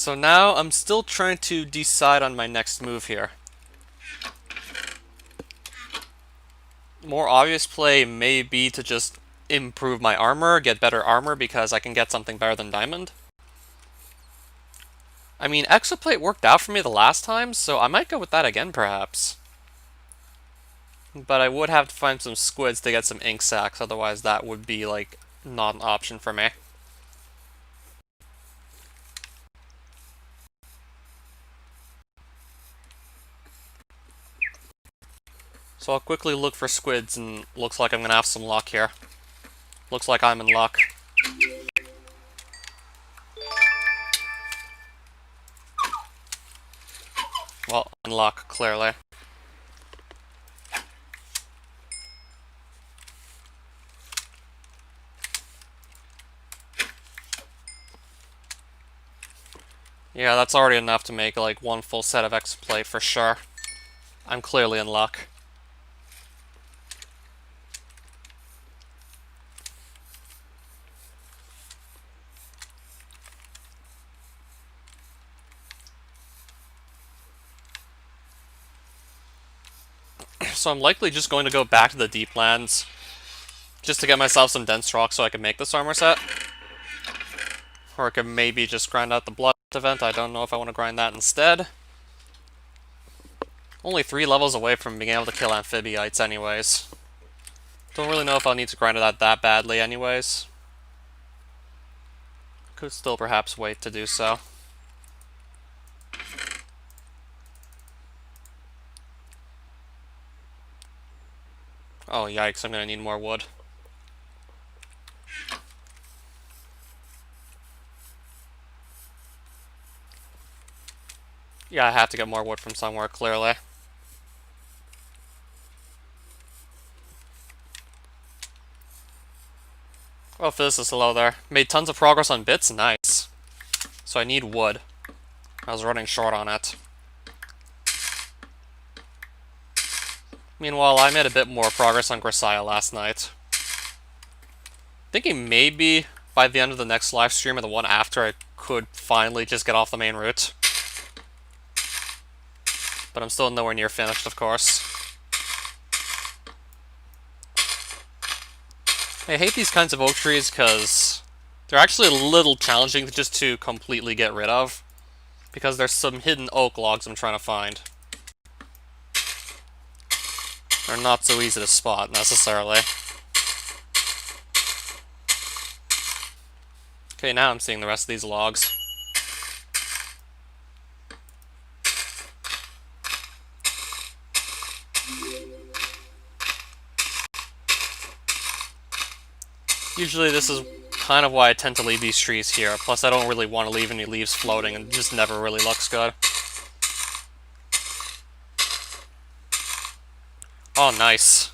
So now I'm still trying to decide on my next move here. More obvious play may be to just improve my armor, get better armor because I can get something better than diamond. I mean, Exoplate worked out for me the last time, so I might go with that again perhaps. But I would have to find some squids to get some ink sacs, otherwise that would be, like, not an option for me. So I'll quickly look for squids, and looks like I'm gonna have some luck here. Looks like I'm in luck. Well, in luck, clearly. Yeah, that's already enough to make, like, one full set of Exoplate for sure. I'm clearly in luck. So I'm likely just going to go back to the deep lands, just to get myself some dense rock so I can make this armor set. Or I could maybe just grind out the blood event. I don't know if I want to grind that instead. Only 3 levels away from being able to kill amphibioites anyways. Don't really know if I'll need to grind it out that badly anyways. Could still perhaps wait to do so. Oh yikes, I'm gonna need more wood. Yeah, I have to get more wood from somewhere, clearly. Oh, physicist, hello there. Made tons of progress on bits? Nice. So I need wood. I was running short on it. Meanwhile, I made a bit more progress on Grisaia last night. Thinking maybe by the end of the next live stream or the one after I could finally just get off the main route. But I'm still nowhere near finished, of course. I hate these kinds of oak trees because they're actually a little challenging to completely get rid of. Because there's some hidden oak logs I'm trying to find. They're not so easy to spot, necessarily. Okay, now I'm seeing the rest of these logs. Usually this is kind of why I tend to leave these trees here, plus I don't really want to leave any leaves floating, and it just never really looks good. Oh, nice.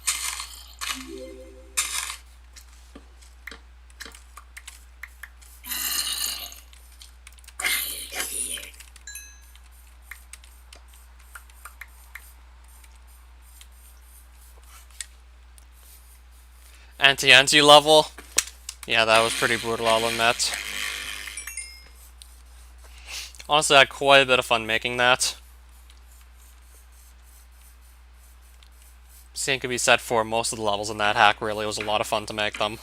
Anti-anti level? Yeah, that was pretty brutal, I'll admit. Honestly, I had quite a bit of fun making that. Same could be said for most of the levels in that hack, really. It was a lot of fun to make them.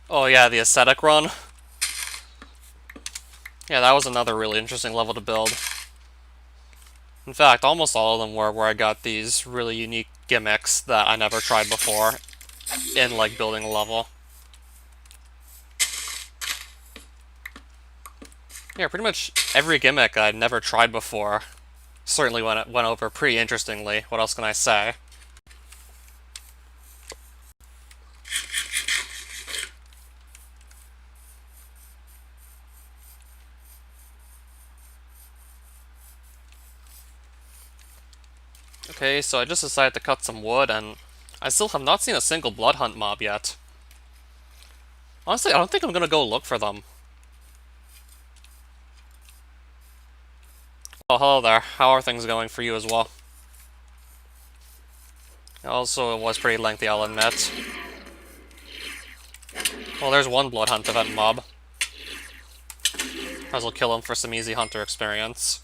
Oh yeah, the aesthetic run. Yeah, that was another really interesting level to build. In fact, almost all of them were where I got these really unique gimmicks that I never tried before in, like, building a level. Yeah, pretty much every gimmick I'd never tried before certainly went over pretty interestingly. What else can I say? Okay, so I just decided to cut some wood, and I still have not seen a single blood hunt mob yet. Honestly, I don't think I'm gonna go look for them. Oh, hello there. How are things going for you as well? Also, it was pretty lengthy, I'll admit. Well, there's one blood hunt event mob. Might as well kill him for some easy hunter experience.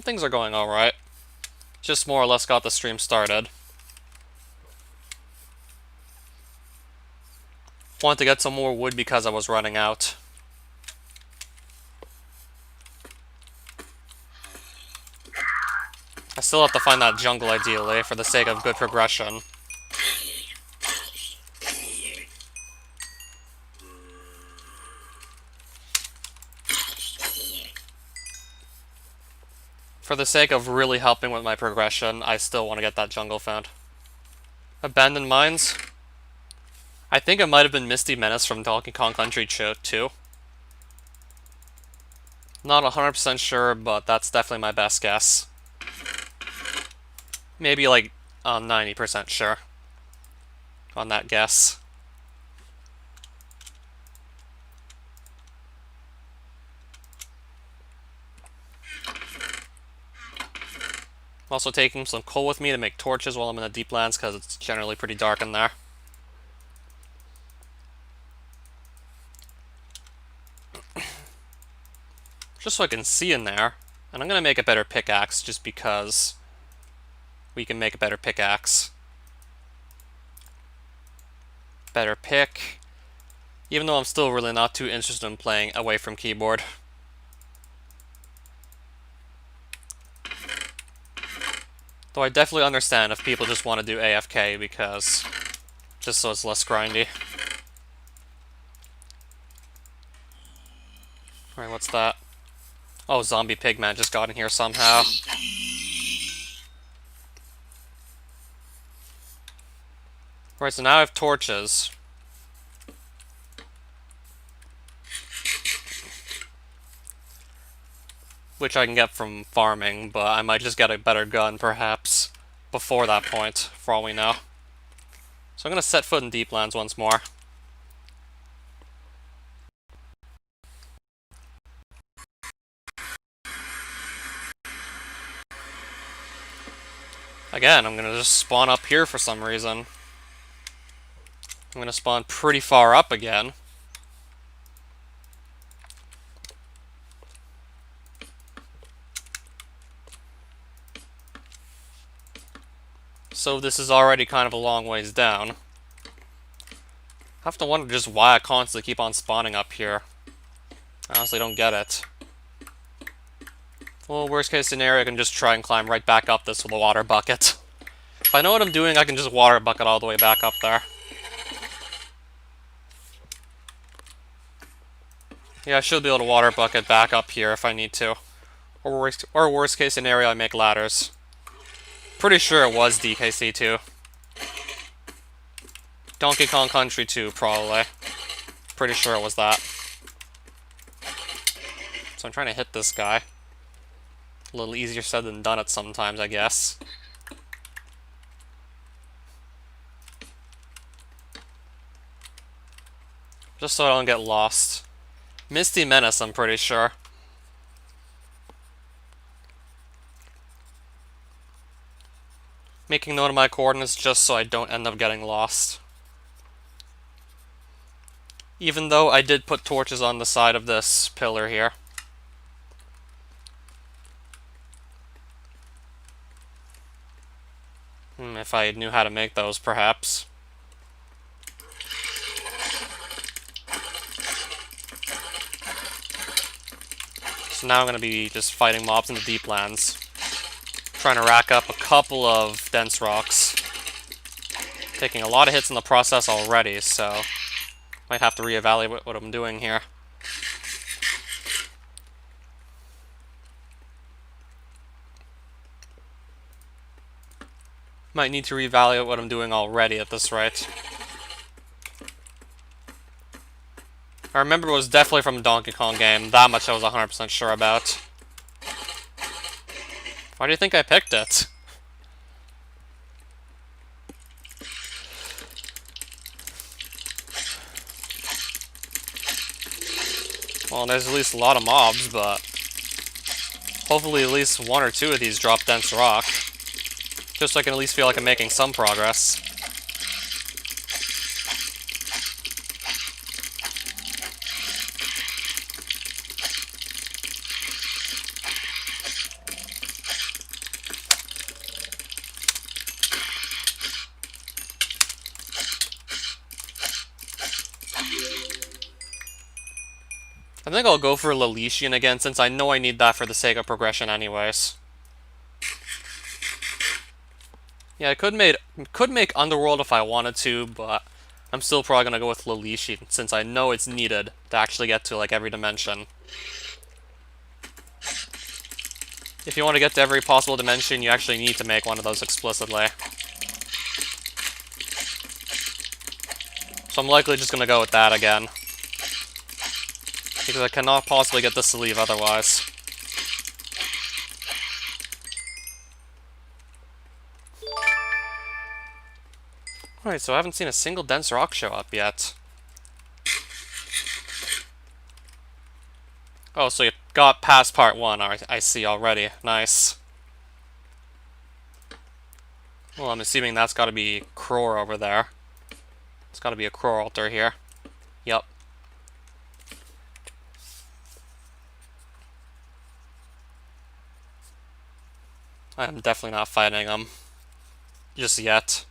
Things are going alright. Just more or less got the stream started. Wanted to get some more wood because I was running out. I still have to find that jungle ideally, for the sake of good progression. For the sake of really helping with my progression, I still want to get that jungle found. Abandoned Mines? I think it might have been Misty Menace from Donkey Kong Country 2. Not 100% sure, but that's definitely my best guess. Maybe like 90% sure on that guess. I'm also taking some coal with me to make torches while I'm in the deep lands because it's generally pretty dark in there. Just so I can see in there. And I'm going to make a better pickaxe just because we can make a better pickaxe. Better pick. Even though I'm still really not too interested in playing away from keyboard. Though I definitely understand if people just want to do AFK because just so it's less grindy. Alright, what's that? Oh, zombie pigman just got in here somehow. Right, so now I have torches. Which I can get from farming, but I might just get a better gun, perhaps, before that point, for all we know. So I'm going to set foot in Deeplands once more. Again, I'm going to just spawn up here for some reason. I'm going to spawn pretty far up again. So this is already kind of a long ways down. I have to wonder just why I constantly keep on spawning up here. I honestly don't get it. Well, worst case scenario, I can just try and climb right back up this with a water bucket. If I know what I'm doing, I can just water bucket all the way back up there. Yeah, I should be able to water bucket back up here if I need to. Or worst case scenario, I make ladders. Pretty sure it was DKC 2. Donkey Kong Country 2, probably. Pretty sure it was that. So I'm trying to hit this guy. A little easier said than done it sometimes, I guess. Just so I don't get lost. Misty Menace, I'm pretty sure. Making note of my coordinates just so I don't end up getting lost. Even though I did put torches on the side of this pillar here. If I knew how to make those, perhaps. So now I'm going to be just fighting mobs in the deep lands. Trying to rack up a couple of dense rocks. Taking a lot of hits in the process already, so might have to reevaluate what I'm doing here. Might need to reevaluate what I'm doing already at this rate. I remember it was definitely from a Donkey Kong game. That much I was 100% sure about. Why do you think I picked it? Well, there's at least a lot of mobs, but hopefully at least one or two of these drop dense rock. Just so I can at least feel like I'm making some progress. I think I'll go for Lelician again, since I know I need that for the sake of progression anyways. Yeah, I could make Underworld if I wanted to, but I'm still probably gonna go with Lelician, since I know it's needed to actually get to, like, every dimension. If you want to get to every possible dimension, you actually need to make one of those explicitly. So I'm likely just gonna go with that again. Because I cannot possibly get this to leave otherwise. Alright, so I haven't seen a single dense rock show up yet. Oh, so you got past part 1, I see already. Nice. Well, I'm assuming that's gotta be Crore over there. It's gotta be a Crore altar here. Yep. I'm definitely not fighting him. Just yet.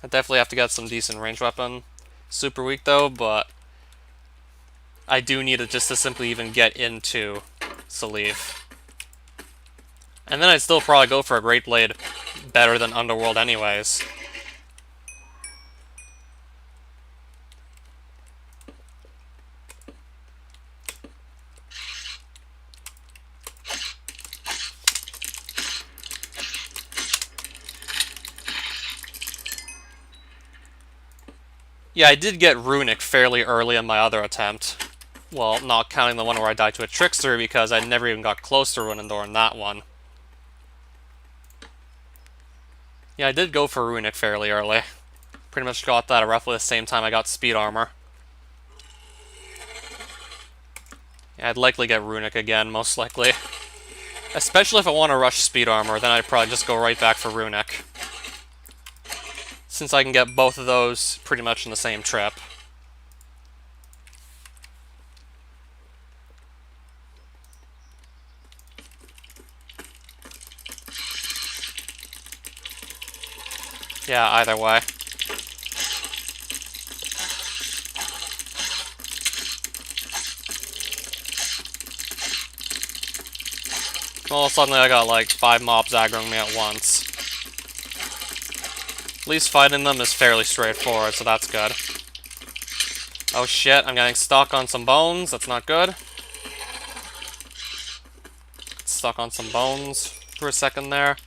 I definitely have to get some decent range weapon. Super weak though, but I do need it just to simply even get into Salive. And then I'd still probably go for a Great Blade better than Underworld anyways. Yeah, I did get Runic fairly early in my other attempt. Well, not counting the one where I died to a Trickster, because I never even got close to Runendor in that one. Yeah, I did go for Runic fairly early. Pretty much got that at roughly the same time I got Speed Armor. Yeah, I'd likely get Runic again, most likely. Especially if I want to rush Speed Armor, then I'd probably just go right back for Runic. Since I can get both of those pretty much in the same trip. Yeah, either way. Well, suddenly I got like 5 mobs aggroing me at once. At least fighting them is fairly straightforward, so that's good. Oh shit, I'm getting stuck on some bones, that's not good. Stuck on some bones for a second there.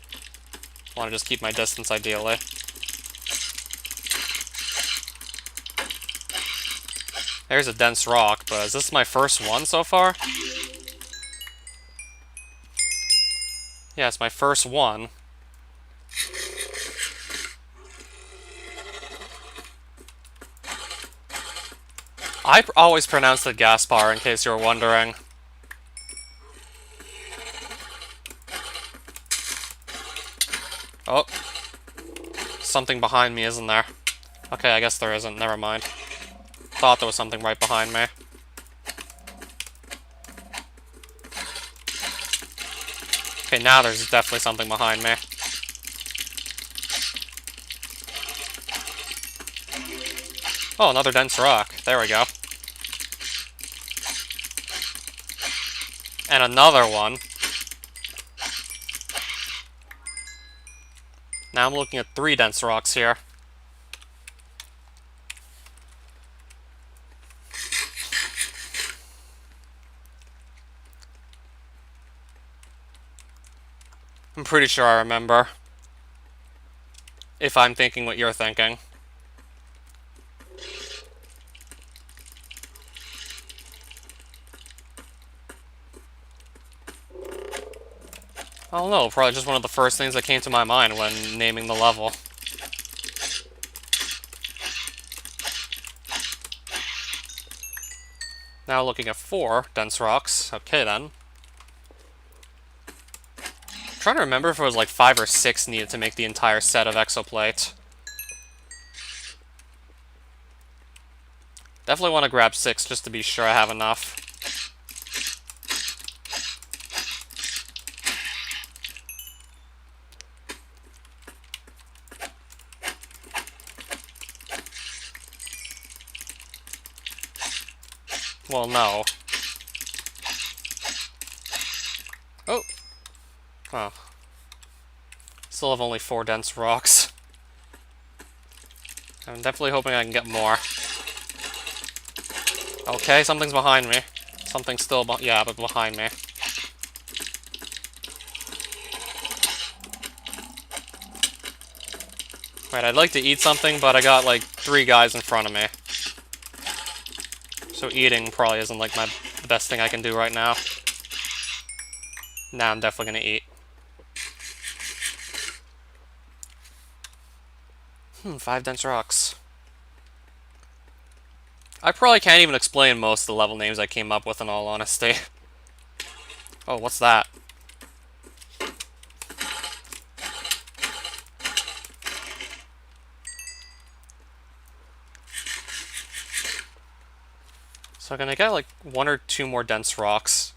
Want to just keep my distance ideally. There's a dense rock, but is this my first one so far? Yeah, it's my first one. I always pronounce it Gaspar, in case you were wondering. Oh. Something behind me, isn't there? Okay, I guess there isn't. Never mind. Thought there was something right behind me. Okay, now there's definitely something behind me. Oh, another dense rock. There we go. And another one. Now I'm looking at 3 dense rocks here. I'm pretty sure I remember. If I'm thinking what you're thinking. I don't know, probably just one of the first things that came to my mind when naming the level. Now looking at 4 dense rocks. Okay then. I'm trying to remember if it was like 5 or 6 needed to make the entire set of exoplate. Definitely want to grab 6 just to be sure I have enough. Well, no. Oh! Oh. Still have only 4 dense rocks. I'm definitely hoping I can get more. Okay, something's behind me. Something's still but behind me. Right, I'd like to eat something, but I got like 3 guys in front of me. So eating probably isn't like the best thing I can do right now. Nah, I'm definitely gonna eat. 5 dense rocks. I probably can't even explain most of the level names I came up with in all honesty. Oh, what's that? So I'm gonna get like 1 or 2 more dense rocks.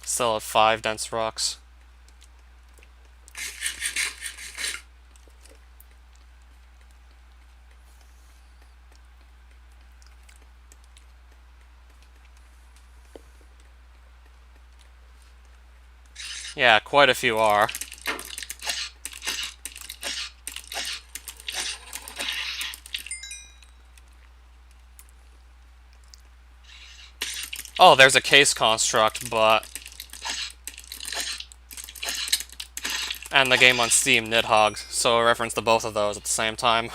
Still have 5 dense rocks. Yeah, quite a few are. Oh, there's a case construct, but... And the game on Steam, Nidhogg, so I referenced to both of those at the same time.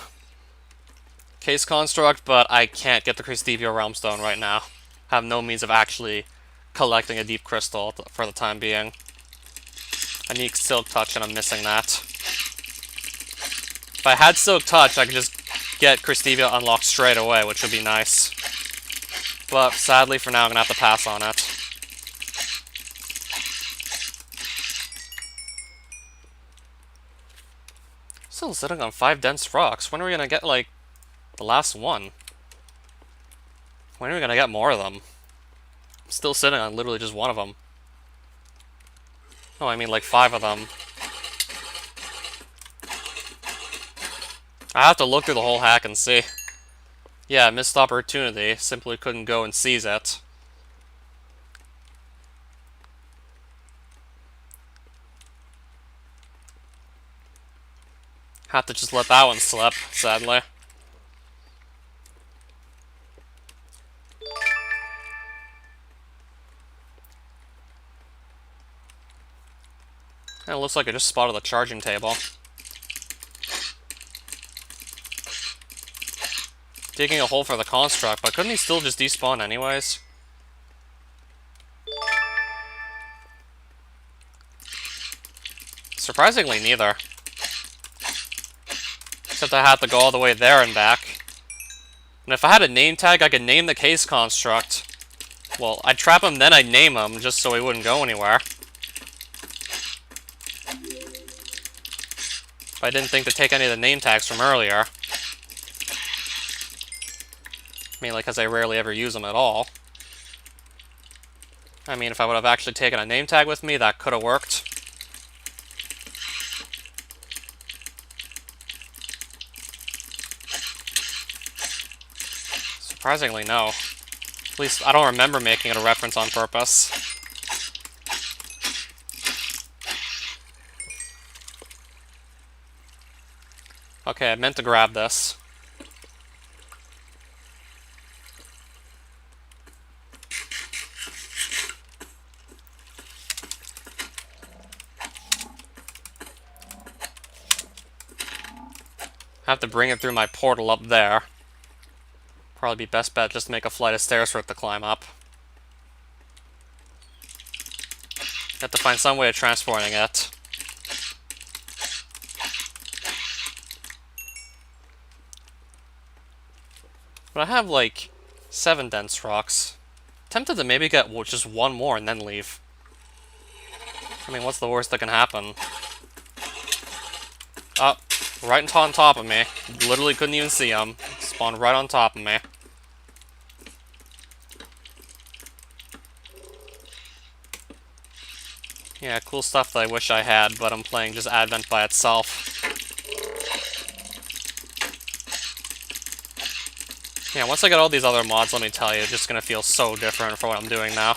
Case construct, but I can't get the Cristevio Realmstone right now. Have no means of actually collecting a deep crystal for the time being. I need Silk Touch and I'm missing that. If I had Silk Touch, I could just get Cristevio unlocked straight away, which would be nice. But sadly for now, I'm gonna have to pass on it. Still sitting on 5 dense rocks. When are we gonna get, like, the last one? When are we gonna get more of them? I'm still sitting on literally just 1 of them. Oh, I mean like 5 of them. I have to look through the whole hack and see. Yeah, missed opportunity. Simply couldn't go and seize it. Have to just let that one slip, sadly. It looks like I just spotted the charging table. Digging a hole for the construct, but couldn't he still just despawn anyways? Surprisingly, neither. Except I had to go all the way there and back. And if I had a name tag, I could name the case construct. Well, I'd trap him, then I'd name him, just so he wouldn't go anywhere. If I didn't think to take any of the name tags from earlier. Mainly because I rarely ever use them at all. I mean, if I would have actually taken a name tag with me, that could have worked. Surprisingly, no. At least, I don't remember making it a reference on purpose. Okay, I meant to grab this. Have to bring it through my portal up there. Probably be best bet just to make a flight of stairs for it to climb up. Have to find some way of transporting it. But I have like 7 dense rocks. Tempted to maybe get just one more and then leave. I mean, what's the worst that can happen? Oh, right on top of me. Literally couldn't even see him. Spawned right on top of me. Yeah, cool stuff that I wish I had, but I'm playing just Advent by itself. Yeah, once I get all these other mods, let me tell you, it's just gonna feel so different from what I'm doing now.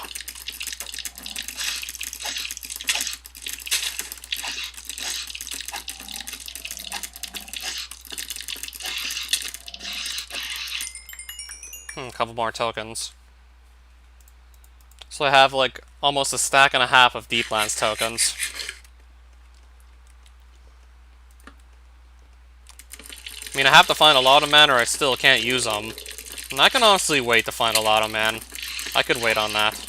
A couple more tokens. So I have like almost a stack and a half of Deeplands tokens. I mean, I have to find a lot of men or I still can't use them. And I can honestly wait to find a lot of men. I could wait on that.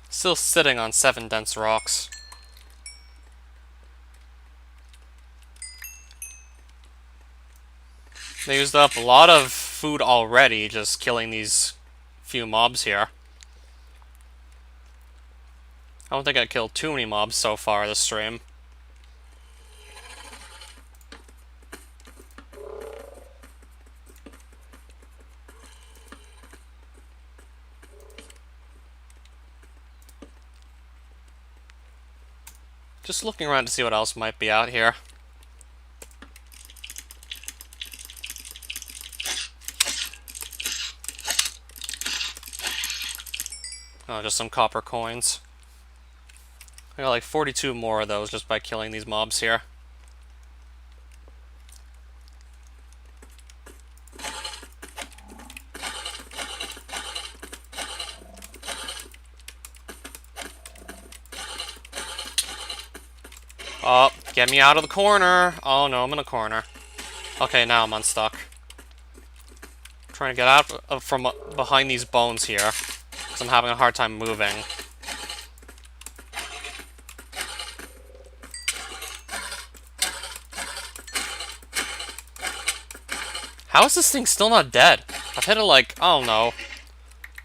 Still sitting on 7 dense rocks. They used up a lot of food already just killing these few mobs here. I don't think I killed too many mobs so far this stream. Just looking around to see what else might be out here. Oh, just some copper coins. I got like 42 more of those just by killing these mobs here. Oh, get me out of the corner! Oh no, I'm in a corner. Okay, now I'm unstuck. Trying to get out from behind these bones here, because I'm having a hard time moving. How is this thing still not dead? I've hit it like, I don't know,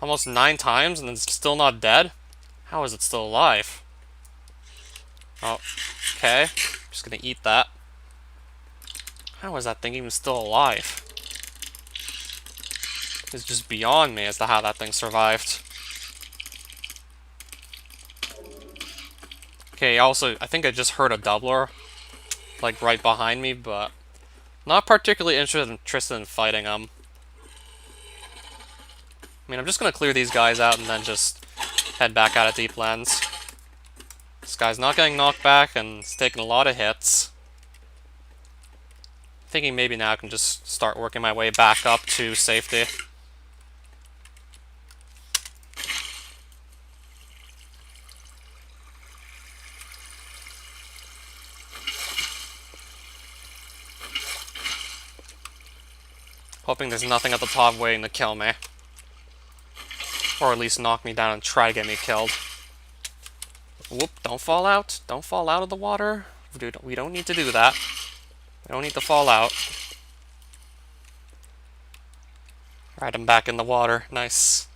almost 9 times and it's still not dead? How is it still alive? Oh, okay. Just gonna eat that. How is that thing even still alive? It's just beyond me as to how that thing survived. Okay, also, I think I just heard a doubler, like, right behind me, but not particularly interested in fighting them. I mean, I'm just gonna clear these guys out and then just head back out of Deeplands. This guy's not getting knocked back, and it's taking a lot of hits. Thinking maybe now I can just start working my way back up to safety. Hoping there's nothing at the top waiting to kill me. Or at least knock me down and try to get me killed. Whoop, don't fall out. Don't fall out of the water. We don't need to do that. We don't need to fall out. Alright, I'm back in the water. Nice.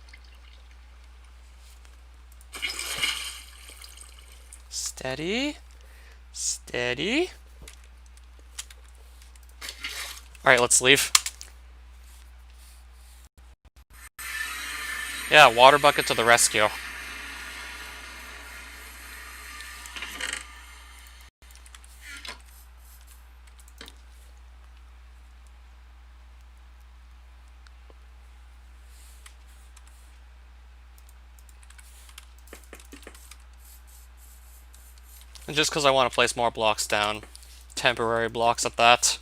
Steady. Steady. Alright, let's leave. Yeah, water bucket to the rescue. And just because I want to place more blocks down. Temporary blocks at that.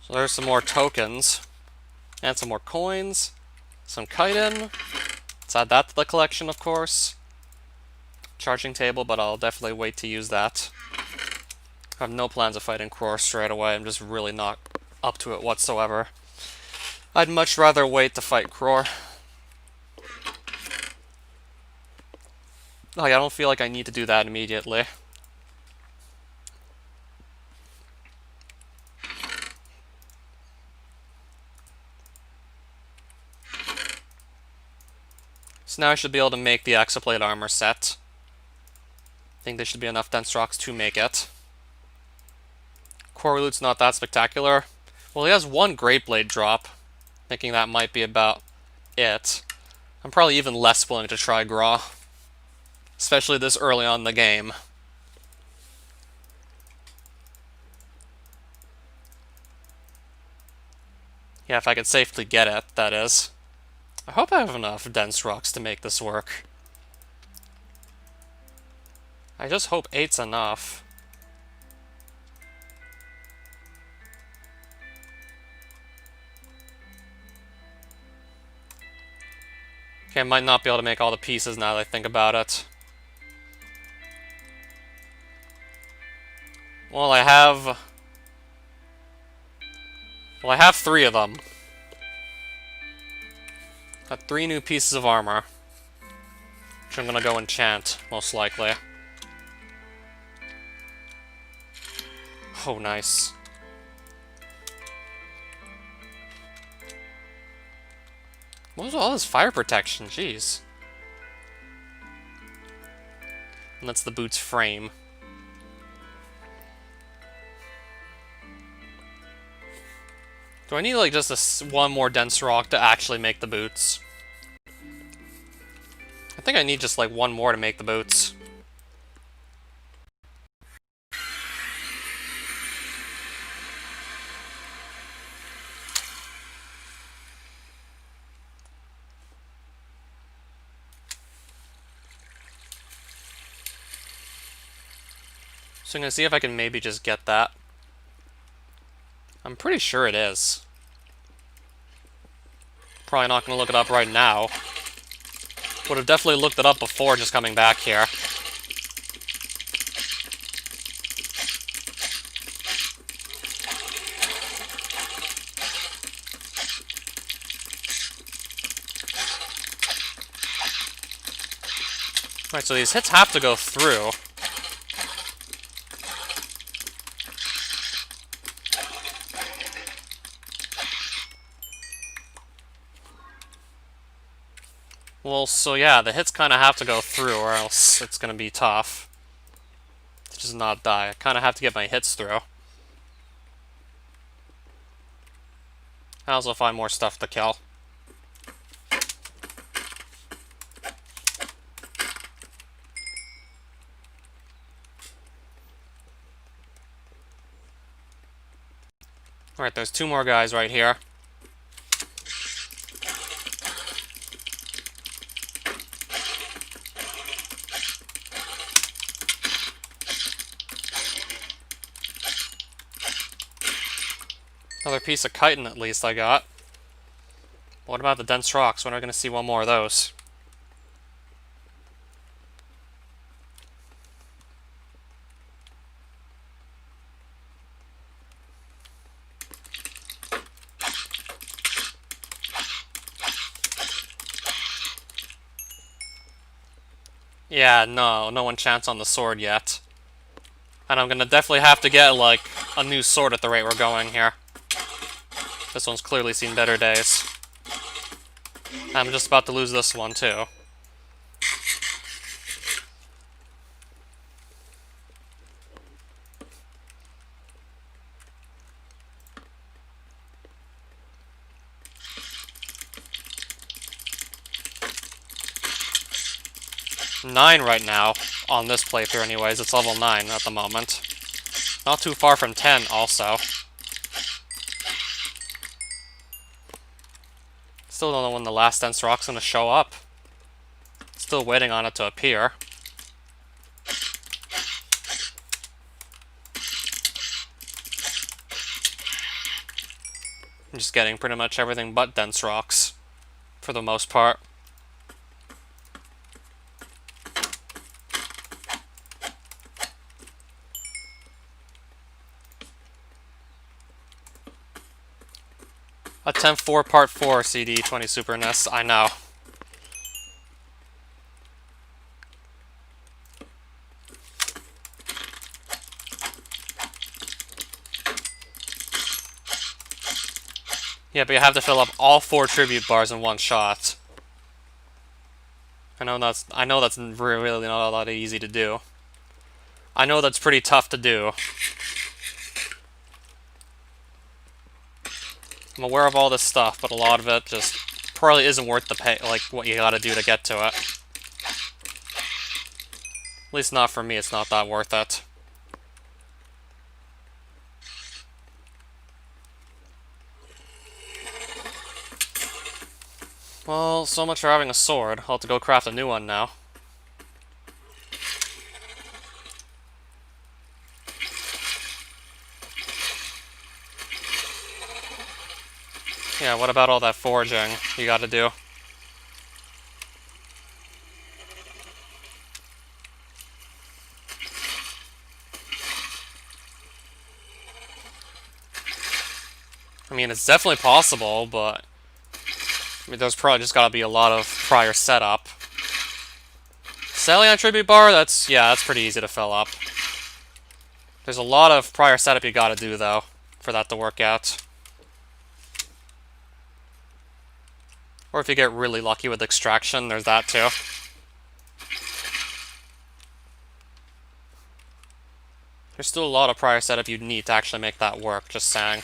So there's some more tokens. And some more coins. Some chitin. Let's add that to the collection, of course. Charging table, but I'll definitely wait to use that. I have no plans of fighting Kror straight away. I'm just really not up to it whatsoever. I'd much rather wait to fight Kror. Like, I don't feel like I need to do that immediately. So now I should be able to make the Exoplate armor set. I think there should be enough dense rocks to make it. Core loot's not that spectacular. Well, he has one Great Blade drop, thinking that might be about it. I'm probably even less willing to try Graw, especially this early on in the game. Yeah, if I could safely get it, that is. I hope I have enough dense rocks to make this work. I just hope 8's enough. Okay, I might not be able to make all the pieces now that I think about it. Well, I have 3 of them. Got 3 new pieces of armor, which I'm gonna go enchant, most likely. Oh, nice. What was all this fire protection? Jeez. And that's the boot's frame. Do I need, like, just one more dense rock to actually make the boots? I think I need just, like, one more to make the boots. So I'm gonna see if I can maybe just get that. I'm pretty sure it is. Probably not gonna look it up right now. Would have definitely looked it up before just coming back here. Right, so these hits have to go through. Well, so yeah, the hits kind of have to go through, or else it's going to be tough to just not die. I kind of have to get my hits through. I also find more stuff to kill. Alright, there's 2 more guys right here. Another piece of chitin at least I got. What about the dense rocks? When are we going to see one more of those? Yeah, no one chance on the sword yet. And I'm gonna definitely have to get, like, a new sword at the rate we're going here. This one's clearly seen better days. I'm just about to lose this one, too. 9 right now, on this playthrough anyways. It's level 9 at the moment. Not too far from 10, also. Still don't know when the last dense rock's gonna show up. Still waiting on it to appear. I'm just getting pretty much everything but dense rocks, for the most part. Attempt 4, Part 4, CD 20 Super NES, I know. Yeah, but you have to fill up all 4 tribute bars in one shot. I know that's really not all that easy to do. I know that's pretty tough to do. I'm aware of all this stuff, but a lot of it just probably isn't worth the pay, like what you gotta do to get to it. At least not for me, it's not that worth it. Well, so much for having a sword. I'll have to go craft a new one now. Yeah, what about all that foraging you gotta do? I mean, it's definitely possible, but I mean, there's probably just gotta be a lot of prior setup. Salion Tribute Bar, that's pretty easy to fill up. There's a lot of prior setup you gotta do, though, for that to work out. Or if you get really lucky with extraction, there's that too. There's still a lot of prior setup you'd need to actually make that work, just saying.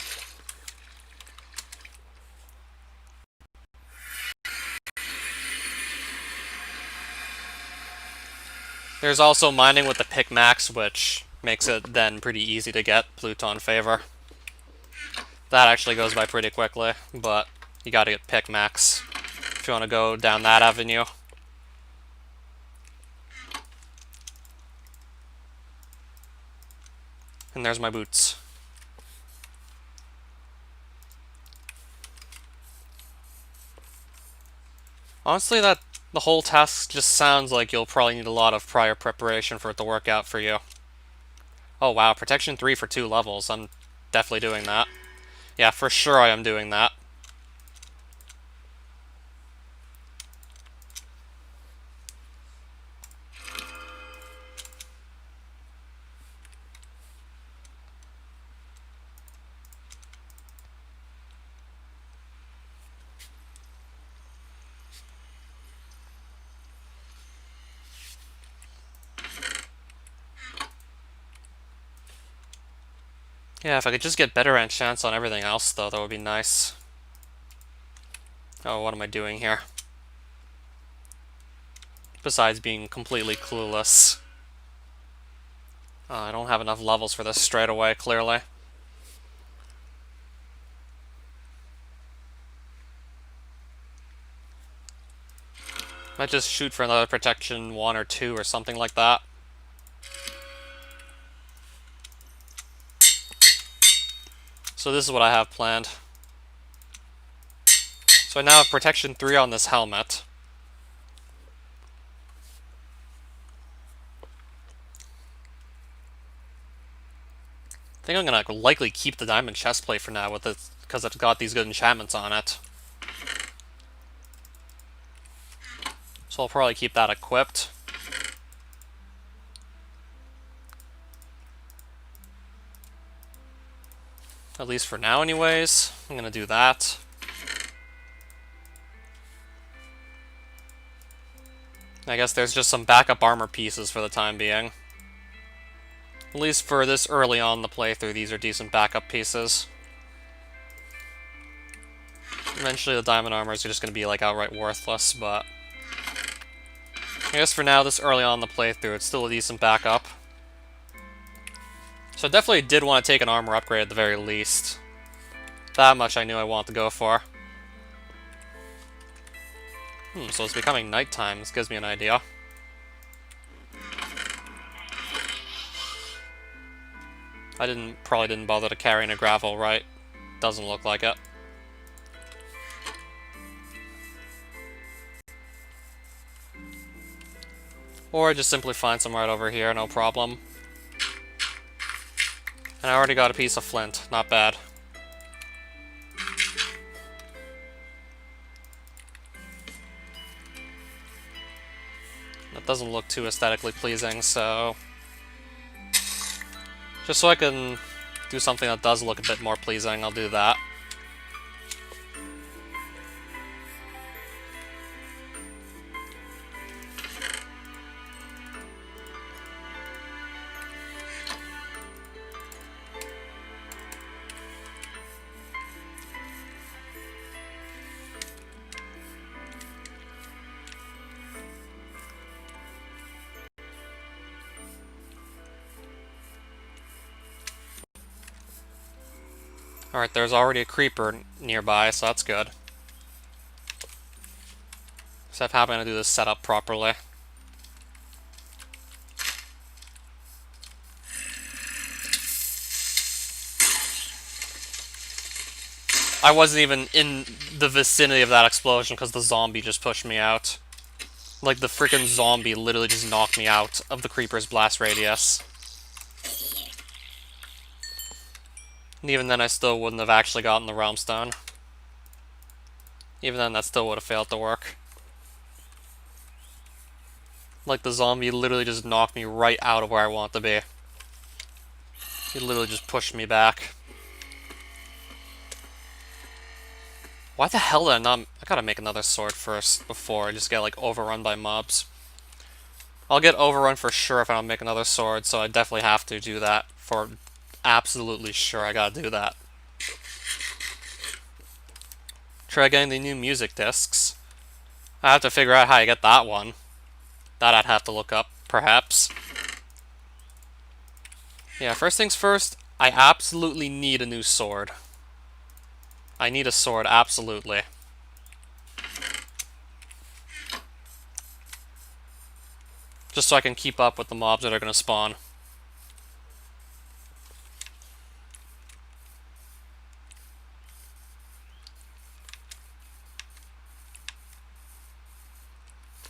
There's also mining with the pick max, which makes it then pretty easy to get Pluton favor. That actually goes by pretty quickly, but you gotta get pick max if you want to go down that avenue. And there's my boots. Honestly, the whole task just sounds like you'll probably need a lot of prior preparation for it to work out for you. Oh wow, protection 3 for 2 levels. I'm definitely doing that. Yeah, for sure I am doing that. Yeah, if I could just get better enchants on everything else, though, that would be nice. Oh, what am I doing here? Besides being completely clueless. I don't have enough levels for this straight away, clearly. Might just shoot for another protection 1 or 2 or something like that. So this is what I have planned. So I now have protection 3 on this helmet. I think I'm gonna likely keep the diamond chestplate for now with it, because it's got these good enchantments on it. So I'll probably keep that equipped. At least for now anyways. I'm gonna do that. I guess there's just some backup armor pieces for the time being. At least for this early on in the playthrough, these are decent backup pieces. Eventually the diamond armor is just going to be like outright worthless, but I guess for now, this early on in the playthrough, it's still a decent backup. So I definitely did want to take an armor upgrade at the very least. That much I knew I wanted to go for. So it's becoming nighttime. This gives me an idea. I probably didn't bother to carry in a gravel, right? Doesn't look like it. Or just simply find some right over here, no problem. And I already got a piece of flint, not bad. That doesn't look too aesthetically pleasing, so... just so I can do something that does look a bit more pleasing, I'll do that. Alright, there's already a creeper nearby, so that's good. Except how am I going to do this setup properly? I wasn't even in the vicinity of that explosion because the zombie just pushed me out. Like, the freaking zombie literally just knocked me out of the creeper's blast radius. And even then, I still wouldn't have actually gotten the realm stone. Even then, that still would have failed to work. Like, the zombie literally just knocked me right out of where I want to be. He literally just pushed me back. Why the hell did I not... I gotta make another sword first before I just get, like, overrun by mobs. I'll get overrun for sure if I don't make another sword, so I definitely have to do that for absolutely sure. I gotta do that. Try getting the new music discs. I have to figure out how you get that one. That I'd have to look up, perhaps. Yeah, first things first, I absolutely need a new sword. I need a sword, absolutely. Just so I can keep up with the mobs that are going to spawn.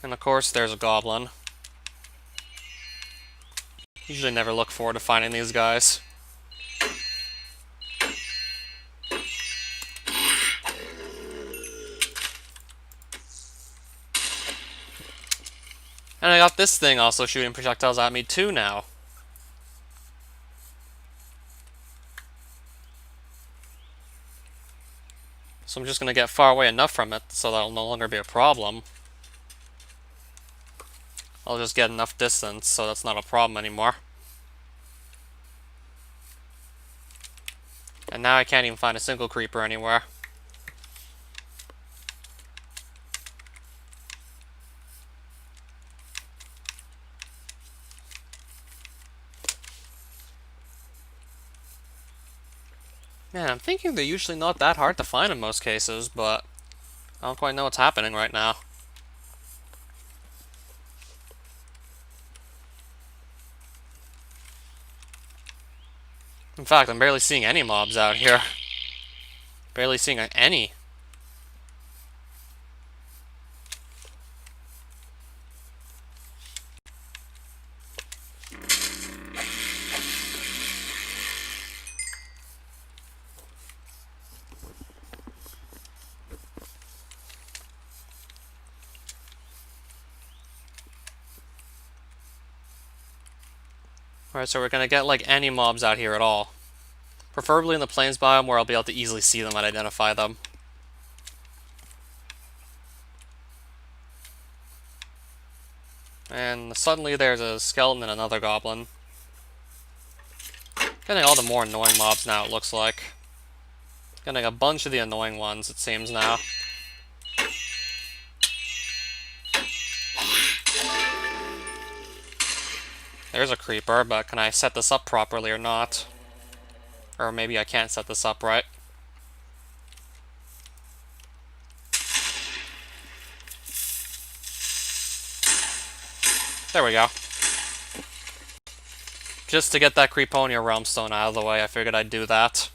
And of course, there's a goblin. Usually never look forward to finding these guys. And I got this thing also shooting projectiles at me too now. So I'm just going to get far away enough from it so that'll no longer be a problem. I'll just get enough distance so that's not a problem anymore. And now I can't even find a single creeper anywhere. Man, I'm thinking they're usually not that hard to find in most cases, but I don't quite know what's happening right now. In fact, I'm barely seeing any mobs out here. Barely seeing any. Alright, so we're gonna get like any mobs out here at all. Preferably in the plains biome where I'll be able to easily see them and identify them. And suddenly there's a skeleton and another goblin. Getting all the more annoying mobs now, it looks like. Getting a bunch of the annoying ones, it seems now. There's a creeper, but can I set this up properly or not? Or maybe I can't set this up right. There we go. Just to get that Creeponia Realm Stone out of the way, I figured I'd do that.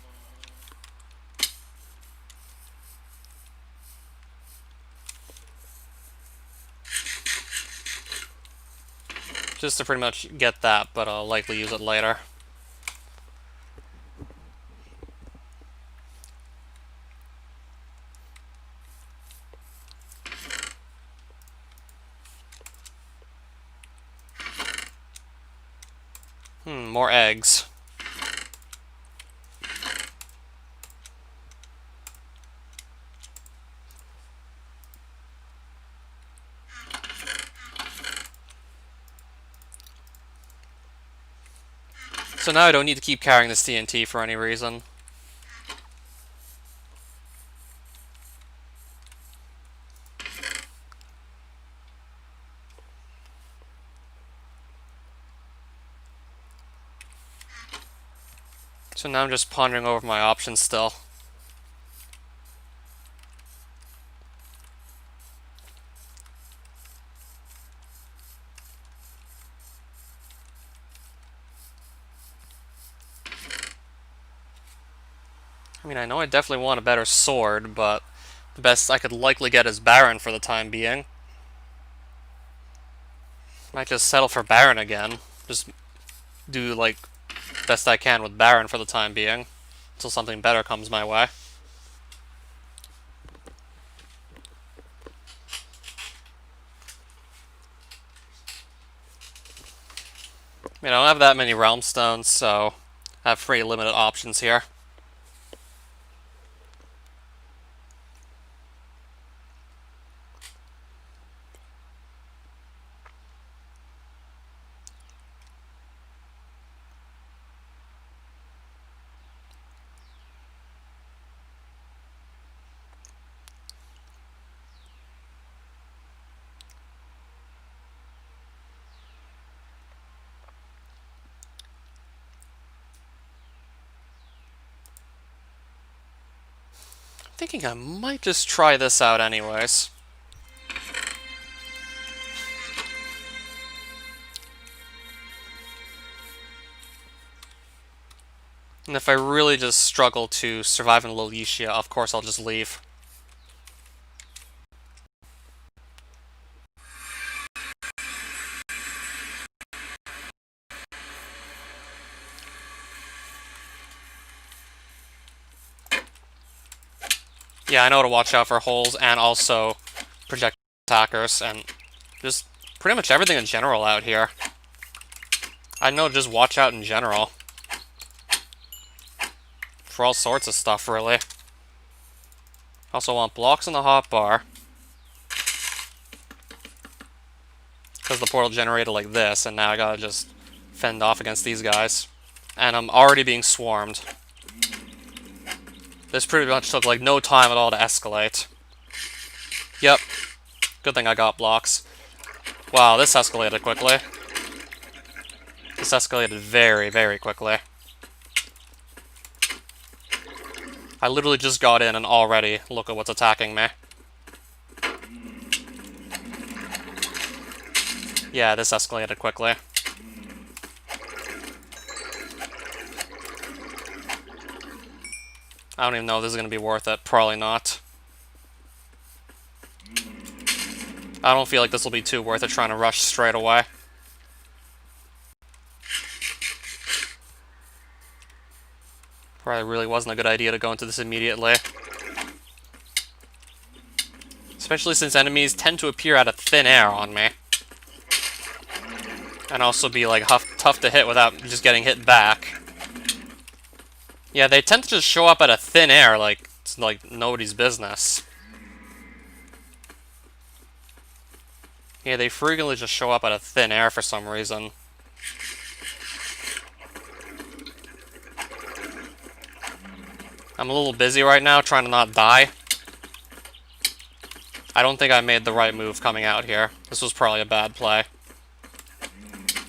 Just to pretty much get that, but I'll likely use it later. More eggs. So now I don't need to keep carrying this TNT for any reason. So now I'm just pondering over my options still. I mean, I know I definitely want a better sword, but the best I could likely get is Baron for the time being. Might just settle for Baron again. Just do, like, best I can with Baron for the time being, until something better comes my way. I mean, I don't have that many Realm Stones, so I have pretty limited options here. Thinking I might just try this out anyways. And if I really just struggle to survive in Lolitia, of course I'll just leave. Yeah, I know to watch out for holes and also projectile attackers, and just pretty much everything in general out here. I know to just watch out in general. For all sorts of stuff, really. Also want blocks in the hotbar. Because the portal generated like this, and now I gotta just fend off against these guys. And I'm already being swarmed. This pretty much took like no time at all to escalate. Yep. Good thing I got blocks. Wow, this escalated quickly. This escalated very, very quickly. I literally just got in and already look at what's attacking me. Yeah, this escalated quickly. I don't even know if this is going to be worth it. Probably not. I don't feel like this will be too worth it trying to rush straight away. Probably really wasn't a good idea to go into this immediately. Especially since enemies tend to appear out of thin air on me. And also be like tough to hit without just getting hit back. Yeah, they tend to just show up out of thin air like it's like nobody's business. Yeah, they frequently just show up out of thin air for some reason. I'm a little busy right now trying to not die. I don't think I made the right move coming out here. This was probably a bad play.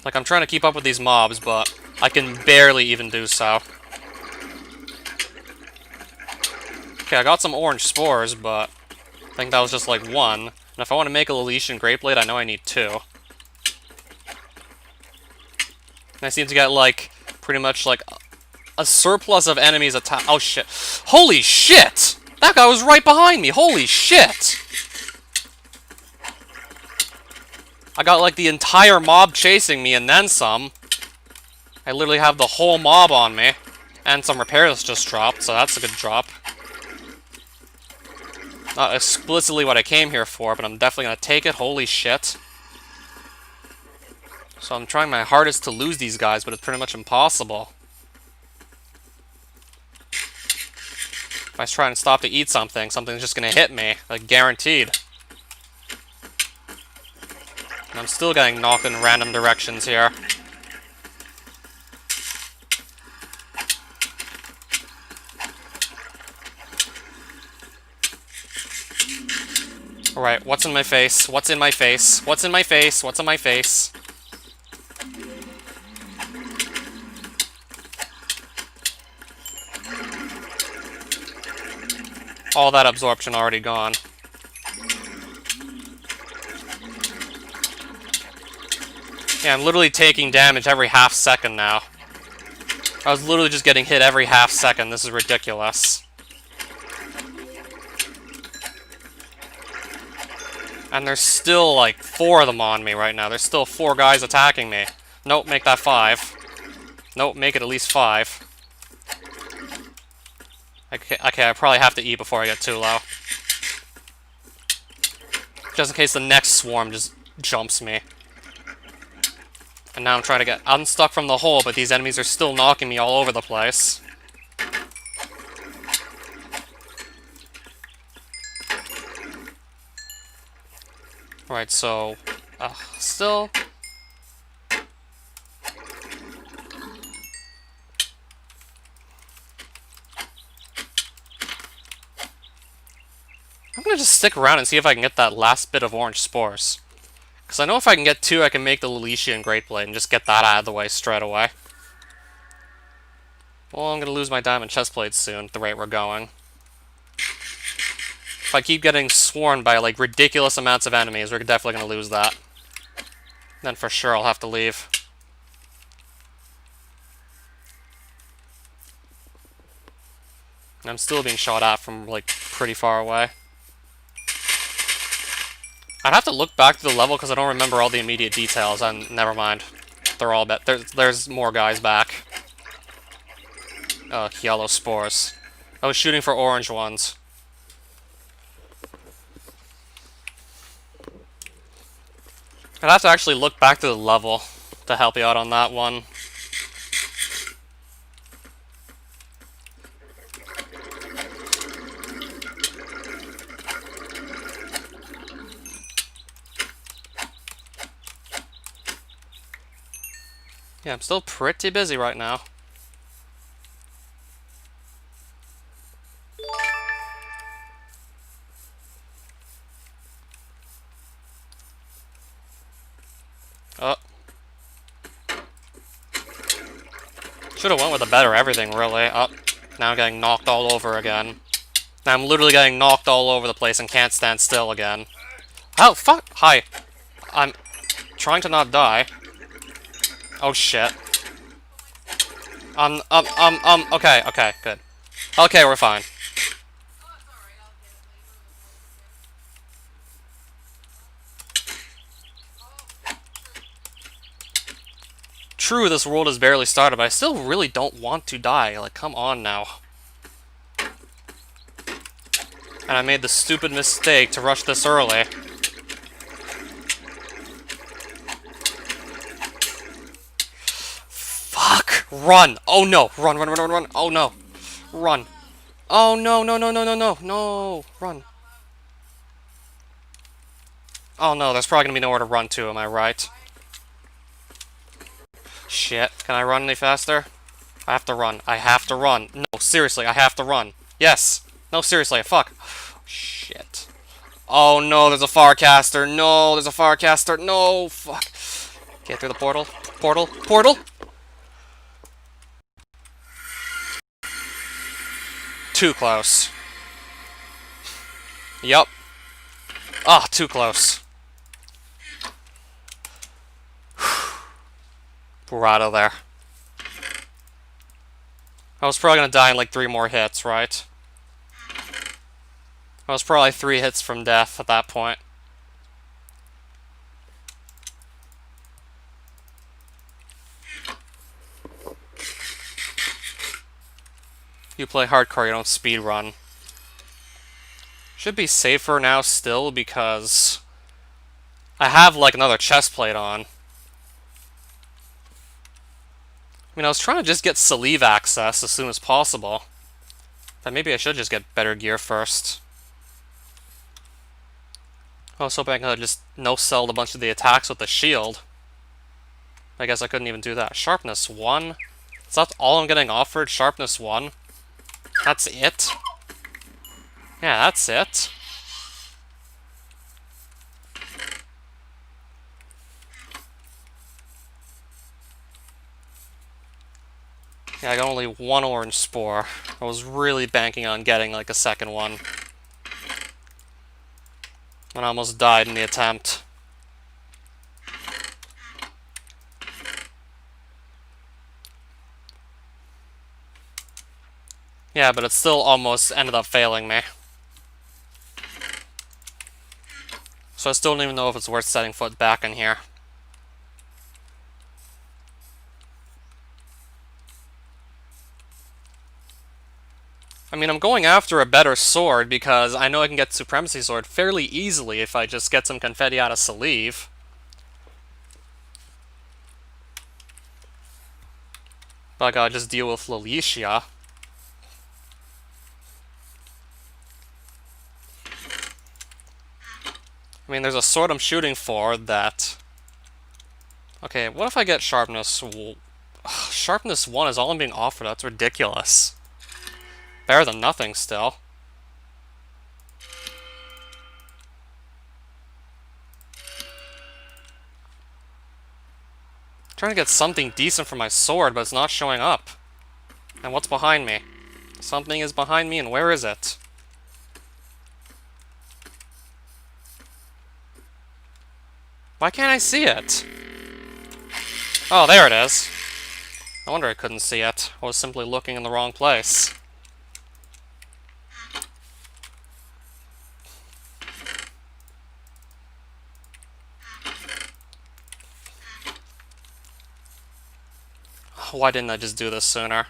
Like, I'm trying to keep up with these mobs, but I can barely even do so. Okay, I got some orange spores, but I think that was just like one. And if I want to make a Leletian Great Blade, I know I need 2. And I seem to get, like, pretty much, like, a surplus of enemies attack. Oh, shit. Holy shit! That guy was right behind me! Holy shit! I got, like, the entire mob chasing me and then some. I literally have the whole mob on me. And some repairs just dropped, so that's a good drop. Not explicitly what I came here for, but I'm definitely gonna take it. Holy shit. So I'm trying my hardest to lose these guys, but it's pretty much impossible. If I try and stop to eat something, something's just gonna hit me. Like, guaranteed. And I'm still getting knocked in random directions here. Alright, what's in my face? What's in my face? What's in my face? What's in my face? All that absorption already gone. Yeah, I'm literally taking damage every half second now. I was literally just getting hit every half second. This is ridiculous. And there's still, like, 4 of them on me right now. There's still 4 guys attacking me. Nope, make that 5. Nope, make it at least 5. Okay, I probably have to eat before I get too low. Just in case the next swarm just jumps me. And now I'm trying to get unstuck from the hole, but these enemies are still knocking me all over the place. Alright, so... still... I'm gonna just stick around and see if I can get that last bit of orange spores. Because I know if I can get 2, I can make the Leletian Great Blade and just get that out of the way straight away. Well, I'm gonna lose my diamond chestplate soon, at the rate we're going. If I keep getting swarmed by, like, ridiculous amounts of enemies, we're definitely gonna lose that. Then for sure I'll have to leave. And I'm still being shot at from, like, pretty far away. I'd have to look back to the level because I don't remember all the immediate details, and never mind. They're all there's more guys back. Yellow spores. I was shooting for orange ones. I'd have to actually look back to the level to help you out on that one. Yeah, I'm still pretty busy right now. Oh. Should've went with a better everything, really. Oh, now I'm getting knocked all over again. Now I'm literally getting knocked all over the place and can't stand still again. Oh, fuck! Hi. I'm trying to not die. Oh, shit. Okay, good. Okay, we're fine. True, this world is barely started, but I still really don't want to die. Like, come on now. And I made the stupid mistake to rush this early. Fuck! Run! Oh no! Run, run, run, run, run! Oh no! Run! Oh no, no, no, no, no, no! No! Run! Oh no, there's probably gonna be nowhere to run to, am I right? Shit. Can I run any faster? I have to run. I have to run. No, seriously, I have to run. Yes! No, seriously, fuck. Shit. Oh no, there's a Farcaster. No, there's a Farcaster. No, fuck. Get through the portal. Portal. Portal! Too close. Yup. Ah, too close. We're out of there. I was probably gonna die in like 3 more hits, right? I was probably 3 hits from death at that point. You play hardcore, you don't speedrun. Should be safer now still because I have like another chest plate on. I mean, I was trying to just get Sleeve access as soon as possible. But maybe I should just get better gear first. I was hoping I could just no-sell a bunch of the attacks with the shield. I guess I couldn't even do that. Sharpness 1? Is that all I'm getting offered? Sharpness 1? That's it? Yeah, that's it. Yeah, I got only 1 orange spore. I was really banking on getting like a second one. And I almost died in the attempt. Yeah, but it still almost ended up failing me. So I still don't even know if it's worth setting foot back in here. I mean, I'm going after a better sword because I know I can get Supremacy Sword fairly easily if I just get some confetti out of Sleeve. But I gotta just deal with Lelicia. I mean, there's a sword I'm shooting for that... Okay, what if I get Sharpness... Sharpness 1 is all I'm being offered. That's ridiculous. Better than nothing, still. Trying to get something decent for my sword, but it's not showing up. And what's behind me? Something is behind me, and where is it? Why can't I see it? Oh, there it is. No wonder I couldn't see it. I was simply looking in the wrong place. Why didn't I just do this sooner?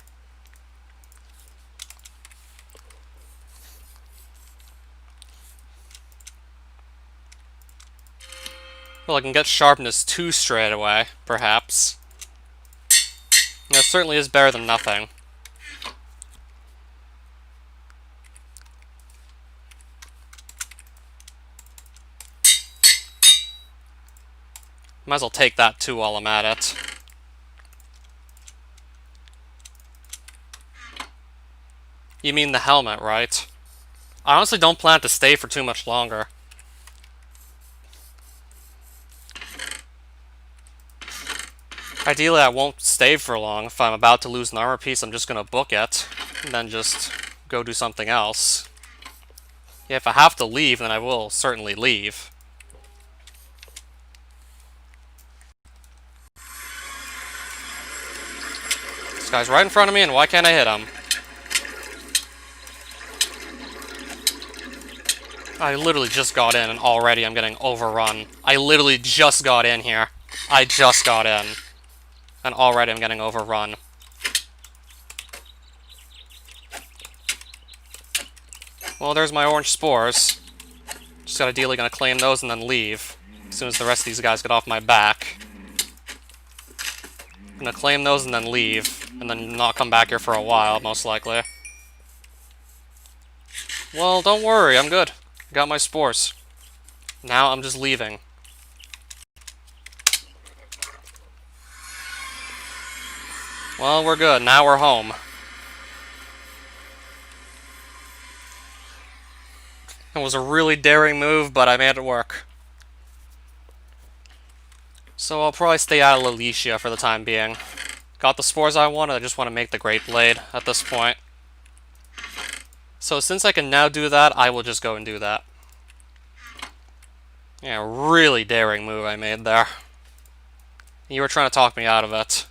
Well, I can get Sharpness 2 straight away, perhaps. That certainly is better than nothing. Might as well take that too while I'm at it. You mean the helmet, right? I honestly don't plan to stay for too much longer. Ideally, I won't stay for long. If I'm about to lose an armor piece, I'm just gonna book it, and then just go do something else. Yeah, if I have to leave, then I will certainly leave. This guy's right in front of me, and why can't I hit him? I literally just got in, and already I'm getting overrun. I literally just got in here. I just got in. And already I'm getting overrun. Well, there's my orange spores. Just ideally gonna claim those and then leave. As soon as the rest of these guys get off my back. I'm gonna claim those and then leave. And then not come back here for a while, most likely. Well, don't worry, I'm good. Got my spores. Now I'm just leaving. Well, we're good. Now we're home. It was a really daring move, but I made it work. So I'll probably stay out of Lelicia for the time being. Got the spores I wanted, I just want to make the Great Blade at this point. So since I can now do that, I will just go and do that. Yeah, really daring move I made there. You were trying to talk me out of it.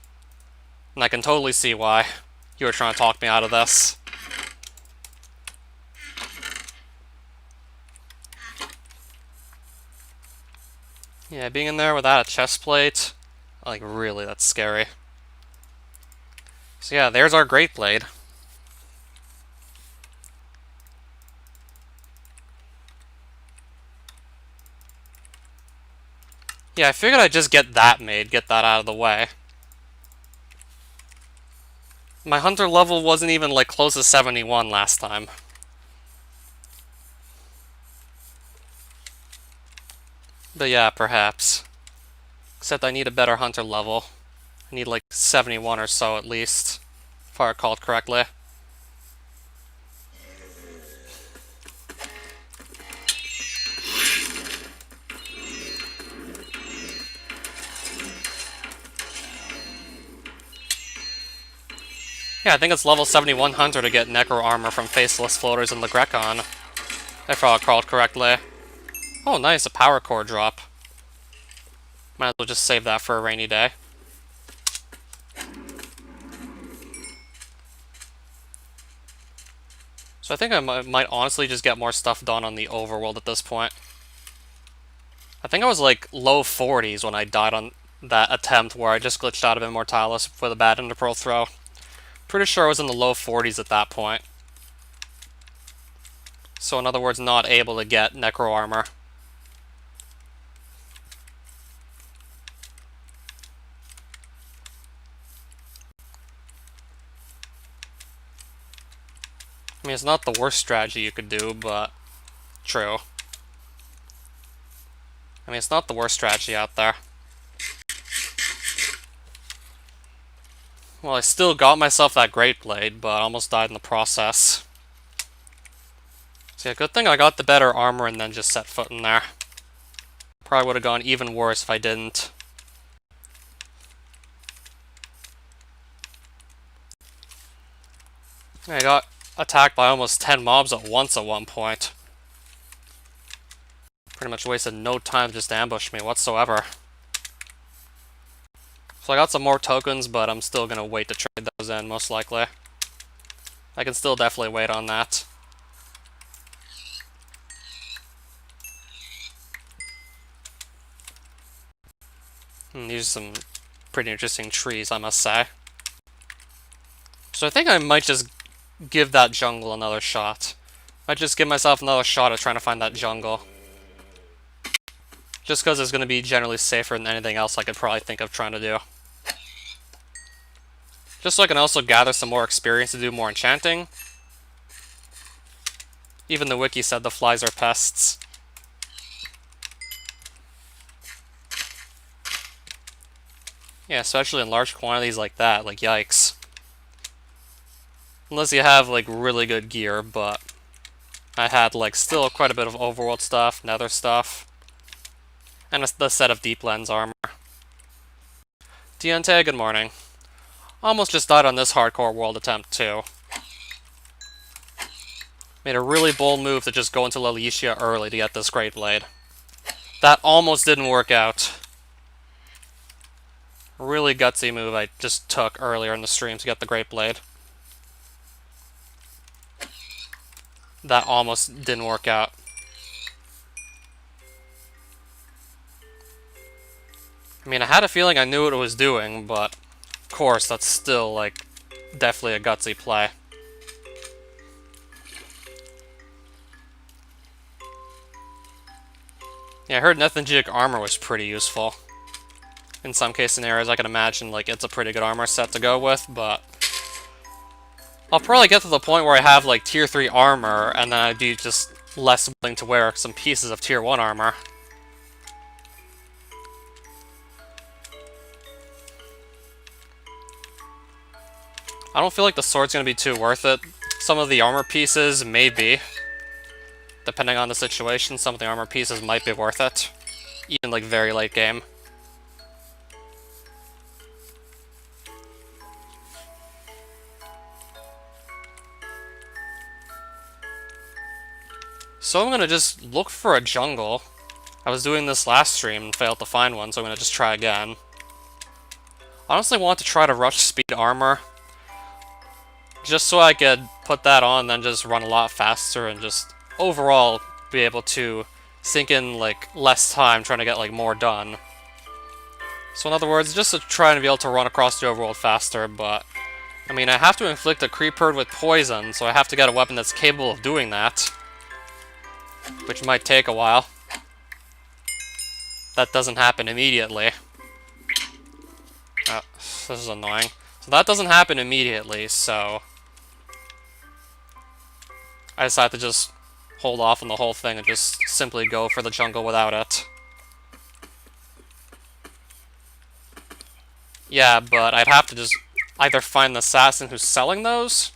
And I can totally see why you were trying to talk me out of this. Yeah, being in there without a chest plate, like, really, that's scary. So yeah, there's our Great Blade. Yeah, I figured I'd just get that made, get that out of the way. My hunter level wasn't even, like, close to 71 last time. But yeah, perhaps. Except I need a better hunter level. I need, like, 71 or so at least, if I recall correctly. Yeah, I think it's level 71 hunter to get Necro Armor from Faceless Floaters in the Grecon, if I recall correctly. Oh, nice, a power core drop. Might as well just save that for a rainy day. So I think I might honestly just get more stuff done on the overworld at this point. I think I was like low 40s when I died on that attempt where I just glitched out of Immortalis with a bad Interpearl throw. Pretty sure I was in the low 40s at that point. So in other words, not able to get Necro Armor. I mean, it's not the worst strategy you could do, but true. I mean, it's not the worst strategy out there. Well, I still got myself that Great Blade, but I almost died in the process. So yeah, good thing I got the better armor and then just set foot in there. Probably would have gone even worse if I didn't. I got attacked by almost 10 mobs at once at one point. Pretty much wasted no time just to ambush me whatsoever. So I got some more tokens, but I'm still gonna wait to trade those in, most likely. I can still definitely wait on that. These are some pretty interesting trees, I must say. So I think I might just give that jungle another shot. Might just give myself another shot at trying to find that jungle. Just because it's going to be generally safer than anything else I could probably think of trying to do. Just so I can also gather some more experience to do more enchanting. Even the wiki said the flies are pests. Yeah, especially in large quantities like that, like yikes. Unless you have like really good gear, but I had like still quite a bit of overworld stuff, nether stuff, and the set of deep lens armor. Diente, good morning. Almost just died on this hardcore world attempt too. Made a really bold move to just go into Lelicia early to get this Great Blade. That almost didn't work out. A really gutsy move I just took earlier in the stream to get the Great Blade. That almost didn't work out. I mean, I had a feeling I knew what it was doing, but of course, that's still, like, definitely a gutsy play. Yeah, I heard Nethingic armor was pretty useful. In some case scenarios, I can imagine, like, it's a pretty good armor set to go with, but I'll probably get to the point where I have, like, tier 3 armor, and then I'd be just less willing to wear some pieces of tier 1 armor. I don't feel like the sword's gonna be too worth it. Some of the armor pieces, maybe. Depending on the situation, some of the armor pieces might be worth it. Even, like, very late game. So I'm gonna just look for a jungle. I was doing this last stream and failed to find one, so I'm gonna just try again. Honestly, want to try to rush speed armor, just so I could put that on, then just run a lot faster and just overall be able to sink in like less time trying to get like more done. So in other words, just to try and be able to run across the overworld faster, but I mean I have to inflict a creep herd with poison, so I have to get a weapon that's capable of doing that, which might take a while. That doesn't happen immediately. This is annoying. So that doesn't happen immediately, so I decided to just hold off on the whole thing and just simply go for the jungle without it. Yeah, but I'd have to just either find the assassin who's selling those.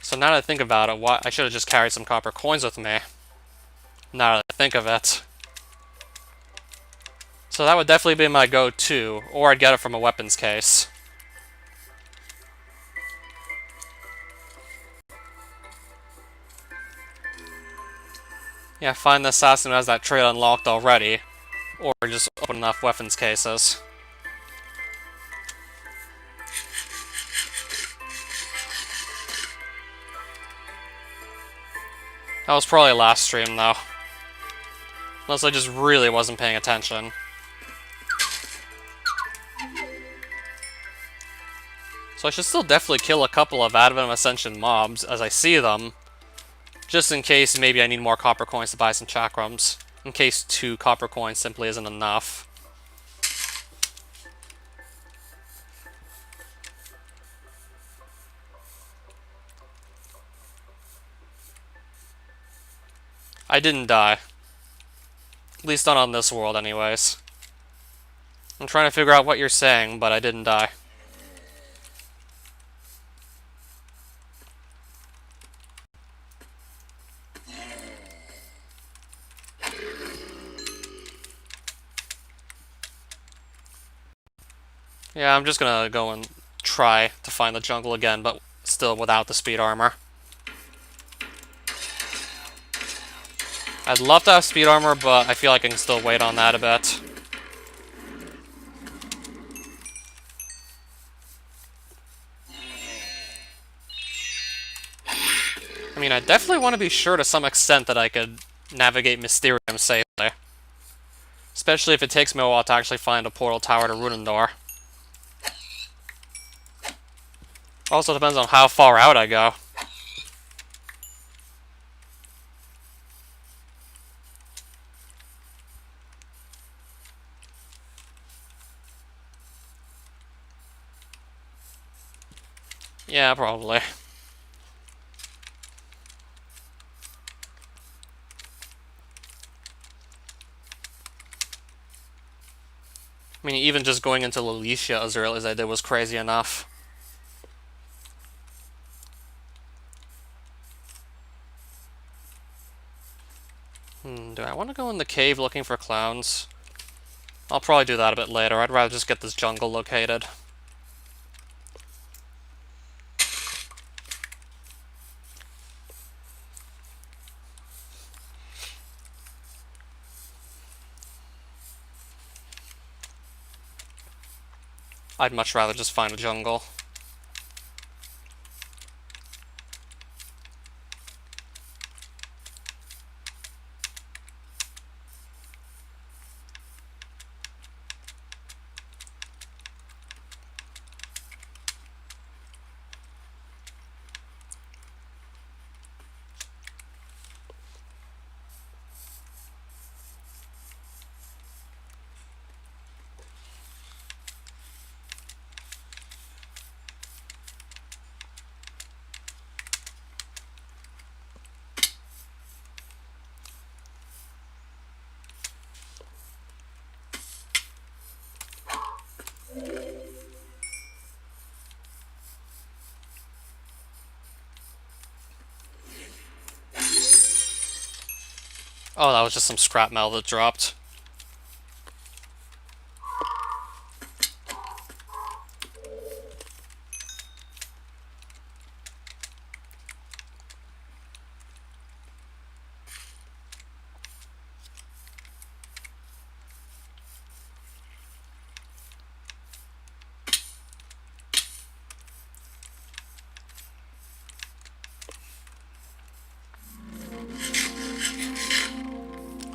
So now that I think about it, I should have just carried some copper coins with me. Now that I think of it. So that would definitely be my go-to, or I'd get it from a weapons case. Yeah, find the assassin who has that trait unlocked already, or just open enough weapons cases. That was probably last stream, though. Unless I just really wasn't paying attention. So I should still definitely kill a couple of Advent Ascension mobs as I see them, just in case maybe I need more copper coins to buy some chakrams, in case 2 copper coins simply isn't enough. I didn't die. At least not on this world, anyways. I'm trying to figure out what you're saying, but I didn't die. Yeah, I'm just gonna go and try to find the jungle again, but still without the speed armor. I'd love to have speed armor, but I feel like I can still wait on that a bit. I mean, I definitely want to be sure to some extent that I could navigate Mysterium safely. Especially if it takes me a while to actually find a portal tower to Runendor. Also depends on how far out I go. Yeah, probably. I mean, even just going into Lalicia as early as I did was crazy enough. Do I want to go in the cave looking for clowns? I'll probably do that a bit later. I'd rather just get this jungle located. I'd much rather just find a jungle. Oh, that was just some scrap metal that dropped.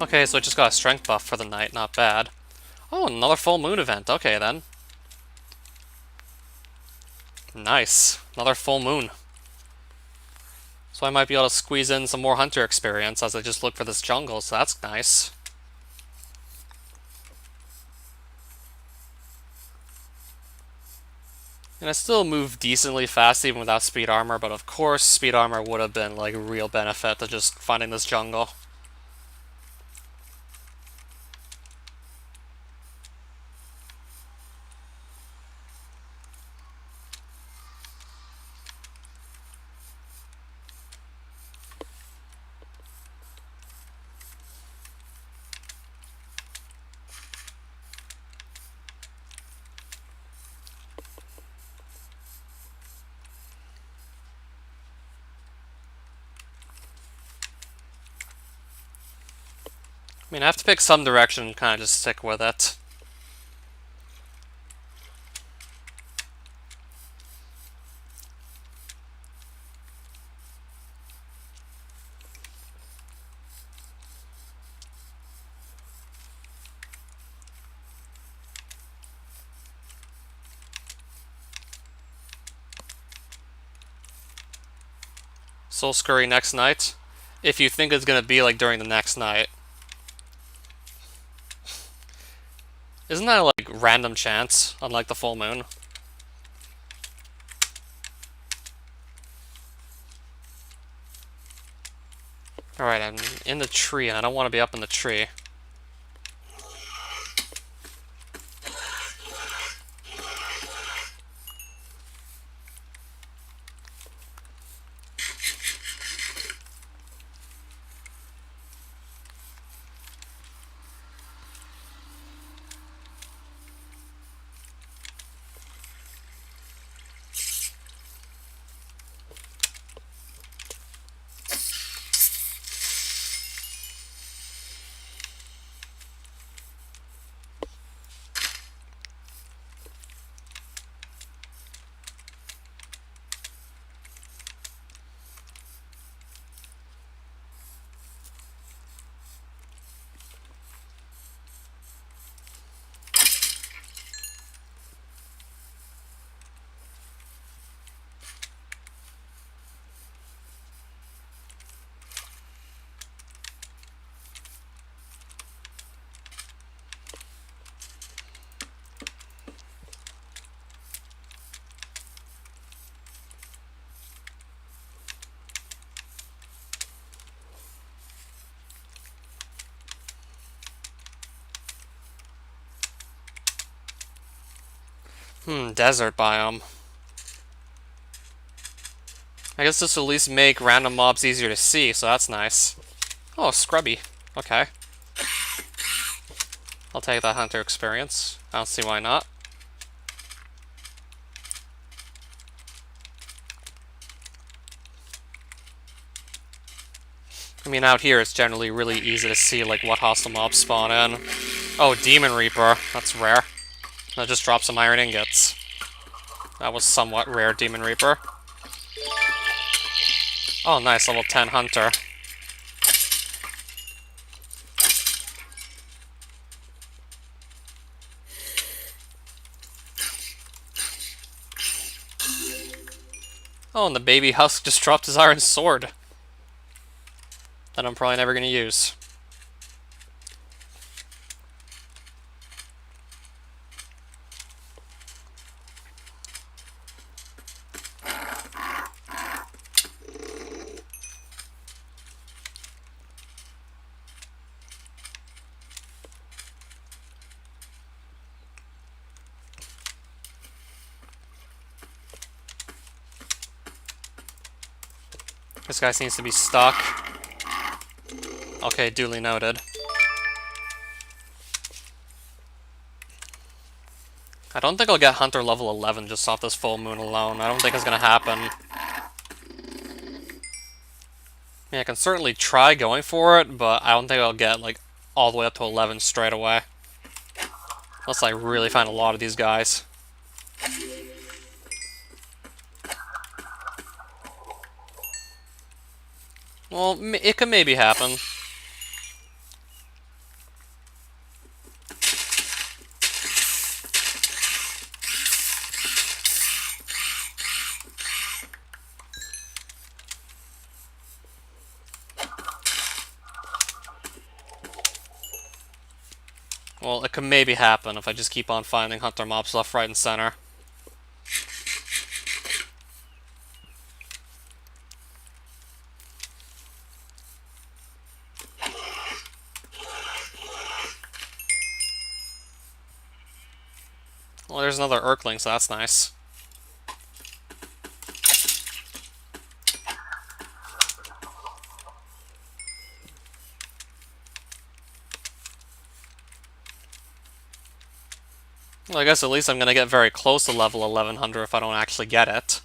Okay, so I just got a strength buff for the night, not bad. Oh, another full moon event, okay then. Nice, another full moon. So I might be able to squeeze in some more hunter experience as I just look for this jungle, so that's nice. And I still move decently fast even without speed armor, but of course speed armor would have been like a real benefit to just finding this jungle. I mean, I have to pick some direction and kind of just stick with it. Soul Scurry next night, if you think it's going to be like during the next night. Isn't that like random chance, unlike the full moon? Alright, I'm in the tree and I don't want to be up in the tree. Desert biome. I guess this will at least make random mobs easier to see, so that's nice. Oh, Scrubby. Okay. I'll take that hunter experience. I don't see why not. I mean, out here it's generally really easy to see like what hostile mobs spawn in. Oh, Demon Reaper. That's rare. That just dropped some iron ingots. That was somewhat rare, Demon Reaper. Oh, nice, level 10 Hunter. Oh, and the baby Husk just dropped his iron sword. That I'm probably never going to use. This guy seems to be stuck. Okay, duly noted. I don't think I'll get Hunter level 11 just off this full moon alone. I don't think it's gonna happen. I mean, I can certainly try going for it, but I don't think I'll get, like, all the way up to 11 straight away. Unless I really find a lot of these guys. Well, it could maybe happen. Well, it could maybe happen if I just keep on finding hunter mobs left, right, and center. Well, there's another Urkling, so that's nice. Well, I guess at least I'm going to get very close to level 1100 if I don't actually get it.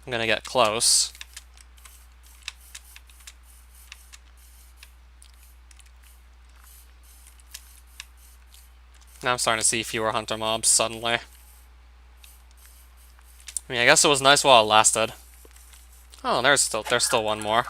I'm going to get close. Now I'm starting to see fewer hunter mobs suddenly. I mean, I guess it was nice while it lasted. Oh, there's still one more.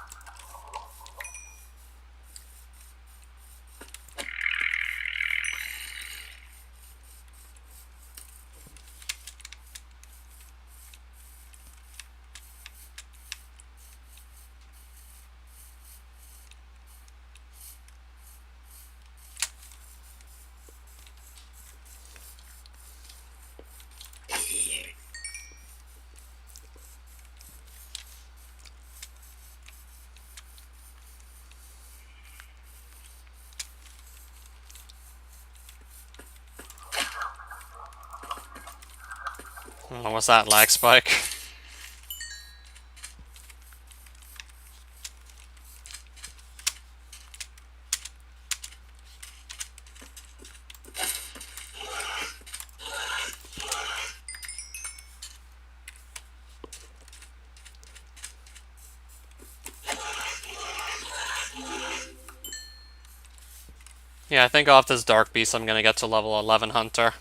Oh, what's that, lag spike? Yeah, I think off this Dark Beast I'm gonna get to level 11 Hunter.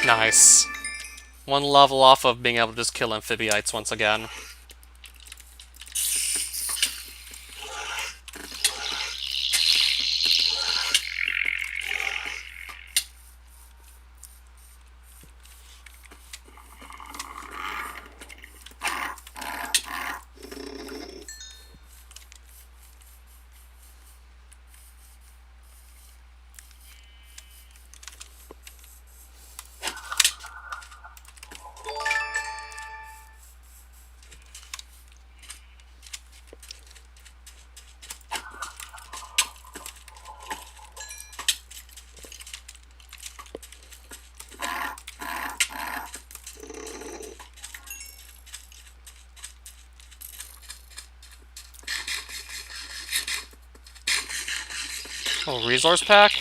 Nice. One level off of being able to just kill Amphibiotes once again. Oh, resource pack?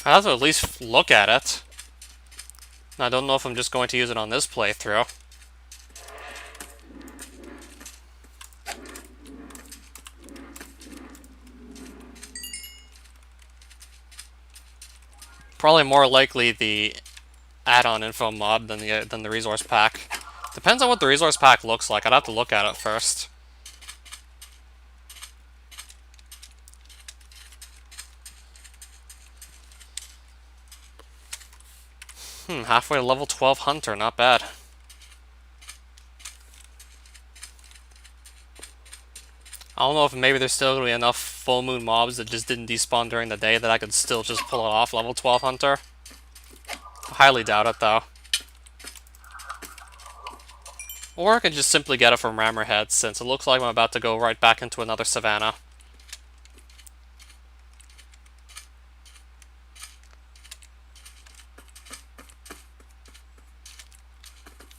I have to at least look at it. I don't know if I'm just going to use it on this playthrough. Probably more likely the add-on info mob than the resource pack. Depends on what the resource pack looks like. I'd have to look at it first. Halfway to level 12 Hunter, not bad. I don't know if maybe there's still going to be enough full moon mobs that just didn't despawn during the day that I could still just pull it off level 12 Hunter. I highly doubt it, though. Or I could just simply get it from Rammerhead, since it looks like I'm about to go right back into another Savannah.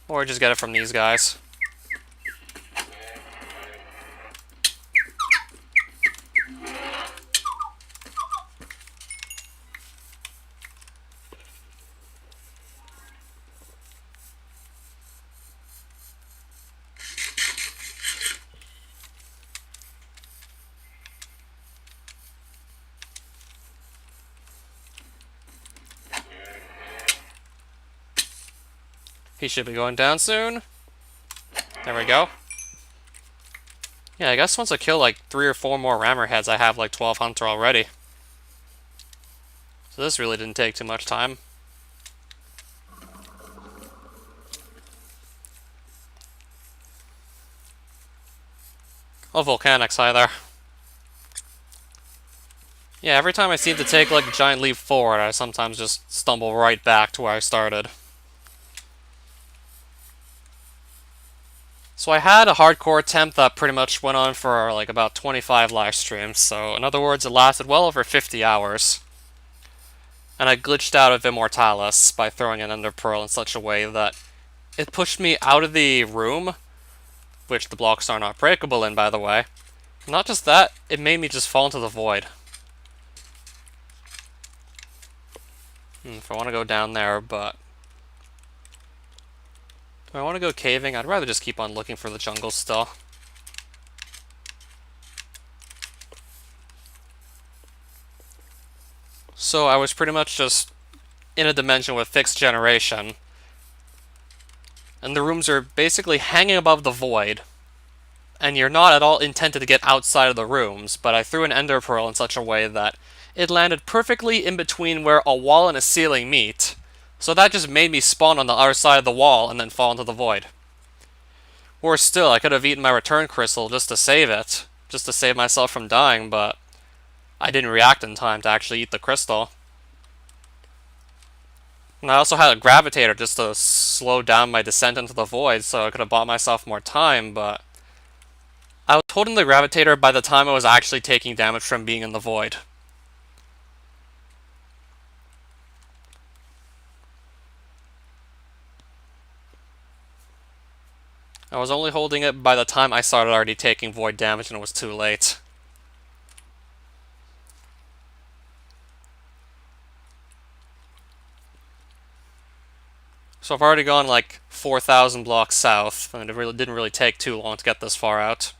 Or just get it from these guys. He should be going down soon. There we go. Yeah, I guess once I kill like 3 or 4 more rammer heads, I have like 12 hunter already. So this really didn't take too much time. Oh, volcanics either. Yeah, every time I seem to take like a giant leap forward, I sometimes just stumble right back to where I started. So I had a hardcore attempt that pretty much went on for like about 25 live streams, so in other words, it lasted well over 50 hours. And I glitched out of Immortalis by throwing an Ender Pearl in such a way that it pushed me out of the room, which the blocks are not breakable in, by the way. Not just that, it made me just fall into the void. If I want to go down there, but... do I want to go caving? I'd rather just keep on looking for the jungle still. So I was pretty much just in a dimension with fixed generation. And the rooms are basically hanging above the void. And you're not at all intended to get outside of the rooms, but I threw an Ender Pearl in such a way that it landed perfectly in between where a wall and a ceiling meet. So that just made me spawn on the other side of the wall and then fall into the void. Or still, I could have eaten my return crystal just to save it. Just to save myself from dying, but I didn't react in time to actually eat the crystal. And I also had a gravitator just to slow down my descent into the void, so I could have bought myself more time, but I was holding the gravitator by the time I was actually taking damage from being in the void. I was only holding it by the time I started already taking void damage and it was too late. So I've already gone like 4,000 blocks south, and it didn't really take too long to get this far out.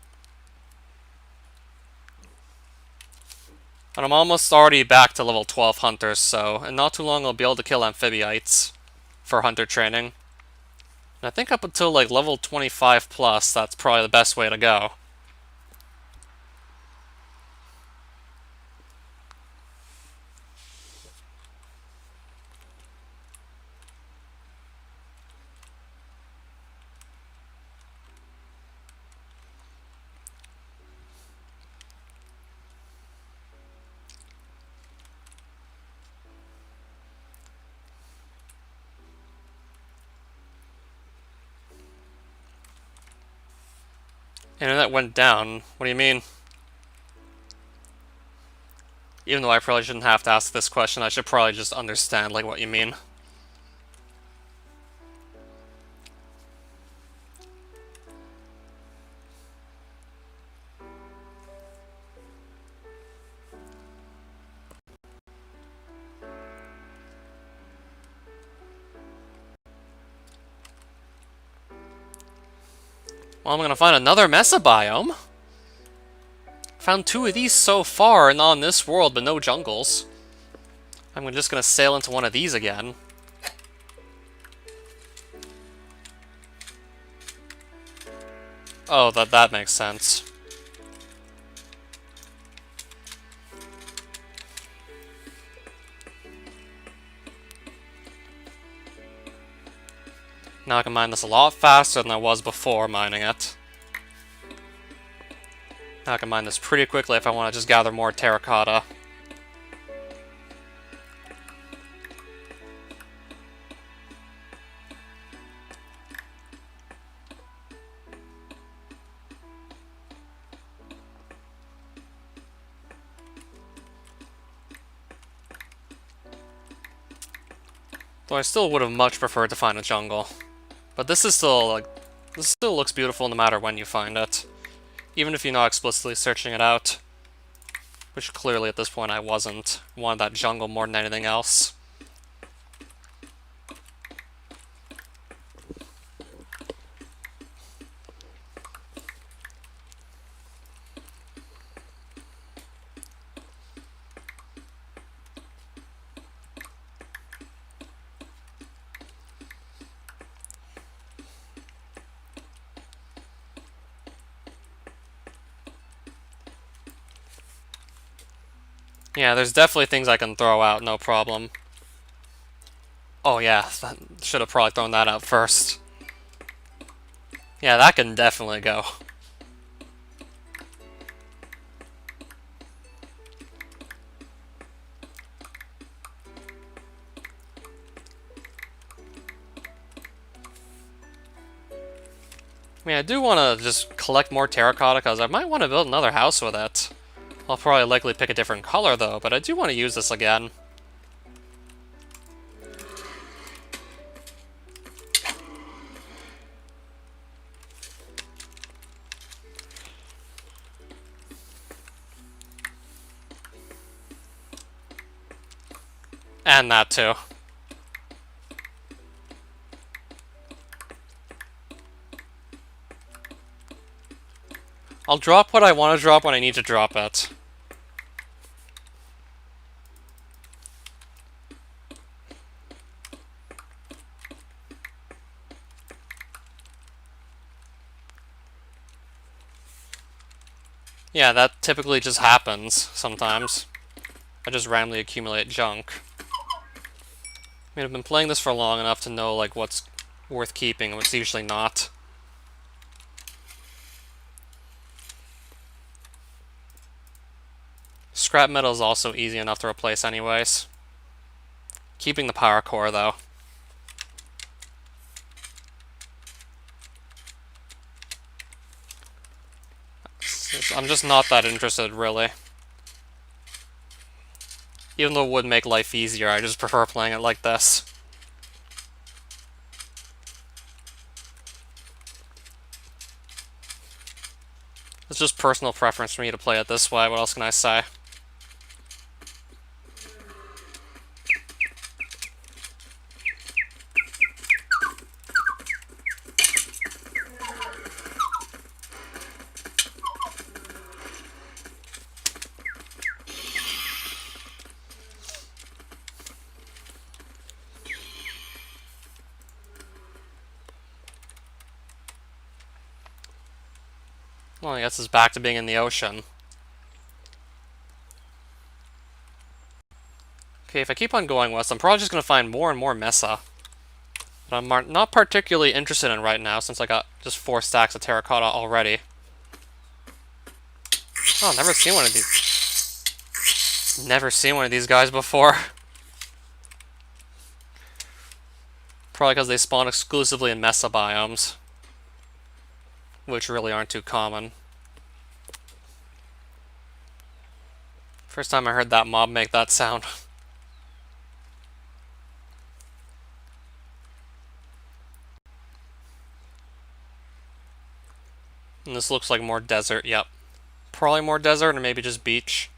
And I'm almost already back to level 12 hunters, so in not too long I'll be able to kill amphibiites for hunter training. And I think up until like level 25 plus, that's probably the best way to go. Internet went down. What do you mean? Even though I probably shouldn't have to ask this question, I should probably just understand like what you mean. Well, I'm gonna find another Mesa biome. Found 2 of these so far and on this world, but no jungles. I'm just gonna sail into one of these again. Oh, that makes sense. Now I can mine this a lot faster than I was before mining it. Now I can mine this pretty quickly if I want to just gather more terracotta. Though I still would have much preferred to find a jungle. But this is still, like, this still looks beautiful no matter when you find it. Even if you're not explicitly searching it out. Which clearly at this point I wasn't. I wanted that jungle more than anything else. Yeah, there's definitely things I can throw out, no problem. Oh yeah, should have probably thrown that out first. Yeah, that can definitely go. I mean, I do want to just collect more terracotta, because I might want to build another house with it. I'll probably likely pick a different color, though, but I do want to use this again. And that, too. I'll drop what I want to drop when I need to drop it. Yeah, that typically just happens sometimes. I just randomly accumulate junk. I mean, I've been playing this for long enough to know, like, what's worth keeping and what's usually not. Scrap metal is also easy enough to replace anyways. Keeping the power core, though. I'm just not that interested, really. Even though it would make life easier, I just prefer playing it like this. It's just personal preference for me to play it this way, what else can I say? Well, I guess it's back to being in the ocean. Okay, if I keep on going west, I'm probably just going to find more and more mesa. That I'm not particularly interested in right now, since I got just 4 stacks of terracotta already. Oh, never seen one of these. Never seen one of these guys before. Probably because they spawn exclusively in mesa biomes, which really aren't too common. First time I heard that mob make that sound. And this looks like more desert, yep. Probably more desert, or maybe just beach.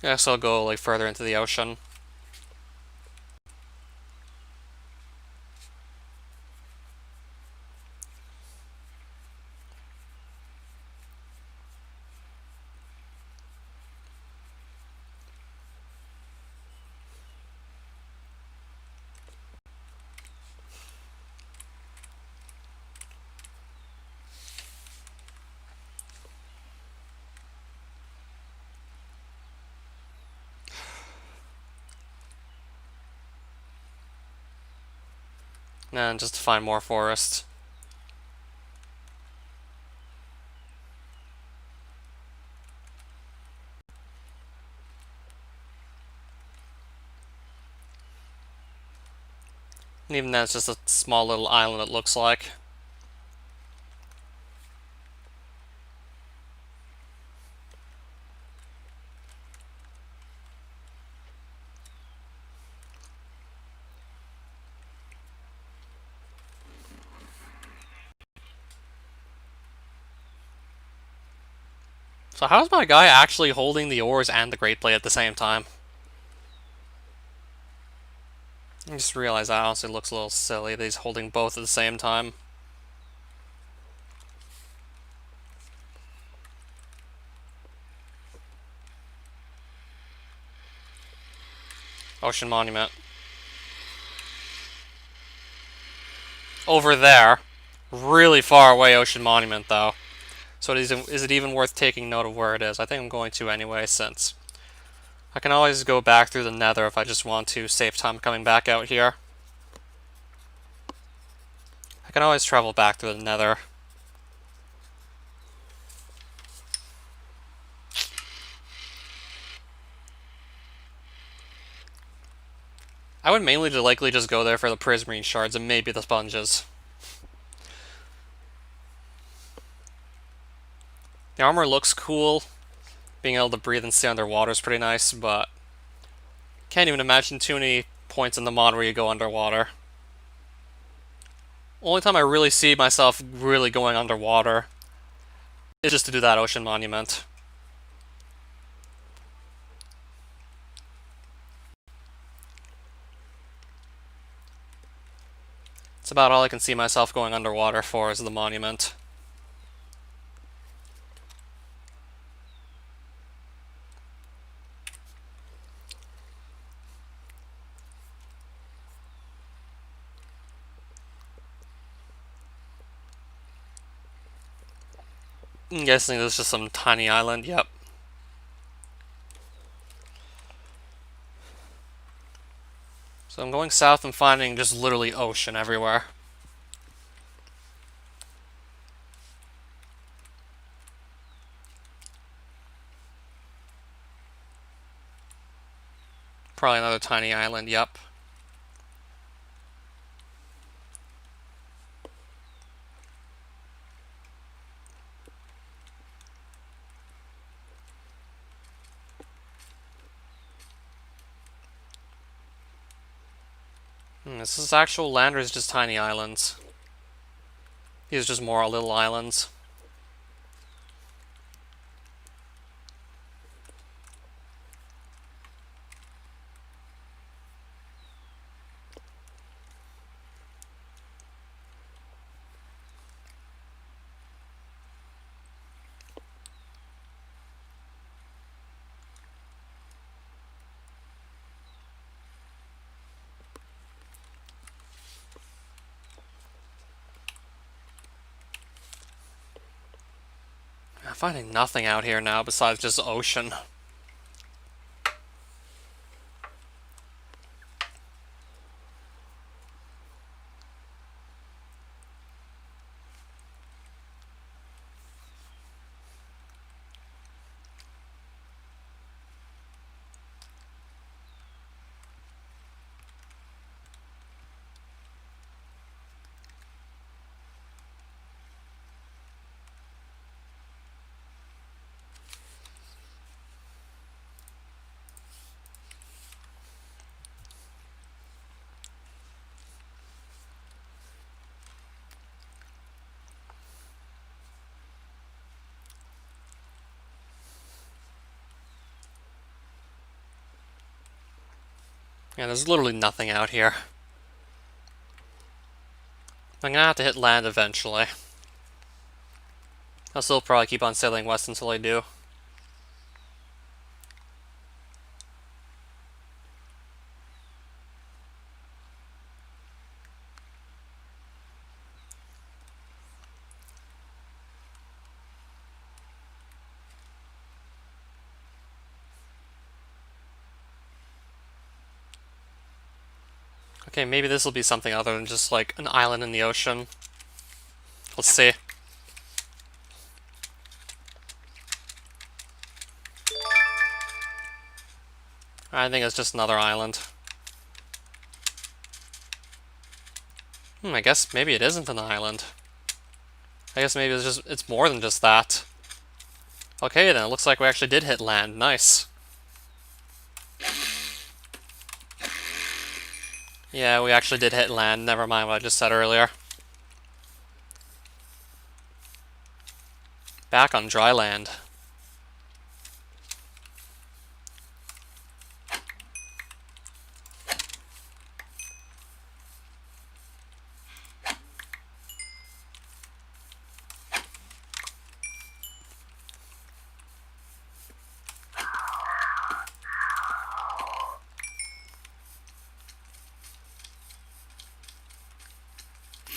Guess I'll go like further into the ocean. And just to find more forest. And even then, it's just a small little island, it looks like. So how's my guy actually holding the oars and the great blade at the same time? I just realized that honestly looks a little silly that he's holding both at the same time. Ocean Monument. over there. Really far away ocean monument, though. So is it even worth taking note of where it is? I think I'm going to anyway, since I can always go back through the nether if I just want to save time coming back out here. I can always travel back through the nether. I would mainly likely just go there for the prismarine shards and maybe the sponges. The armor looks cool. Being able to breathe and stay underwater is pretty nice, but can't even imagine too many points in the mod where you go underwater. Only time I really see myself really going underwater is just to do that ocean monument. It's about all I can see myself going underwater for is the monument. I'm guessing this is just some tiny island, yep. So I'm going south and finding just literally ocean everywhere. Probably another tiny island, yep. This is actual land or is just tiny islands? These are just more little islands. I'm finding nothing out here now besides just ocean. Yeah, there's literally nothing out here. I'm gonna have to hit land eventually. I'll still probably keep on sailing west until I do. Okay, maybe this will be something other than just like an island in the ocean. Let's see. I think it's just another island. I guess maybe it isn't an island. I guess maybe it's more than just that. Okay then, it looks like we actually did hit land. Nice. Yeah, we actually did hit land. Never mind what I just said earlier. Back on dry land.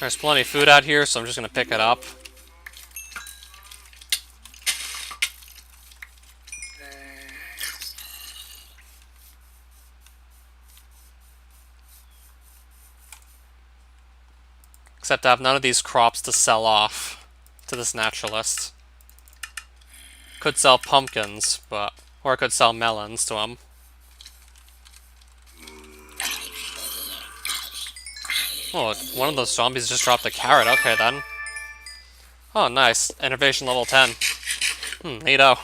There's plenty of food out here, so I'm just gonna pick it up. Except I have none of these crops to sell off to this naturalist. Could sell pumpkins, or I could sell melons to him. Oh, one of those zombies just dropped a carrot. Okay, then. Oh, nice. Innovation level 10. Neato.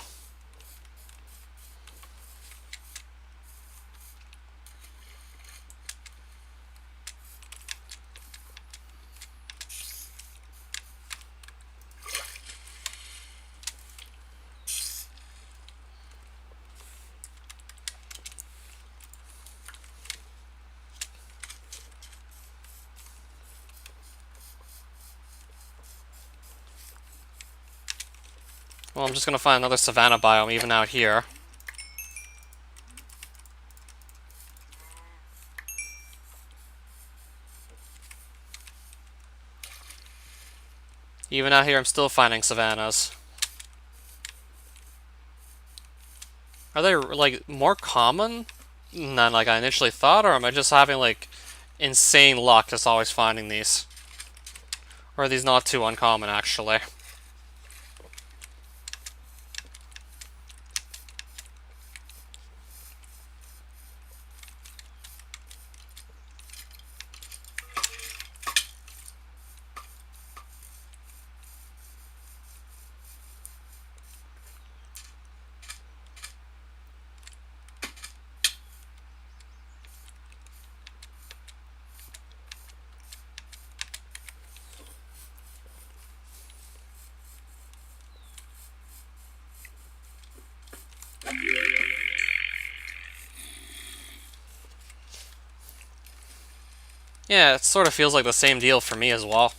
Well, I'm just gonna find another savanna biome even out here. Even out here, I'm still finding savannas. Are they, like, more common than, like, I initially thought, or am I just having, like, insane luck just always finding these? Or are these not too uncommon, actually? Yeah, it sort of feels like the same deal for me as well.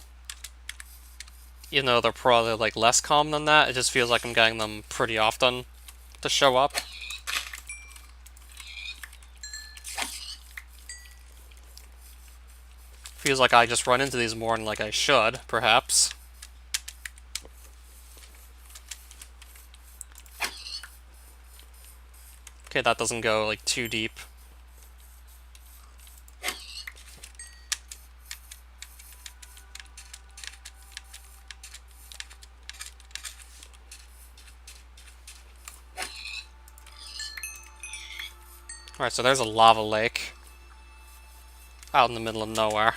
Even though they're probably, like, less common than that, it just feels like I'm getting them pretty often to show up. Feels like I just run into these more than like I should, perhaps. Okay, that doesn't go, like, too deep. Alright, so there's a lava lake out in the middle of nowhere.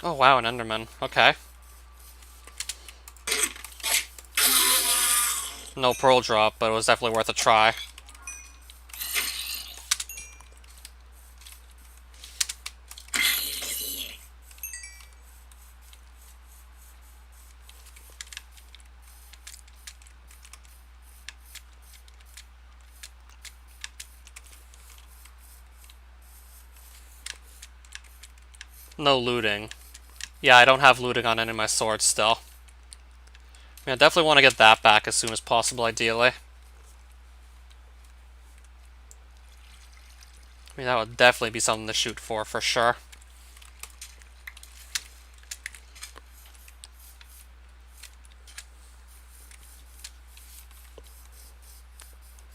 Oh wow, an Enderman. Okay. No pearl drop, but it was definitely worth a try. No looting. Yeah, I don't have looting on any of my swords still. I mean, I definitely want to get that back as soon as possible, ideally. I mean, that would definitely be something to shoot for sure.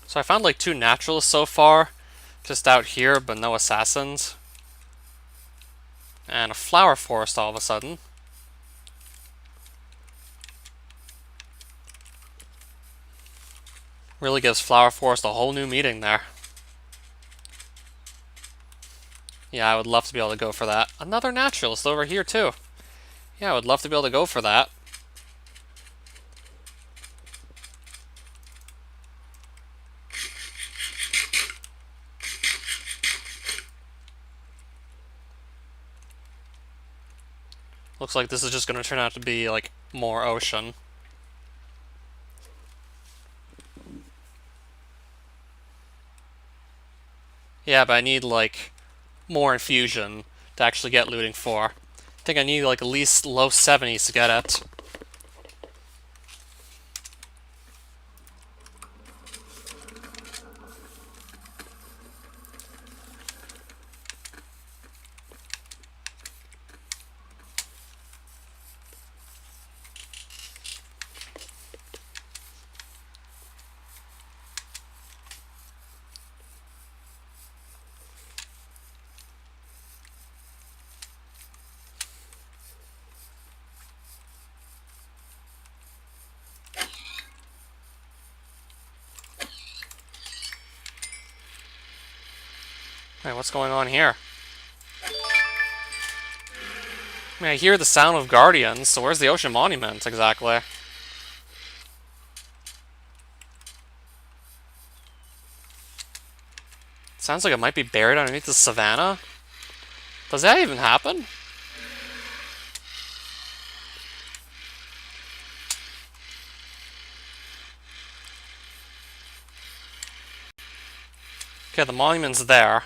So I found like 2 naturalists so far, just out here, but no assassins. And a flower forest all of a sudden. Really gives Flower Forest a whole new meaning there. Yeah, I would love to be able to go for that. Another naturalist over here too. Yeah, I would love to be able to go for that. Looks like this is just going to turn out to be, like, more ocean. Yeah, but I need, like, more infusion to actually get looting 4. I think I need like at least low 70s to get it. Hey, what's going on here? I mean, I hear the sound of guardians, so where's the ocean monument exactly? Sounds like it might be buried underneath the savannah. Does that even happen? Okay, the monument's there.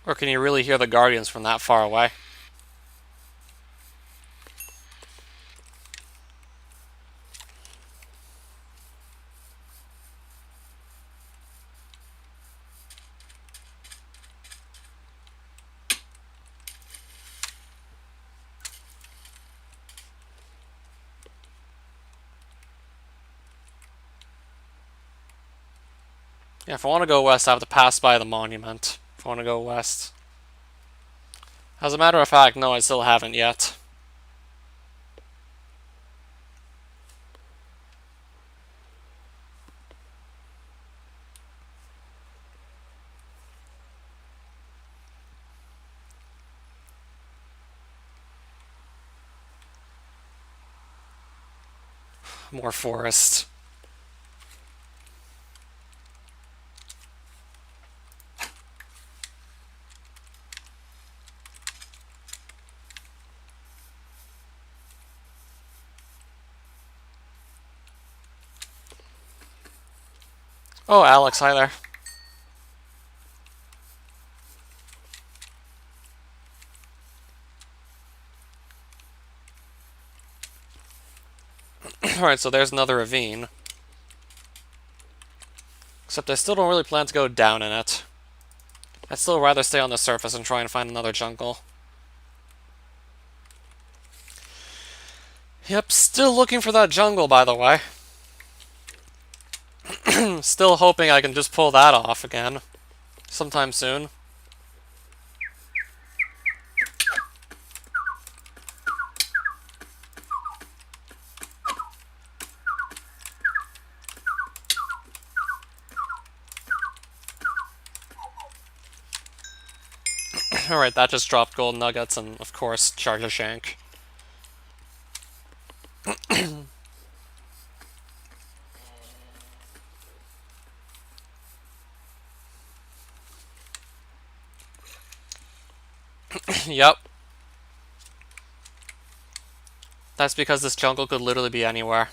Or can you really hear the guardians from that far away? Yeah, if I want to go west, I have to pass by the monument. If I want to go west. As a matter of fact, no, I still haven't yet. More forest. Oh, Alex, hi there. Alright, so there's another ravine. Except I still don't really plan to go down in it. I'd still rather stay on the surface and try and find another jungle. Yep, still looking for that jungle, by the way. Still hoping I can just pull that off again. Sometime soon. Alright, that just dropped gold nuggets and, of course, Charger Shank. Yep. That's because this jungle could literally be anywhere.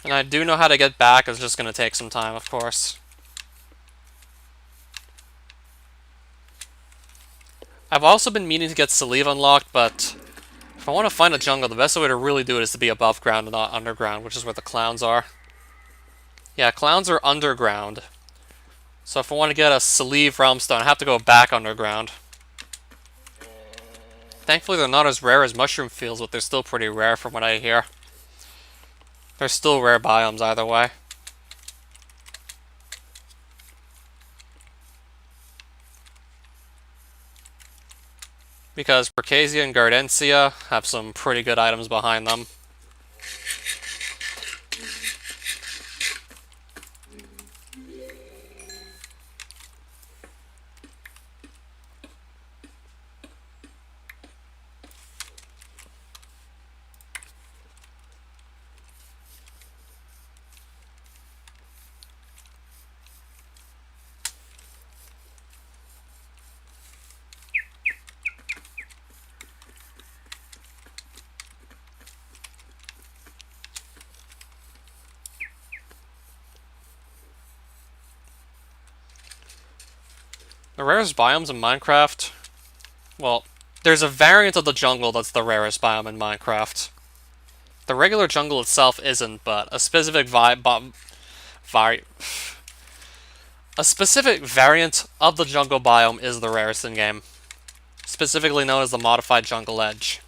And I do know how to get back, it's just going to take some time, of course. I've also been meaning to get Salive unlocked, but if I want to find a jungle, the best way to really do it is to be above ground and not underground, which is where the clowns are. Yeah, clowns are underground. So if I want to get a Salive Realm Stone, I have to go back underground. Thankfully, they're not as rare as mushroom fields, but they're still pretty rare from what I hear. They're still rare biomes either way. Because Percasia and Gardensia have some pretty good items behind them. The rarest biomes in Minecraft? Well, there's a variant of the jungle that's the rarest biome in Minecraft. The regular jungle itself isn't, but a specific a specific variant of the jungle biome is the rarest in-game. Specifically known as the modified jungle edge.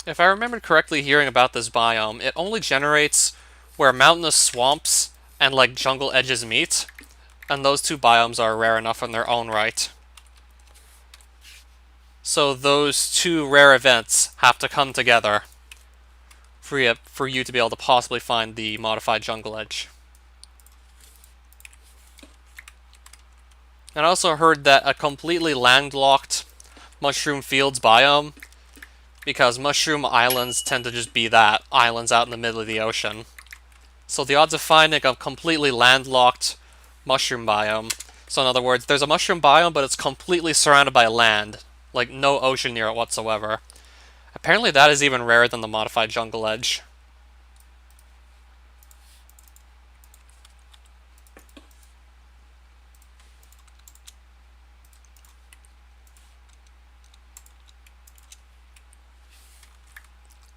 If I remember correctly hearing about this biome, it only generates where mountainous swamps and like jungle edges meet, and those two biomes are rare enough in their own right. So those two rare events have to come together for you to be able to possibly find the modified jungle edge. And I also heard that a completely landlocked mushroom fields biome, because mushroom islands tend to just be that, islands out in the middle of the ocean. So the odds of finding a completely landlocked mushroom biome, so in other words, there's a mushroom biome but it's completely surrounded by land, like no ocean near it whatsoever. Apparently that is even rarer than the modified jungle edge.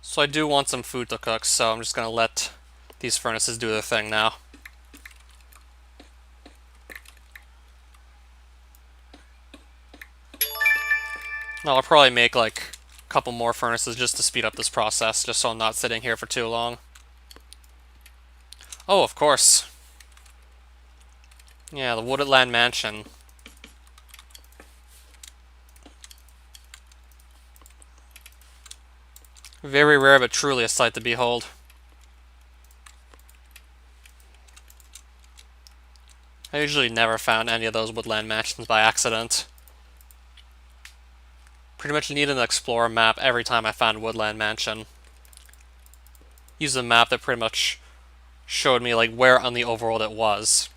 So I do want some food to cook, so I'm just going to let these furnaces do their thing now. I'll probably make like a couple more furnaces just to speed up this process, just so I'm not sitting here for too long. Oh, of course. Yeah, the Woodland Mansion. Very rare, but truly a sight to behold. I usually never found any of those woodland mansions by accident. Pretty much needed an explorer map every time I found a woodland mansion. Used a map that pretty much showed me like where on the overworld it was.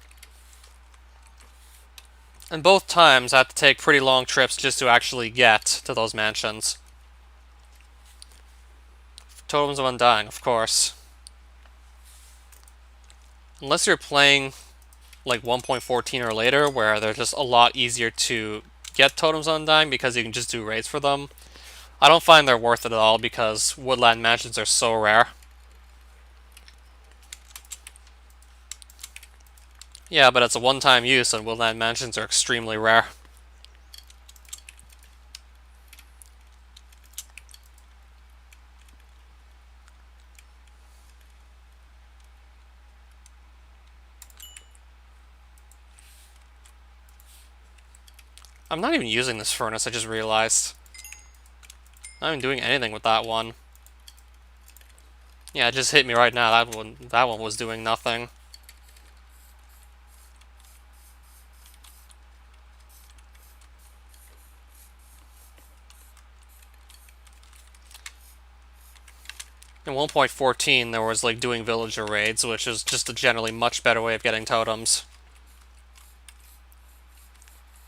And both times I had to take pretty long trips just to actually get to those mansions. Totems of Undying, of course. Unless you're playing like 1.14 or later, where they're just a lot easier to get Totems of Undying because you can just do raids for them, I don't find they're worth it at all because woodland mansions are so rare. Yeah, but it's a one-time use and woodland mansions are extremely rare. I'm not even using this furnace, I just realized. I'm not even doing anything with that one. Yeah, it just hit me right now. That one was doing nothing. In 1.14, there was like doing villager raids, which is just a generally much better way of getting totems.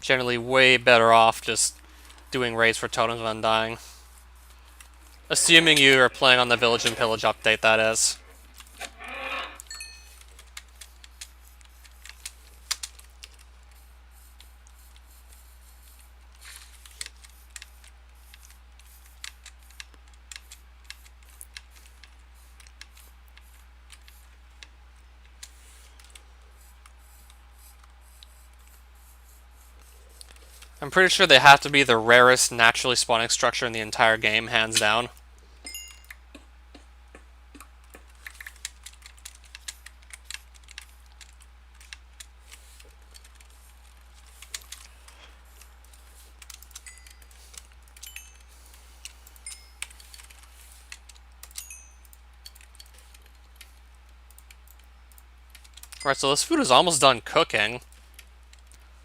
Generally way better off just doing raids for Totems of Undying. Assuming you are playing on the Village and Pillage update, that is. I'm pretty sure they have to be the rarest naturally spawning structure in the entire game, hands down. Alright, so this food is almost done cooking.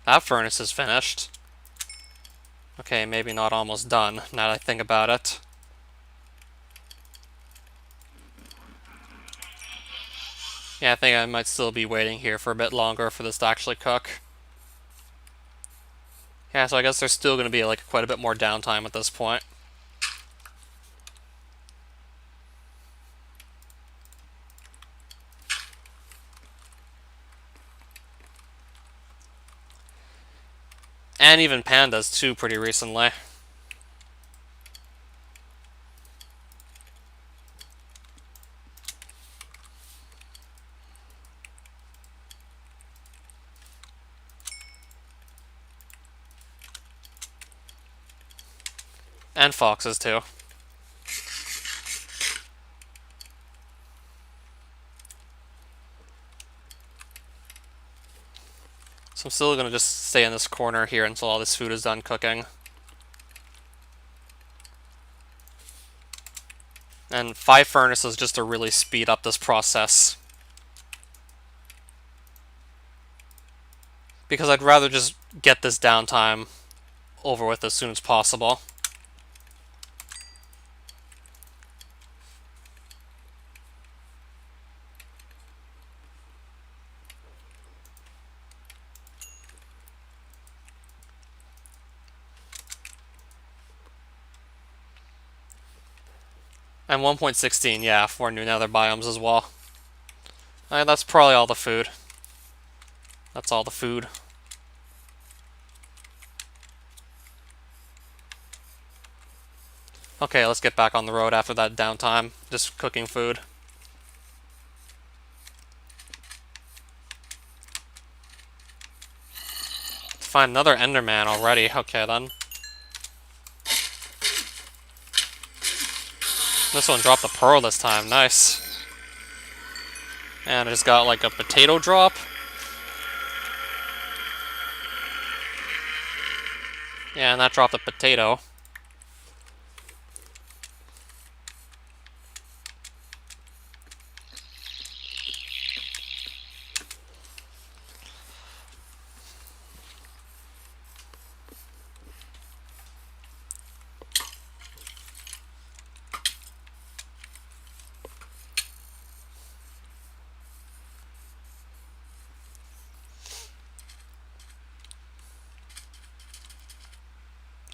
That furnace is finished. Okay, maybe not almost done, now that I think about it. Yeah, I think I might still be waiting here for a bit longer for this to actually cook. Yeah, so I guess there's still going to be like quite a bit more downtime at this point. And even pandas too, pretty recently. And foxes too. So I'm still gonna just stay in this corner here until all this food is done cooking. And 5 furnaces just to really speed up this process. Because I'd rather just get this downtime over with as soon as possible. And 1.16, yeah, 4 new nether biomes as well. Alright, that's probably all the food. That's all the food. Okay, let's get back on the road after that downtime. Just cooking food. Find another Enderman already. Okay, then. This one dropped the pearl this time. Nice. And I just got like a potato drop. Yeah, and that dropped a potato.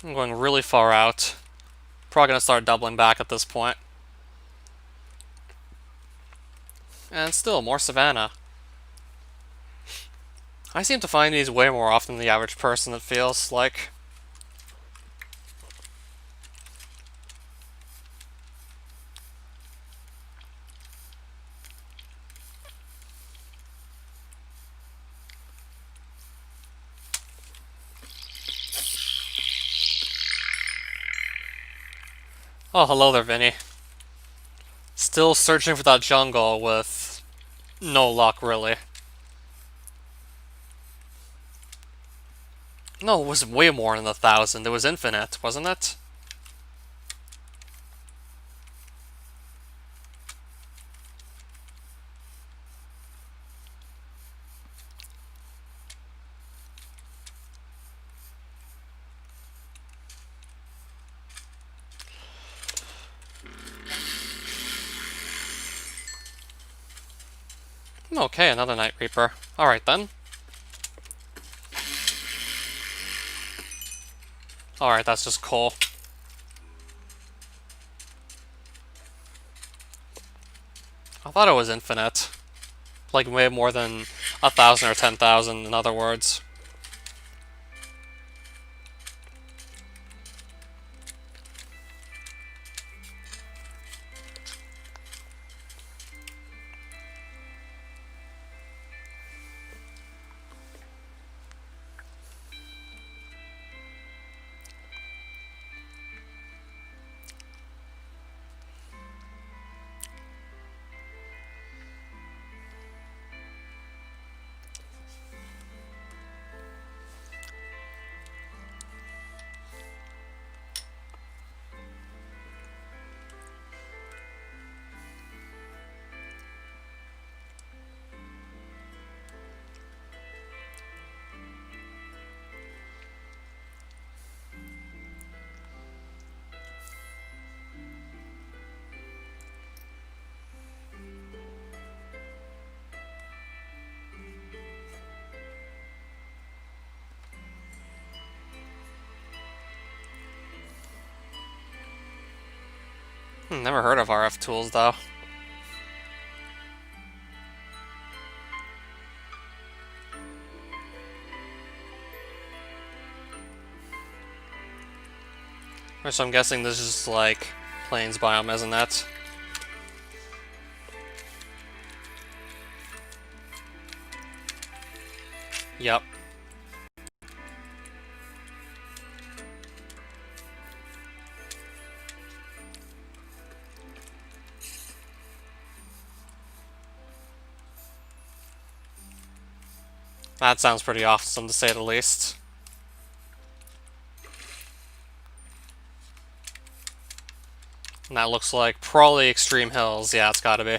I'm going really far out. Probably gonna start doubling back at this point. And still, more savanna. I seem to find these way more often than the average person, it feels like. Oh, hello there, Vinny. Still searching for that jungle with no luck, really. No, it was way more than 1,000. It was infinite, wasn't it? Okay, another Night Reaper. Alright then. Alright, that's just coal. I thought it was infinite. Like way more than 1,000 or 10,000, in other words. Never heard of RF tools, though. Or so I'm guessing this is like plains biome, isn't it? Yep. That sounds pretty awesome, to say the least. And that looks like probably extreme hills. Yeah, it's gotta be.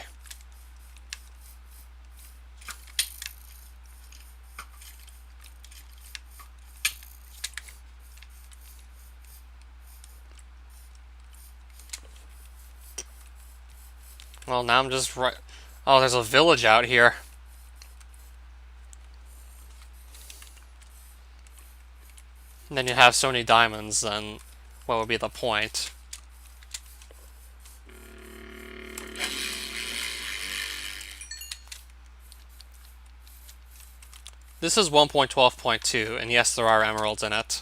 Well, now I'm just right... Oh, there's a village out here. And then you have so many diamonds, then what would be the point? This is 1.12.2, and yes, there are emeralds in it.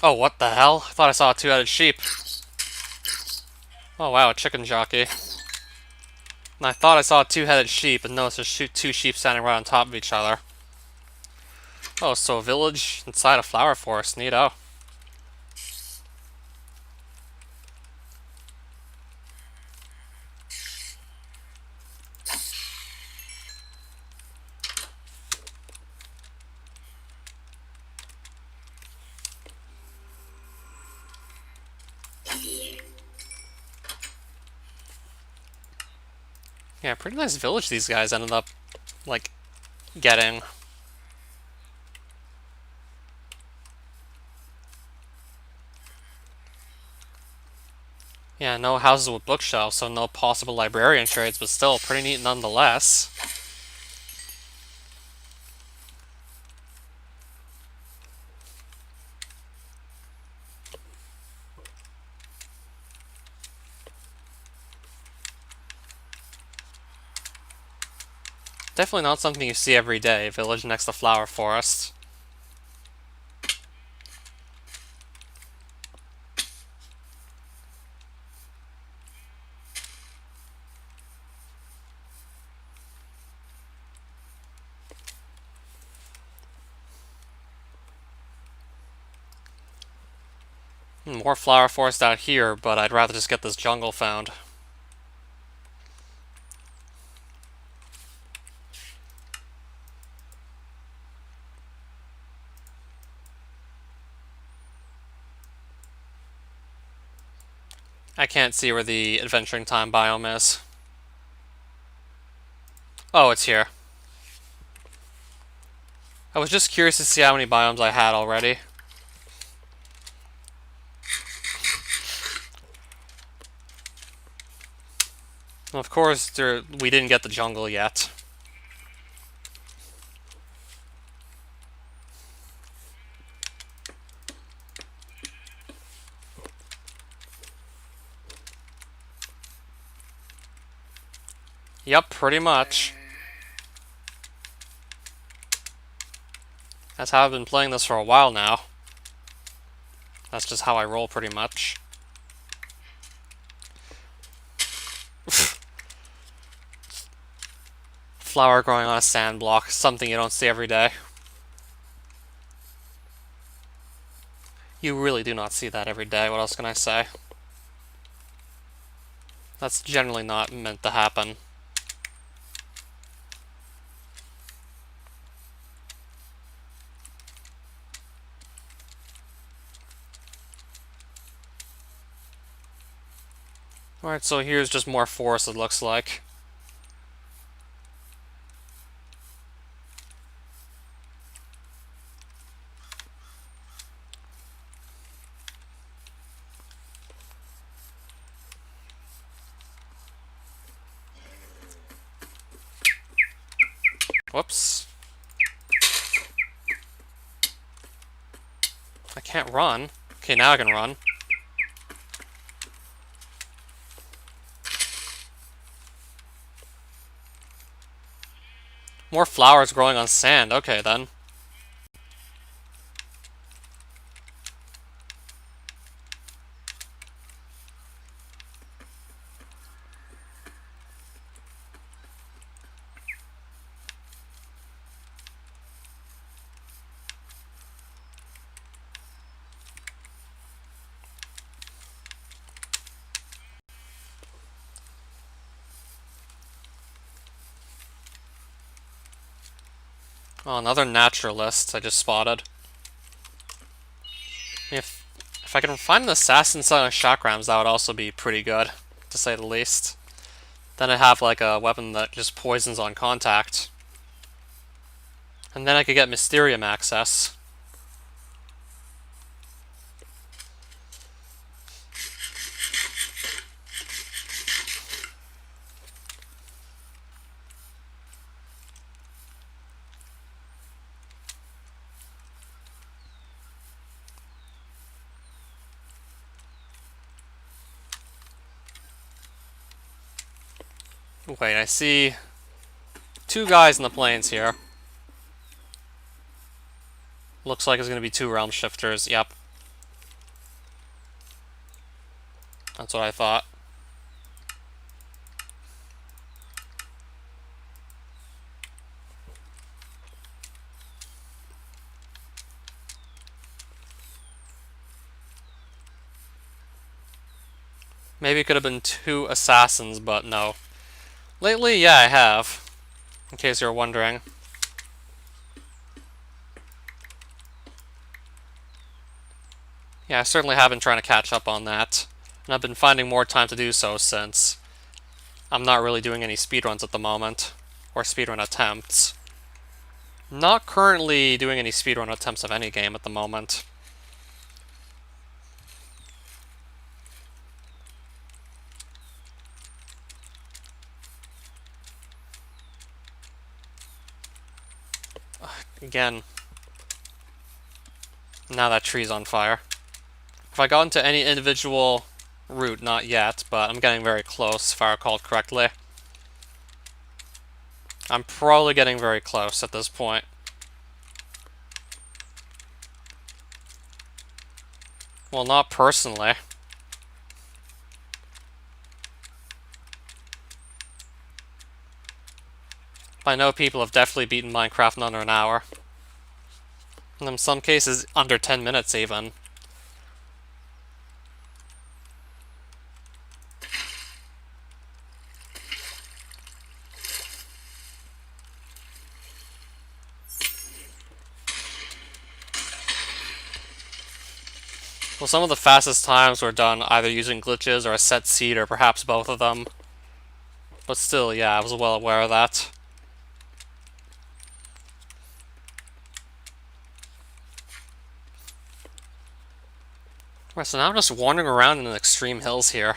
Oh, what the hell? I thought I saw a two-headed sheep. Oh wow, a chicken jockey. And I thought I saw a two-headed sheep, and no, it's just two sheep standing right on top of each other. Oh, so a village inside a flower forest. Neato. Yeah, pretty nice village these guys ended up, like, getting. Yeah, no houses with bookshelves, so no possible librarian trades, but still pretty neat nonetheless. Definitely not something you see every day, village next to flower forest. More flower forest out here, but I'd rather just get this jungle found. I can't see where the Adventuring Time biome is. Oh, it's here. I was just curious to see how many biomes I had already. Of course, we didn't get the jungle yet. Yep, pretty much. That's how I've been playing this for a while now. That's just how I roll, pretty much. Flower growing on a sand block, something you don't see every day. You really do not see that every day, what else can I say? That's generally not meant to happen. Alright, so here's just more forest, it looks like. Whoops. I can't run. Okay, now I can run. More flowers growing on sand. Okay, then. Oh, another naturalist I just spotted. If I can find an assassin selling chakrams, that would also be pretty good, to say the least. Then I have like a weapon that just poisons on contact. And then I could get Mysterium access. Wait, I see two guys in the plains here. Looks like it's going to be two realm shifters. Yep. That's what I thought. Maybe it could have been two assassins, but no. Lately, yeah, I have. In case you're wondering. Yeah, I certainly have been trying to catch up on that. And I've been finding more time to do so since I'm not really doing any speedruns at the moment. Or speedrun attempts. Not currently doing any speedrun attempts of any game at the moment. Again. Now that tree's on fire. Have I gotten to any individual route? Not yet, but I'm getting very close, if I recall correctly. I'm probably getting very close at this point. Well, not personally. But I know people have definitely beaten Minecraft in under an hour. And in some cases, under 10 minutes even. Well, some of the fastest times were done either using glitches or a set seed or perhaps both of them. But still, yeah, I was well aware of that. Right, so now I'm just wandering around in the extreme hills here.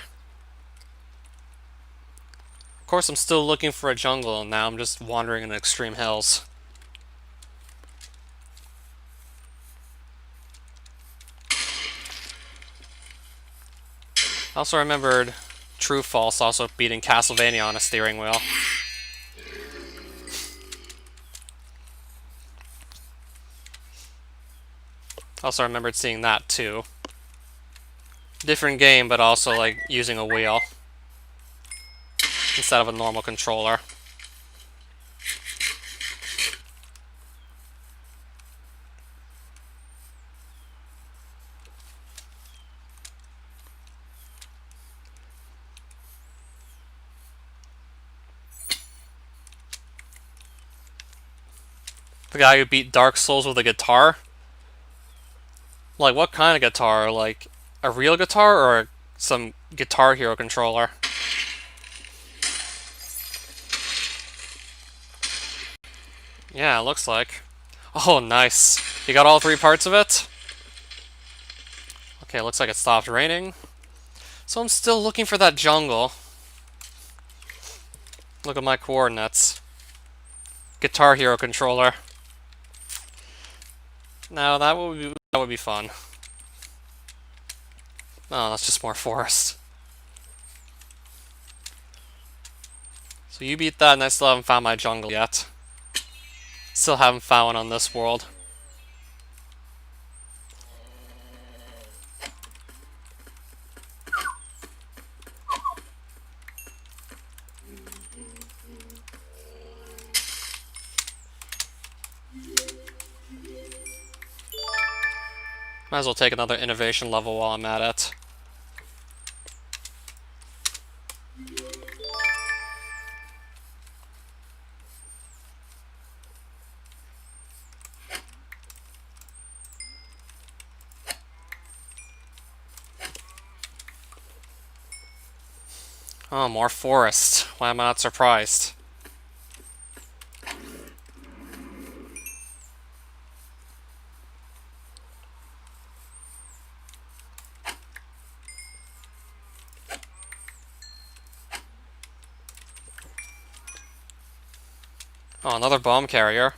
Of course, I'm still looking for a jungle, and now I'm just wandering in the extreme hills. I also remembered True False also beating Castlevania on a steering wheel. Also remembered seeing that too. Different game, but also like using a wheel instead of a normal controller. The guy who beat Dark Souls with a guitar? Like, what kind of guitar? Like, a real guitar or some Guitar Hero controller? Yeah, it looks like. Oh, nice. You got all three parts of it? Okay, looks like it stopped raining. So I'm still looking for that jungle. Look at my coordinates. Guitar Hero controller. Now that would be fun. Oh, that's just more forest. So you beat that and I still haven't found my jungle yet. Still haven't found one on this world. Might as well take another innovation level while I'm at it. Oh, more forest. Why am I not surprised? Oh, another bomb carrier.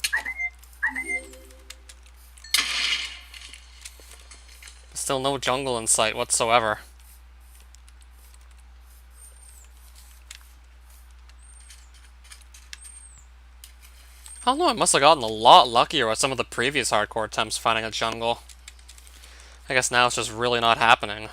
Still no jungle in sight whatsoever. I don't know, I must have gotten a lot luckier with some of the previous hardcore attempts finding a jungle. I guess now it's just really not happening.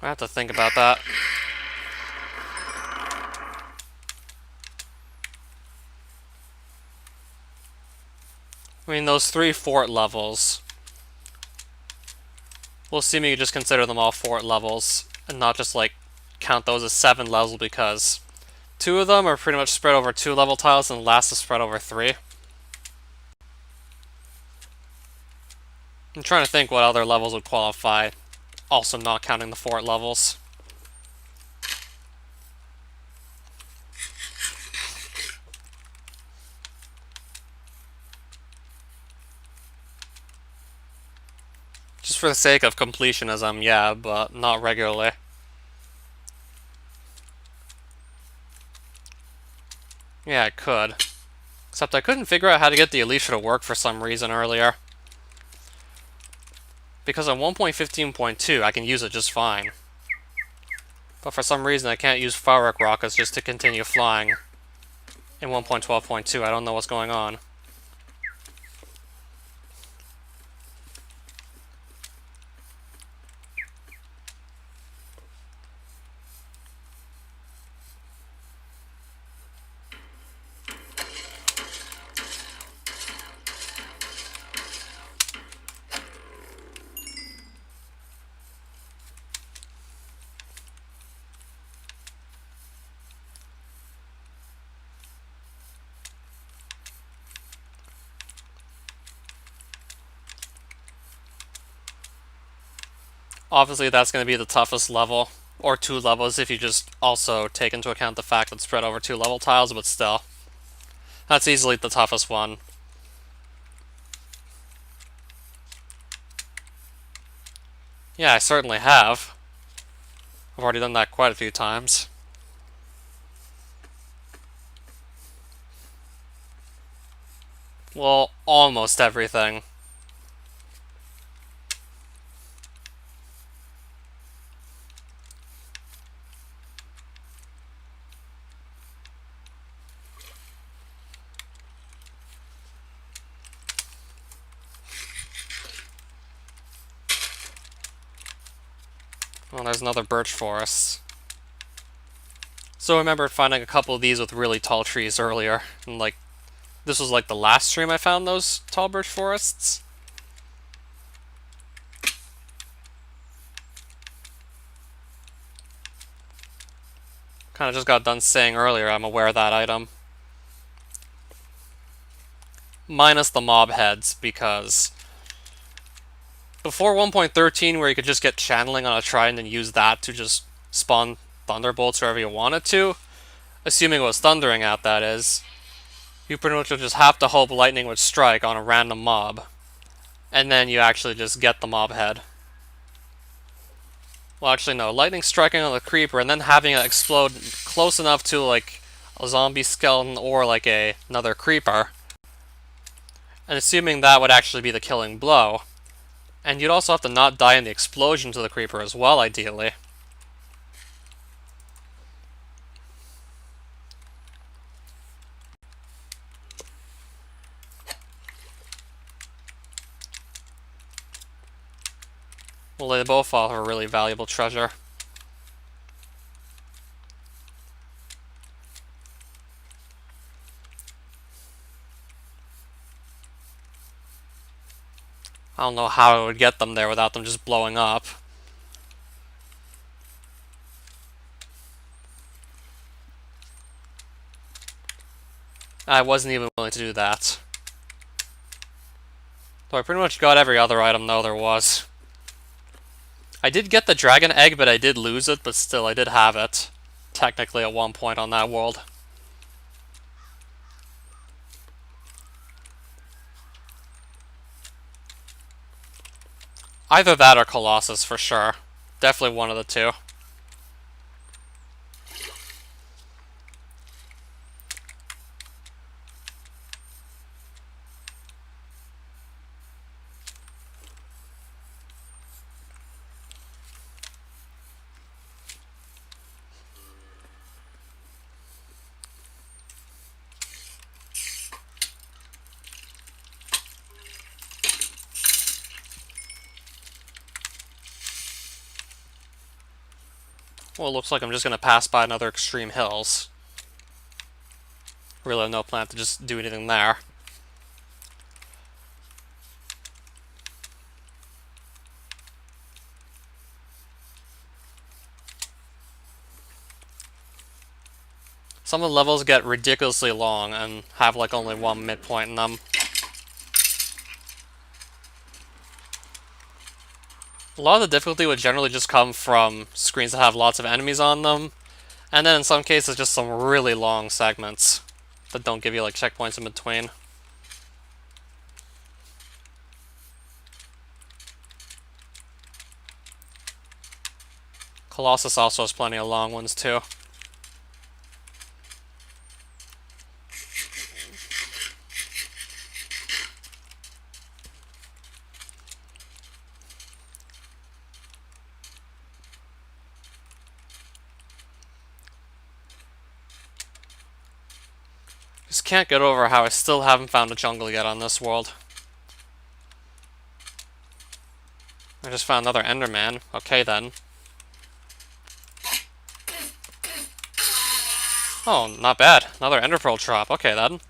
I have to think about that. I mean, those 3 fort levels. We'll see me just consider them all fort levels, and not just, like, count those as 7 levels, because 2 of them are pretty much spread over 2 level tiles, and the last is spread over 3. I'm trying to think what other levels would qualify, also not counting the fort levels. Just for the sake of completionism, yeah, but not regularly. Yeah, I could. Except I couldn't figure out how to get the Alicia to work for some reason earlier. Because on 1.15.2, I can use it just fine. But for some reason, I can't use firework rockets just to continue flying. In 1.12.2, I don't know what's going on. Obviously, that's going to be the toughest level, or 2 levels if you just also take into account the fact that it's spread over 2 level tiles, but still. That's easily the toughest one. Yeah, I certainly have. I've already done that quite a few times. Well, almost everything. Well, there's another birch forest. So I remember finding a couple of these with really tall trees earlier, and like, this was like the last stream I found those tall birch forests. Kinda just got done saying earlier I'm aware of that item. Minus the mob heads, because before 1.13, where you could just get channeling on a trident and use that to just spawn thunderbolts wherever you wanted to, assuming it was thundering out, that is, you pretty much would just have to hope lightning would strike on a random mob, and then you actually just get the mob head. Well, actually, no. Lightning striking on the creeper and then having it explode close enough to, like, a zombie skeleton or, like, another creeper. And assuming that would actually be the killing blow. And you'd also have to not die in the explosion to the creeper as well, ideally. Well, they both offer a really valuable treasure. I don't know how I would get them there without them just blowing up. I wasn't even willing to do that. So I pretty much got every other item though there was. I did get the dragon egg, but I did lose it, but still I did have it. Technically at one point on that world. Either that or Colossus for sure. Definitely one of the two. Well, it looks like I'm just going to pass by another extreme hills. Really have no plan to just do anything there. Some of the levels get ridiculously long and have like only one midpoint in them. A lot of the difficulty would generally just come from screens that have lots of enemies on them, and then in some cases just some really long segments that don't give you like checkpoints in between. Colossus also has plenty of long ones too. Just can't get over how I still haven't found a jungle yet on this world. I just found another Enderman. Okay then. Oh, not bad. Another Ender Pearl drop. Okay then.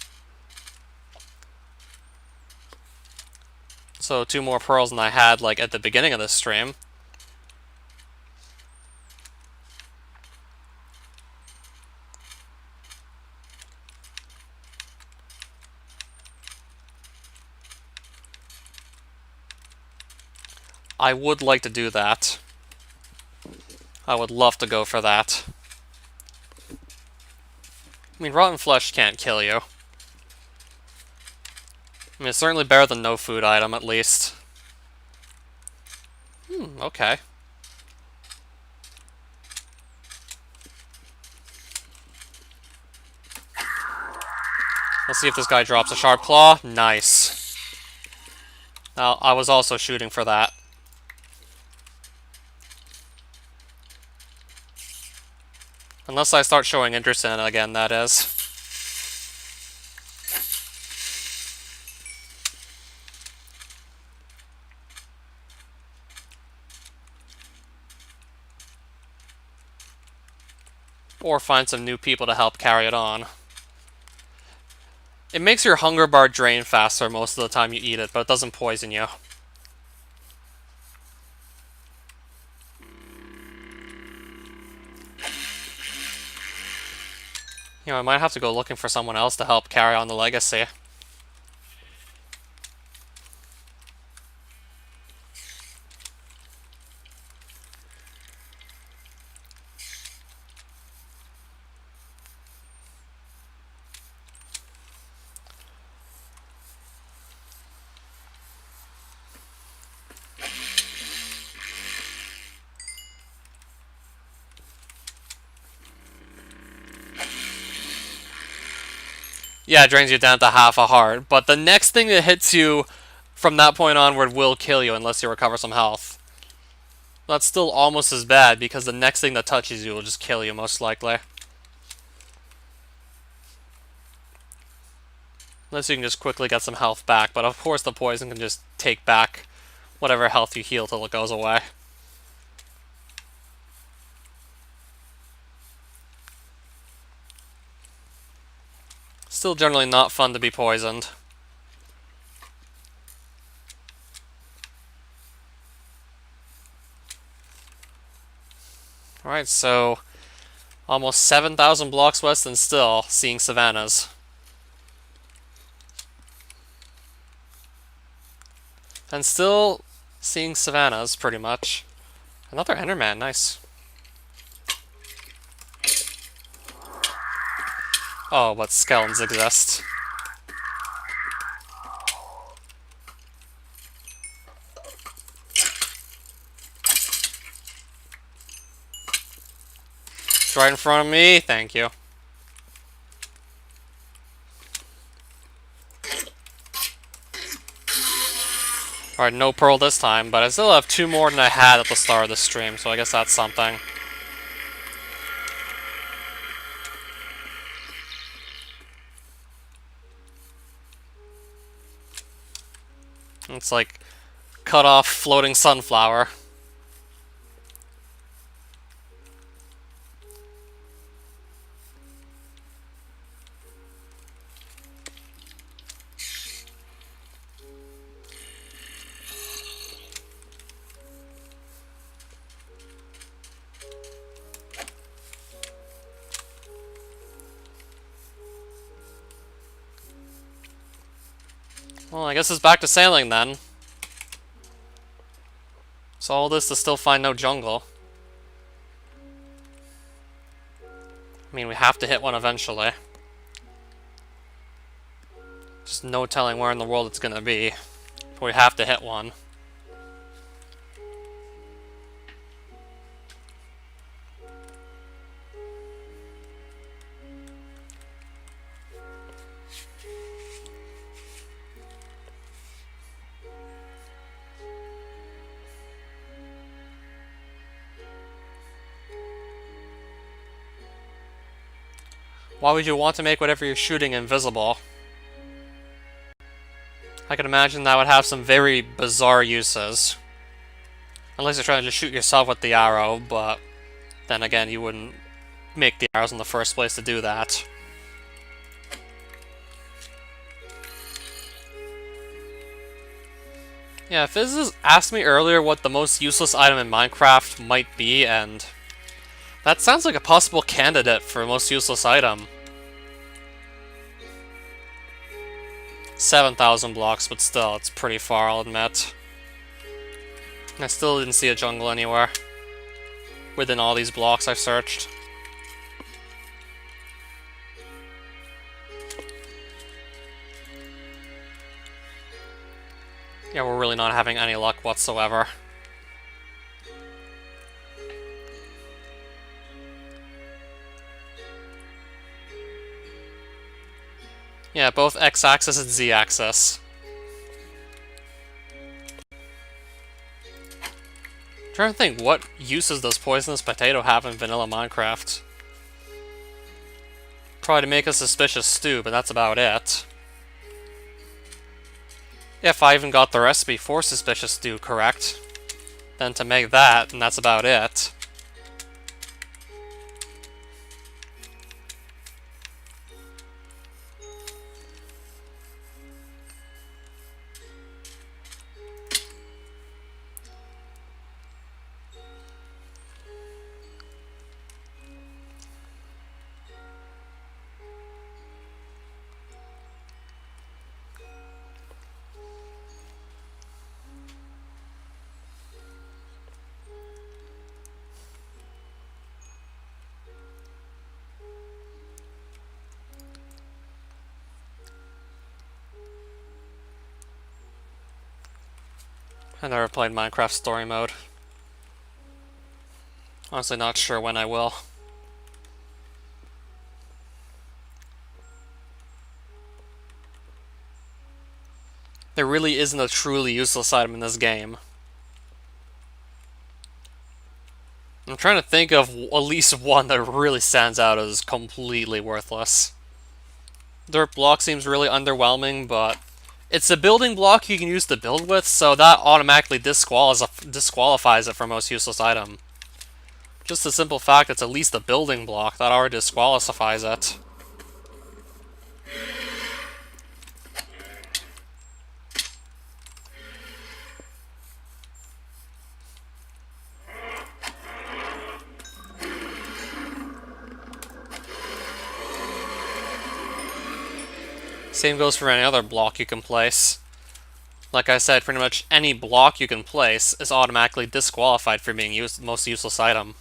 So 2 more pearls than I had like at the beginning of this stream. I would like to do that. I would love to go for that. I mean, rotten flesh can't kill you. I mean, it's certainly better than no food item, at least. Okay. Let's see if this guy drops a sharp claw. Nice. Now, I was also shooting for that. Unless I start showing interest in it again, that is. Or find some new people to help carry it on. It makes your hunger bar drain faster most of the time you eat it, but it doesn't poison you. You know, I might have to go looking for someone else to help carry on the legacy. Yeah, it drains you down to half a heart, but the next thing that hits you from that point onward will kill you unless you recover some health. That's still almost as bad, because the next thing that touches you will just kill you, most likely. Unless you can just quickly get some health back, but of course the poison can just take back whatever health you heal till it goes away. Still generally not fun to be poisoned. Alright, so almost 7,000 blocks west and still seeing savannas. And still seeing savannas, pretty much. Another Enderman, nice. Oh, but skeletons exist. It's right in front of me, thank you. Alright, no pearl this time, but I still have 2 more than I had at the start of the stream, so I guess that's something. It's like cut off floating sunflower. Well, I guess it's back to sailing then. So all this to still find no jungle. I mean, we have to hit one eventually. Just no telling where in the world it's gonna be. But we have to hit one. Why would you want to make whatever you're shooting invisible? I can imagine that would have some very bizarre uses. Unless you're trying to shoot yourself with the arrow, but then again, you wouldn't make the arrows in the first place to do that. Yeah, Fizz asked me earlier what the most useless item in Minecraft might be, and that sounds like a possible candidate for most useless item. 7,000 blocks, but still, it's pretty far, I'll admit. I still didn't see a jungle anywhere within all these blocks I've searched. Yeah, we're really not having any luck whatsoever. Yeah, both x-axis and z-axis. Trying to think, what uses does poisonous potato have in vanilla Minecraft? Probably to make a suspicious stew, but that's about it. If I even got the recipe for suspicious stew correct, then to make that, and that's about it. I never played Minecraft Story Mode. Honestly, not sure when I will. There really isn't a truly useless item in this game. I'm trying to think of at least one that really stands out as completely worthless. Dirt block seems really underwhelming, but it's a building block you can use to build with, so that automatically disqualifies it from most useless item. Just the simple fact it's at least a building block, that already disqualifies it. Same goes for any other block you can place. Like I said, pretty much any block you can place is automatically disqualified for being the most useless item.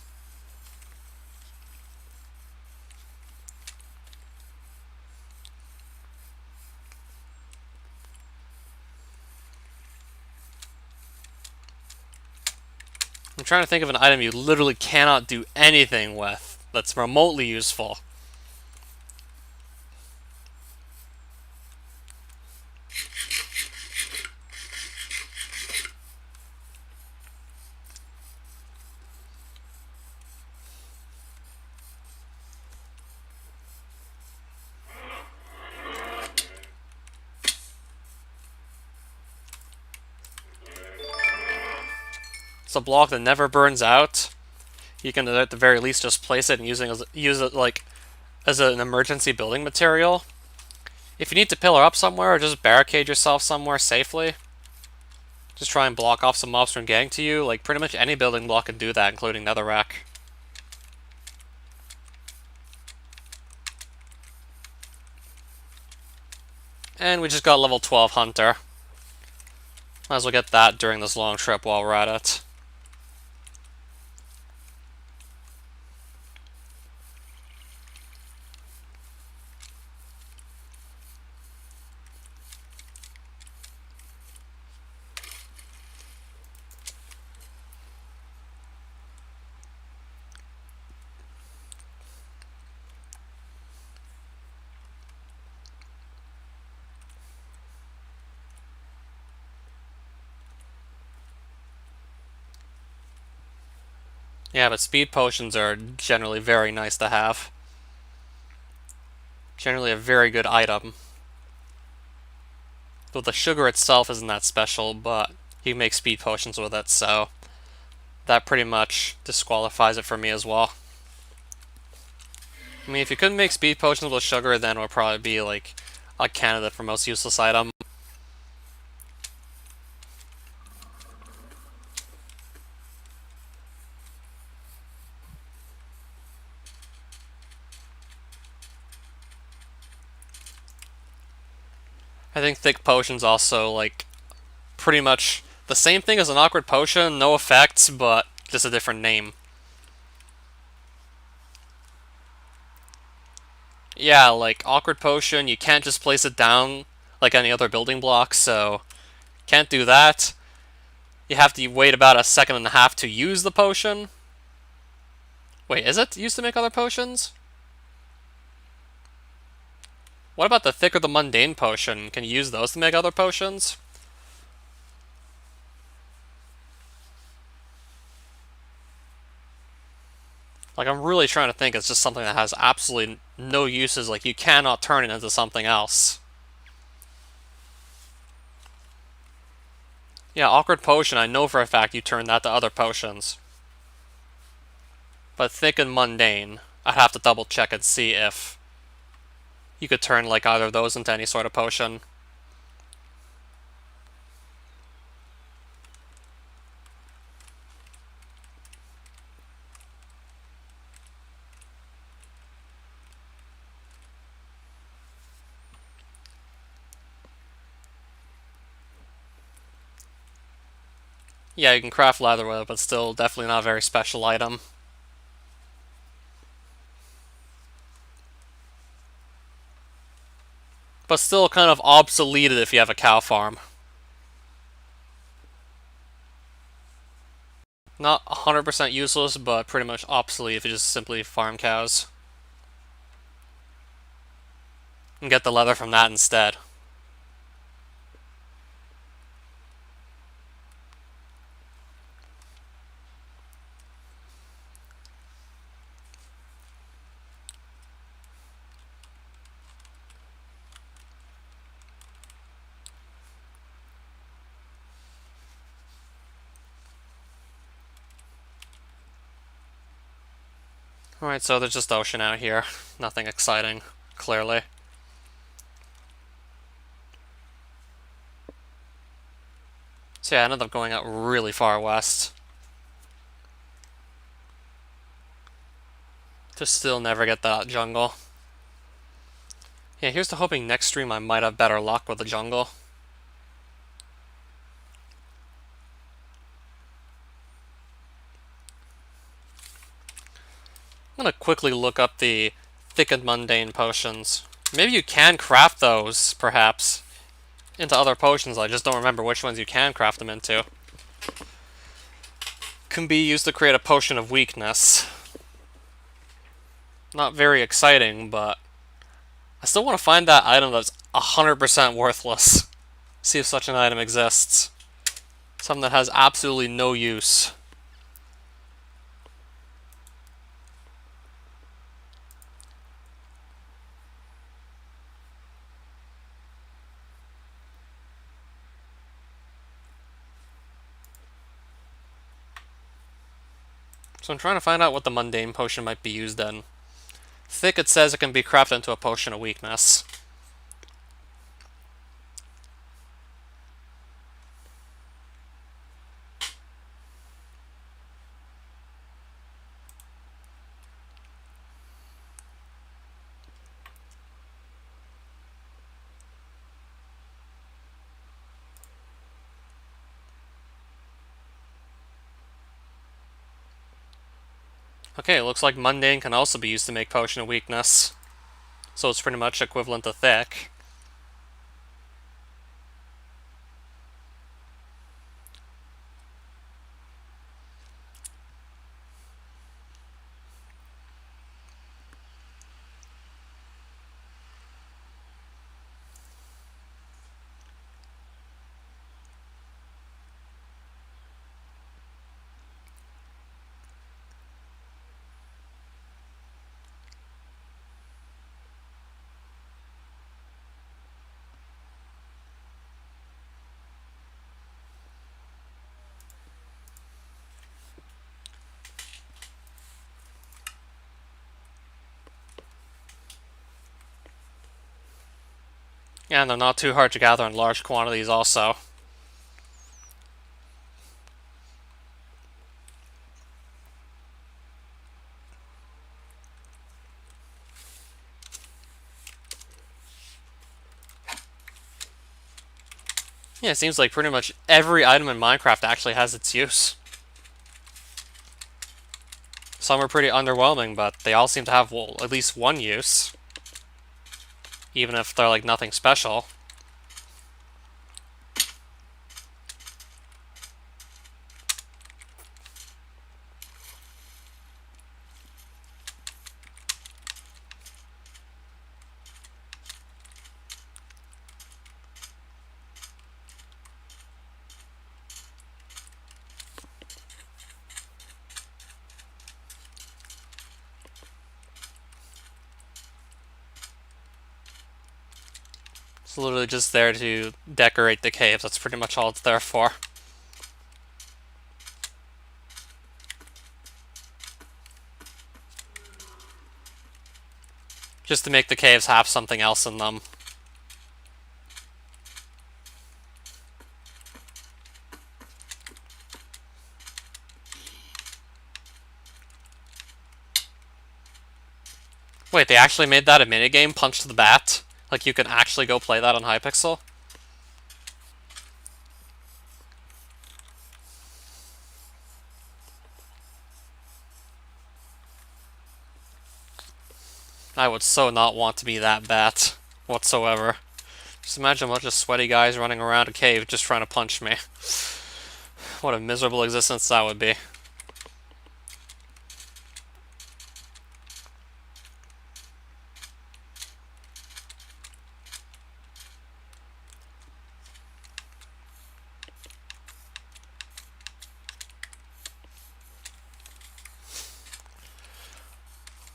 I'm trying to think of an item you literally cannot do anything with that's remotely useful. It's a block that never burns out. You can at the very least just place it and use it like as an emergency building material. If you need to pillar up somewhere or just barricade yourself somewhere safely, just try and block off some mobs from getting to you. Like pretty much any building block can do that, including netherrack. And we just got level 12 Hunter. Might as well get that during this long trip while we're at it. Yeah, but speed potions are generally very nice to have. Generally a very good item. Though the sugar itself isn't that special, but you can make speed potions with it, so that pretty much disqualifies it for me as well. I mean, if you couldn't make speed potions with sugar, then it would probably be like a candidate for most useless item. I think thick potions also, like, pretty much the same thing as an awkward potion, no effects, but just a different name. Yeah, like, awkward potion, you can't just place it down like any other building block, so can't do that. You have to wait about a second and a half to use the potion. Wait, is it used to make other potions? What about the thick or the mundane potion? Can you use those to make other potions? Like, I'm really trying to think it's just something that has absolutely no uses, like you cannot turn it into something else. Yeah, awkward potion, I know for a fact you turn that to other potions. But thick and mundane, I'd have to double check and see if you could turn like either of those into any sort of potion. Yeah, you can craft leather with it, but still definitely not a very special item. But still kind of obsoleted if you have a cow farm. Not 100% useless, but pretty much obsolete if you just simply farm cows. And get the leather from that instead. Alright, so there's just ocean out here. Nothing exciting, clearly. So yeah, I ended up going out really far west. To still never get that jungle. Yeah, here's to hoping next stream I might have better luck with the jungle. I'm gonna quickly look up the thick and mundane potions. Maybe you can craft those, perhaps, into other potions. I just don't remember which ones you can craft them into. Can be used to create a potion of weakness. Not very exciting, but I still want to find that item that's 100% worthless. See if such an item exists. Something that has absolutely no use. So I'm trying to find out what the mundane potion might be used in. Thick, it says it can be crafted into a potion of weakness. Okay, it looks like mundane can also be used to make potion of weakness. So it's pretty much equivalent to thick. Yeah, and they're not too hard to gather in large quantities also. Yeah, it seems like pretty much every item in Minecraft actually has its use. Some are pretty underwhelming, but they all seem to have, well, at least one use. Even if they're like nothing special. It's literally just there to decorate the caves. That's pretty much all it's there for. Just to make the caves have something else in them. Wait, they actually made that a minigame? Punch to the bat? Like you can actually go play that on Hypixel? I would so not want to be that bat whatsoever. Just imagine a bunch of sweaty guys running around a cave just trying to punch me. What a miserable existence that would be.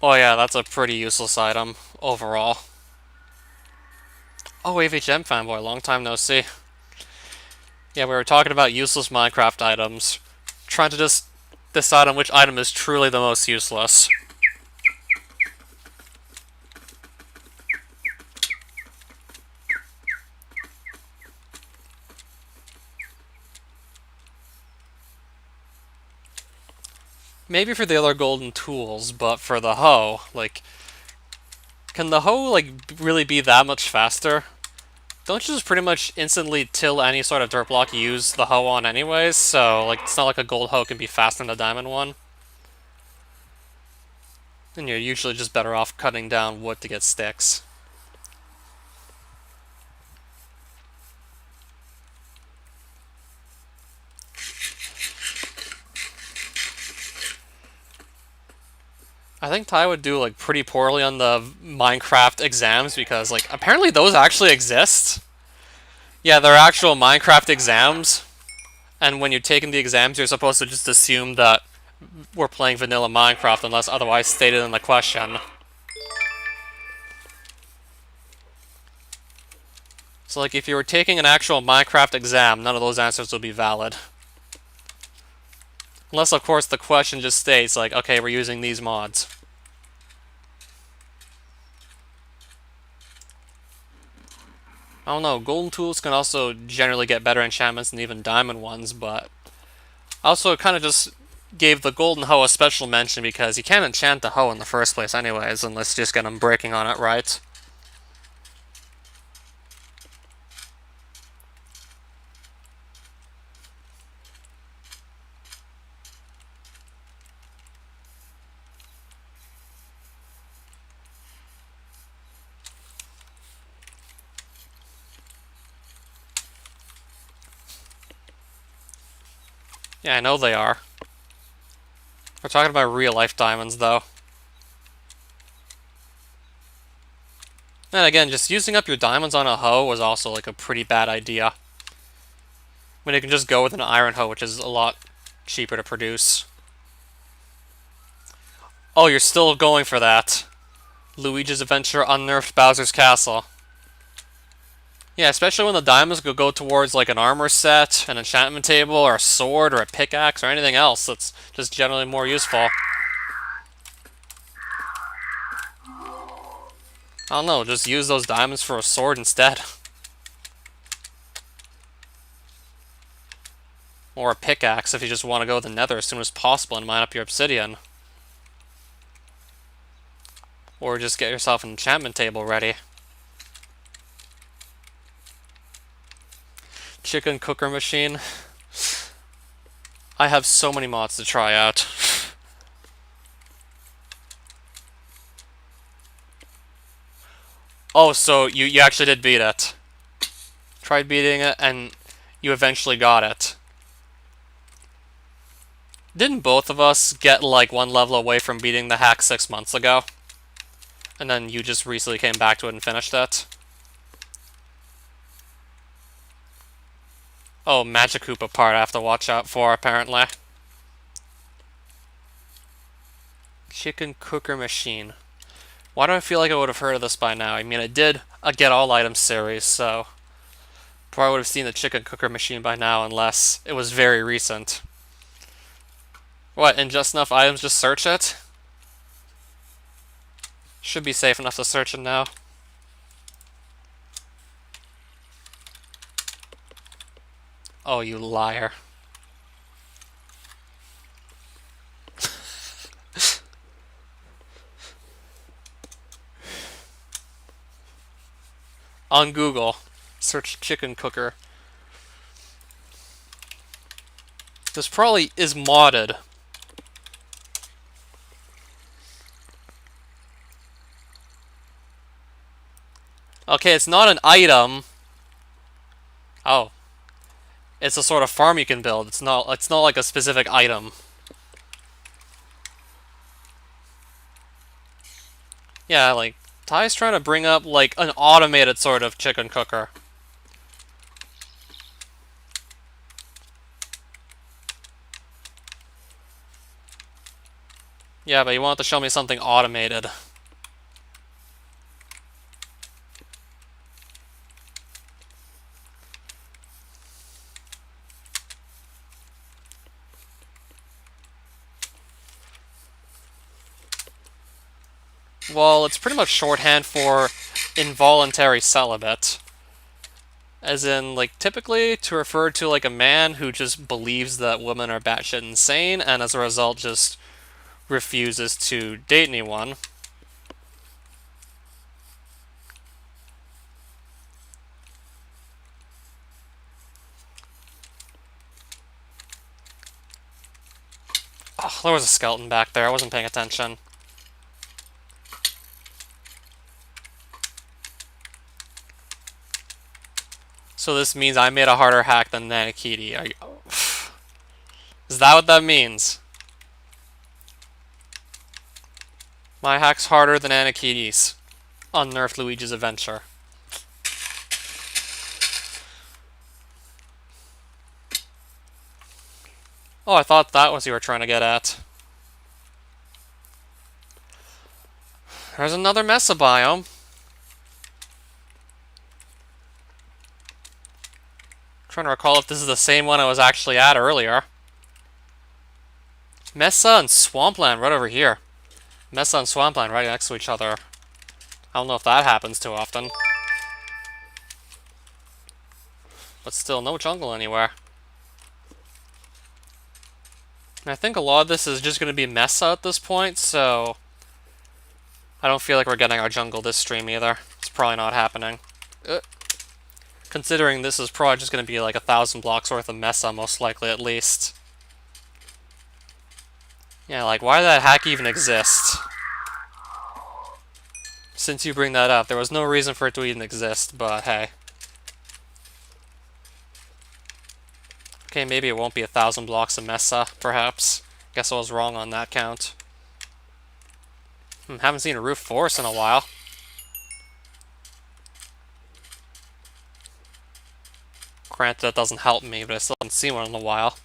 Oh yeah, that's a pretty useless item, overall. Oh, AVHM fanboy, long time no see. Yeah, we were talking about useless Minecraft items. Trying to just decide on which item is truly the most useless. Maybe for the other golden tools, but for the hoe, like, Can the hoe, like, really be that much faster? Don't you just pretty much instantly till any sort of dirt block you use the hoe on anyways? So, like, it's not like a gold hoe can be faster than a diamond one. And you're usually just better off cutting down wood to get sticks. I think Ty would do, like, pretty poorly on the Minecraft exams because, like, apparently those actually exist. Yeah, they're actual Minecraft exams. And when you're taking the exams, you're supposed to just assume that we're playing vanilla Minecraft unless otherwise stated in the question. So, like, if you were taking an actual Minecraft exam, none of those answers would be valid. Unless, of course, the question just states, like, okay, we're using these mods. I don't know, golden tools can also generally get better enchantments than even diamond ones, but I also kind of just gave the golden hoe a special mention because you can't enchant the hoe in the first place anyways, unless you just get them breaking on it right. Yeah, I know they are. We're talking about real-life diamonds, though. And again, just using up your diamonds on a hoe was also, like, a pretty bad idea. When you can just go with an iron hoe, which is a lot cheaper to produce. Oh, you're still going for that. Luigi's Adventure Unnerfed Bowser's Castle. Yeah, especially when the diamonds could go towards, like, an armor set, an enchantment table, or a sword, or a pickaxe, or anything else that's just generally more useful. I don't know, just use those diamonds for a sword instead. Or a pickaxe if you just want to go to the nether as soon as possible and mine up your obsidian. Or just get yourself an enchantment table ready. Chicken cooker machine. I have so many mods to try out. Oh, so you actually did beat it. Tried beating it, and you eventually got it. Didn't both of us get, like, one level away from beating the hack 6 months ago? And then you just recently came back to it and finished it? Oh, Magic Koopa part I have to watch out for, apparently. Chicken cooker machine. Why do I feel like I would have heard of this by now? I mean, it did a Get All Items series, so probably would have seen the chicken cooker machine by now, unless it was very recent. What, in just enough items, just search it? Should be safe enough to search it now. Oh, you liar. On Google, search chicken cooker. This probably is modded. Okay, it's not an item. Oh. It's a sort of farm you can build. It's not like a specific item. Yeah, like, Ty's trying to bring up, like, an automated sort of chicken cooker. Yeah, but you want to show me something automated. Well, it's pretty much shorthand for involuntary celibate. As in, like, typically to refer to, like, a man who just believes that women are batshit insane, and as a result just refuses to date anyone. there was a skeleton back there. I wasn't paying attention. So this means I made a harder hack than Nanakiti. Is that what that means? My hack's harder than Anakiti's. Unnerfed Luigi's Adventure. Oh, I thought that was what you were trying to get at. There's another Mesa biome. Trying to recall if this is the same one I was actually at earlier. Mesa and Swampland right over here. Mesa and Swampland right next to each other. I don't know if that happens too often. But still, no jungle anywhere. And I think a lot of this is just going to be Mesa at this point, so I don't feel like we're getting our jungle this stream either. It's probably not happening. Considering this is probably just going to be like 1,000 blocks worth of Mesa, most likely at least. Yeah, like, why did that hack even exist? Since you bring that up, there was no reason for it to even exist, but hey. Okay, maybe it won't be 1,000 blocks of Mesa, perhaps. Guess I was wrong on that count. Haven't seen a roof forest in a while. Granted, that doesn't help me, but I still haven't seen one in a while.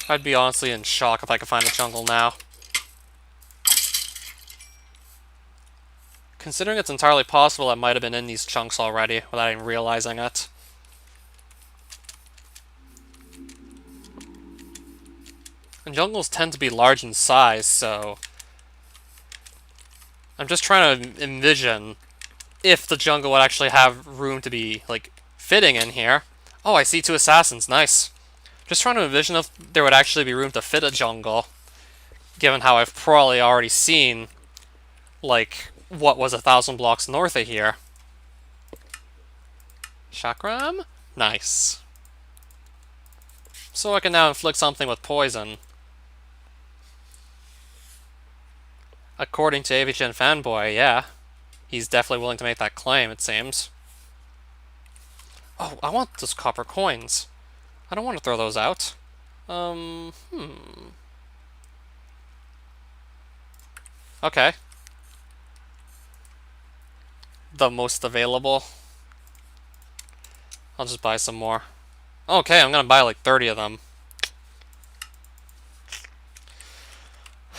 I'd be honestly in shock if I could find a jungle now. Considering it's entirely possible I might have been in these chunks already without even realizing it. And jungles tend to be large in size, so I'm just trying to envision if the jungle would actually have room to be, like, fitting in here. Oh, I see 2 assassins, nice. Just trying to envision if there would actually be room to fit a jungle, given how I've probably already seen, like, what was 1,000 blocks north of here. Chakram? Nice. So I can now inflict something with poison. According to AVGN Fanboy, yeah. He's definitely willing to make that claim, it seems. Oh, I want those copper coins. I don't want to throw those out. Okay. The most available. I'll just buy some more. Okay, I'm gonna buy like 30 of them.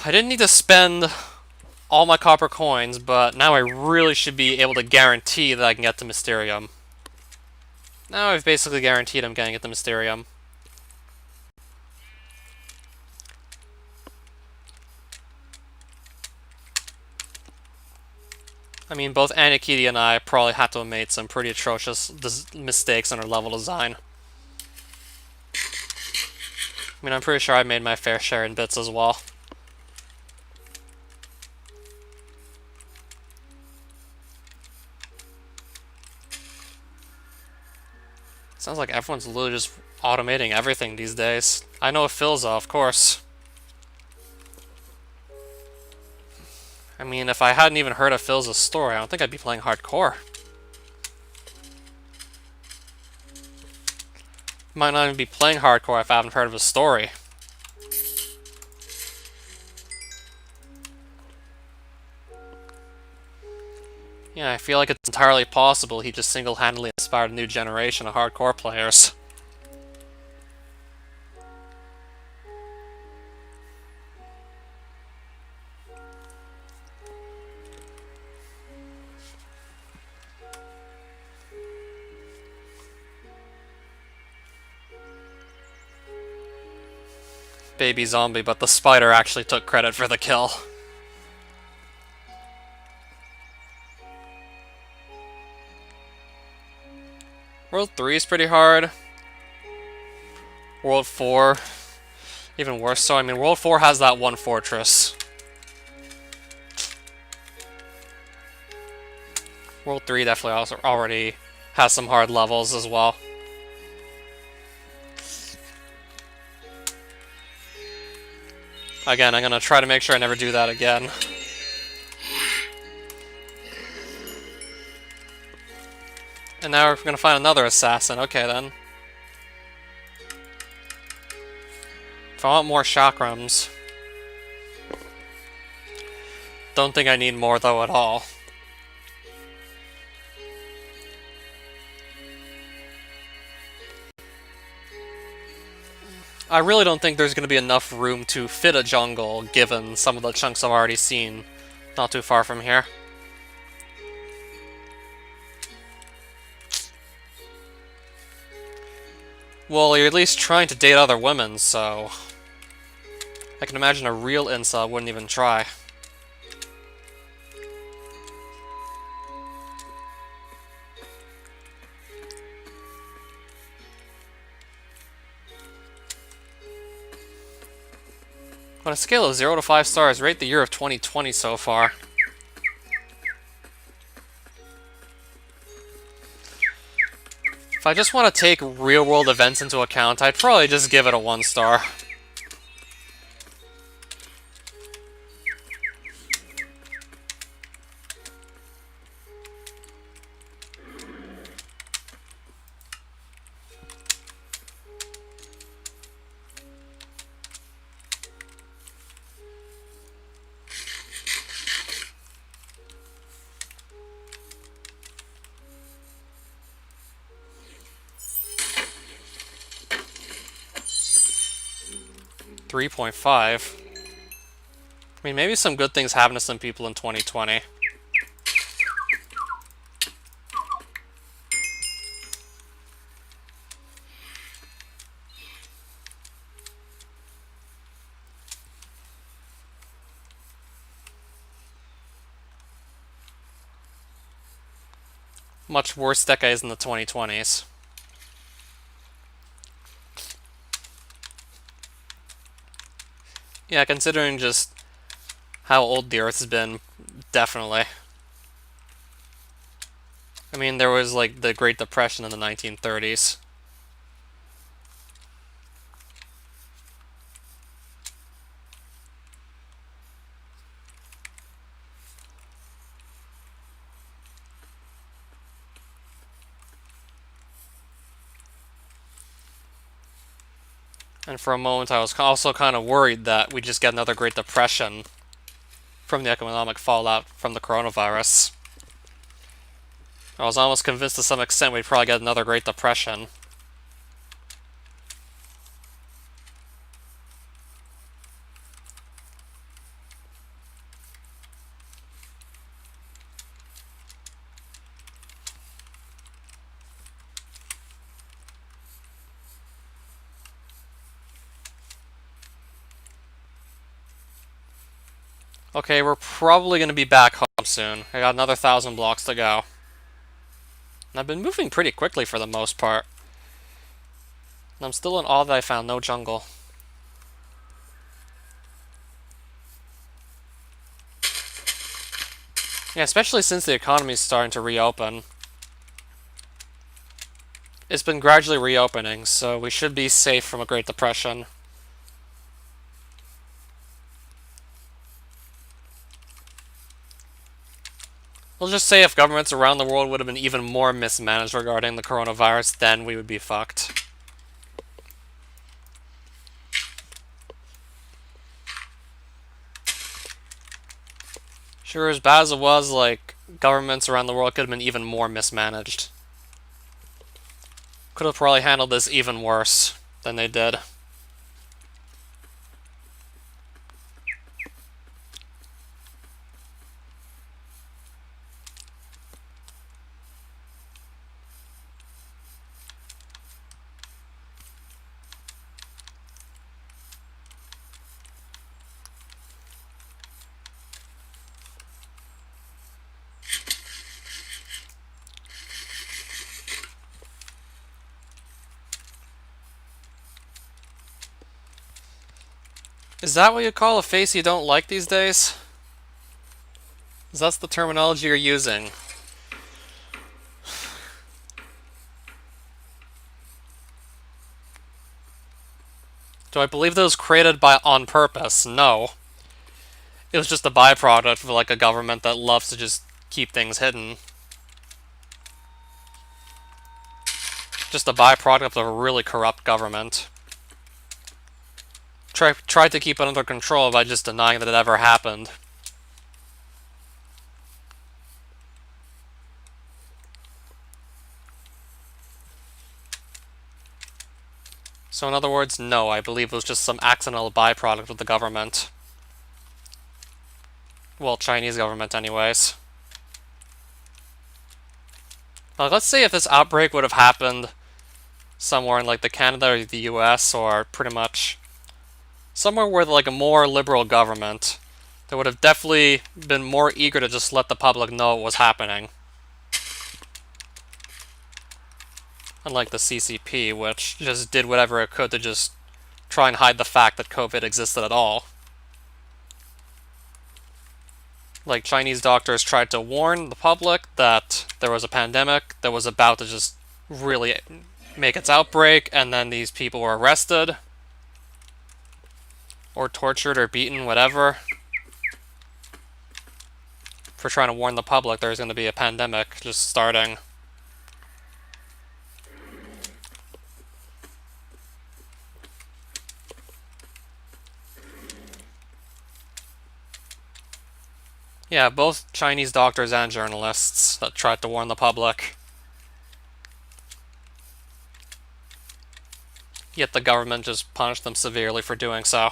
I didn't need to spend all my copper coins, but now I really should be able to guarantee that I can get the Mysterium. Now I've basically guaranteed I'm going to get the Mysterium. I mean, both Anakiti and I probably had to have made some pretty atrocious mistakes in our level design. I mean, I'm pretty sure I made my fair share in bits as well. Sounds like everyone's literally just automating everything these days. I know Philza, of course. I mean, if I hadn't even heard of Philza's story, I don't think I'd be playing hardcore. Might not even be playing hardcore if I haven't heard of his story. Yeah, I feel like it's entirely possible he just single-handedly inspired a new generation of hardcore players. Baby zombie, but the spider actually took credit for the kill. World 3 is pretty hard. World 4, even worse so. I mean, World 4 has that one fortress. World 3 definitely also already has some hard levels as well. Again, I'm gonna try to make sure I never do that again. And now we're gonna find another assassin. Okay then. If I want more chakrams. Don't think I need more though at all. I really don't think there's going to be enough room to fit a jungle, given some of the chunks I've already seen not too far from here. Well, you're at least trying to date other women, so... I can imagine a real incel wouldn't even try. On a scale of 0 to 5 stars, rate the year of 2020 so far. If I just want to take real-world events into account, I'd probably just give it a 1 star. .5. I mean, maybe some good things happen to some people in 2020. Much worse decades in the 2020s. Yeah, considering just how old the Earth has been, definitely. I mean, there was, like, the Great Depression in the 1930s. And for a moment, I was also kind of worried that we'd just get another Great Depression from the economic fallout from the coronavirus. I was almost convinced to some extent we'd probably get another Great Depression. Okay, we're probably going to be back home soon. I got another 1,000 blocks to go. And I've been moving pretty quickly for the most part. And I'm still in awe that I found no jungle. Yeah, especially since the economy's starting to reopen. It's been gradually reopening, so we should be safe from a Great Depression. We'll just say if governments around the world would have been even more mismanaged regarding the coronavirus, then we would be fucked. Sure, as bad as it was, like, governments around the world could have been even more mismanaged. Could have probably handled this even worse than they did. Is that what you call a face you don't like these days? Is that the terminology you're using? Do I believe that was created by on purpose? No. It was just a byproduct of like a government that loves to just keep things hidden. Just a byproduct of a really corrupt government. Tried to keep it under control by just denying that it ever happened. So in other words, no, I believe it was just some accidental byproduct of the government. Well, Chinese government anyways. Let's say if this outbreak would have happened somewhere in like the Canada or the US, or pretty much somewhere with like a more liberal government, they would have definitely been more eager to just let the public know what was happening. Unlike the CCP, which just did whatever it could to just try and hide the fact that COVID existed at all. Like, Chinese doctors tried to warn the public that there was a pandemic that was about to just really make its outbreak, and then these people were arrested, or tortured, or beaten, whatever, for trying to warn the public there's going to be a pandemic just starting. Yeah, both Chinese doctors and journalists that tried to warn the public. Yet the government just punished them severely for doing so.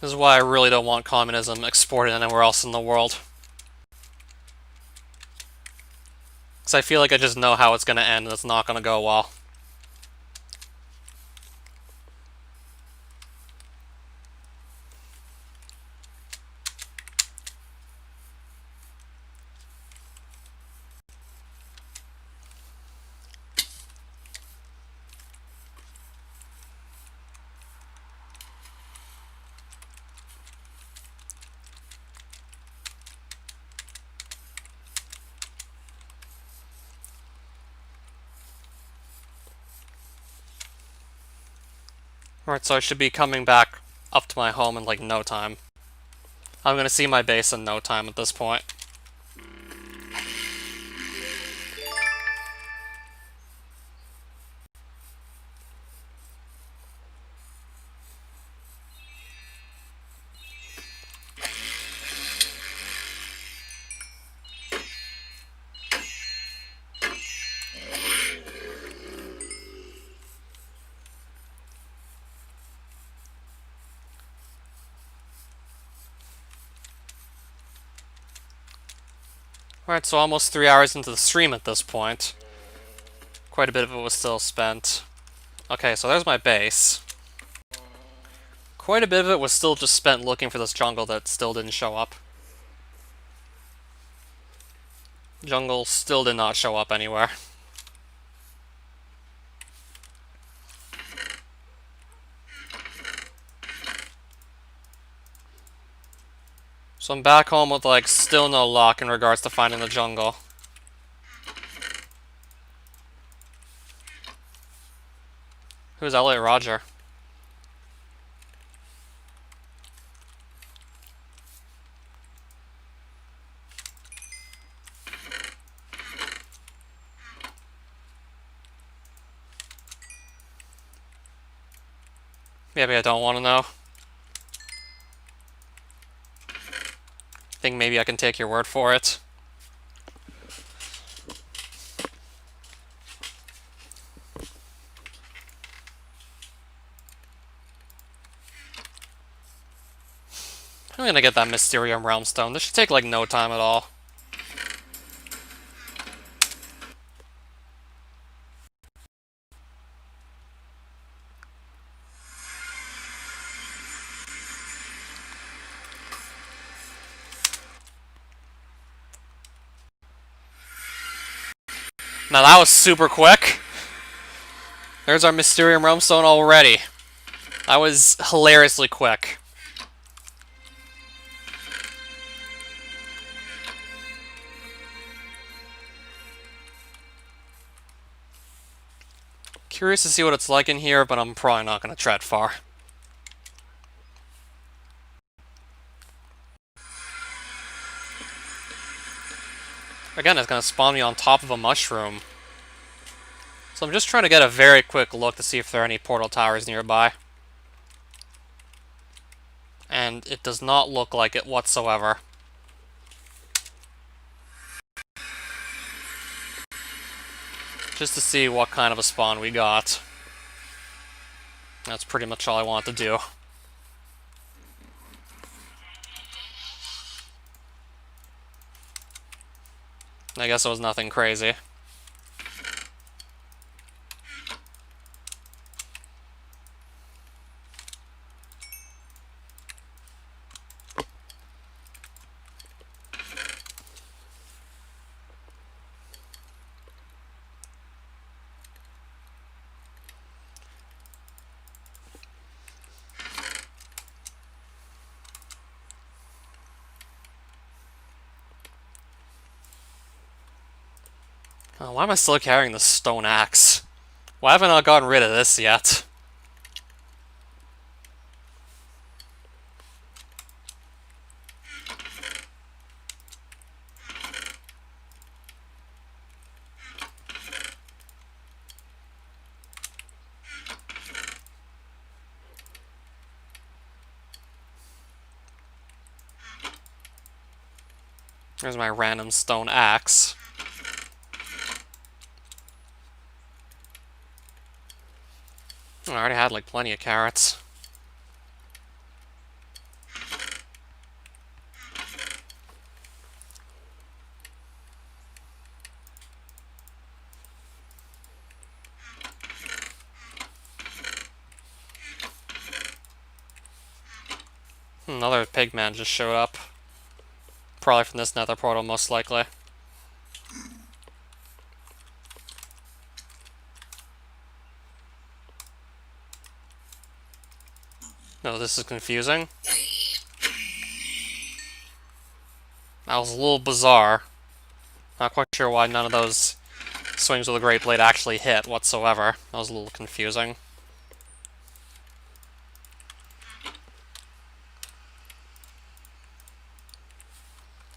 This is why I really don't want communism exported anywhere else in the world. Because I feel like I just know how it's going to end, and it's not going to go well. Alright, so I should be coming back up to my home in like no time. I'm gonna see my base in no time at this point. Alright, so almost 3 hours into the stream at this point. Quite a bit of it was still spent. Okay, so there's my base. Quite a bit of it was still just spent looking for this jungle that still didn't show up. Jungle still did not show up anywhere. So I'm back home with like still no luck in regards to finding the jungle. Who's LA Roger? Maybe I don't want to know. Think maybe I can take your word for it. I'm gonna get that Mysterium Realm Stone. This should take like no time at all. Now that was super quick. There's our Mysterium Realm Stone already. That was hilariously quick. Curious to see what it's like in here, but I'm probably not going to tread far. Again, it's going to spawn me on top of a mushroom. So I'm just trying to get a very quick look to see if there are any portal towers nearby. And it does not look like it whatsoever. Just to see what kind of a spawn we got. That's pretty much all I want to do. I guess it was nothing crazy. Oh, why am I still carrying the stone axe? Why haven't I gotten rid of this yet? There's my random stone axe. I already had like plenty of carrots. Another pigman just showed up. Probably from this nether portal, most likely. No, this is confusing. That was a little bizarre. Not quite sure why none of those swings with a Great Blade actually hit whatsoever. That was a little confusing.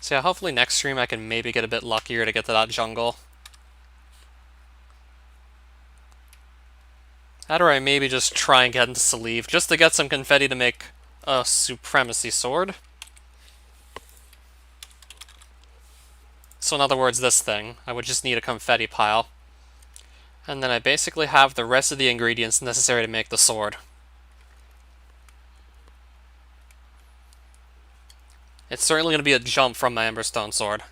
So yeah, hopefully next stream I can maybe get a bit luckier to get to that jungle. Or I maybe just try and get into Sleeve, just to get some confetti to make a Supremacy Sword. So in other words, this thing. I would just need a confetti pile. And then I basically have the rest of the ingredients necessary to make the sword. It's certainly going to be a jump from my Emberstone sword.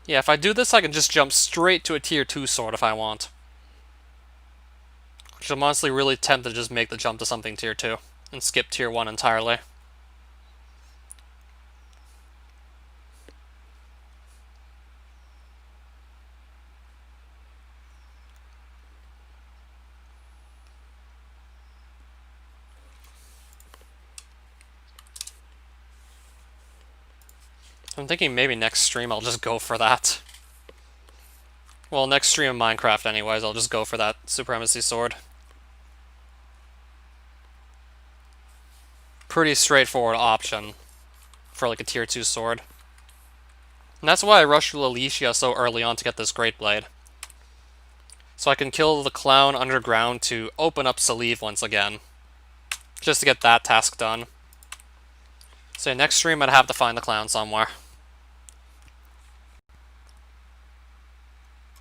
Yeah, if I do this, I can just jump straight to a tier 2 sword if I want. Which I'm honestly really tempted to just make the jump to something tier 2 and skip tier 1 entirely. I'm thinking maybe next stream I'll just go for that. Well, next stream of Minecraft anyways, I'll just go for that Supremacy Sword. Pretty straightforward option for like a tier 2 sword. And that's why I rushed Lalicia so early on to get this Great Blade. So I can kill the clown underground to open up Sleeve once again. Just to get that task done. So next stream I'd have to find the clown somewhere.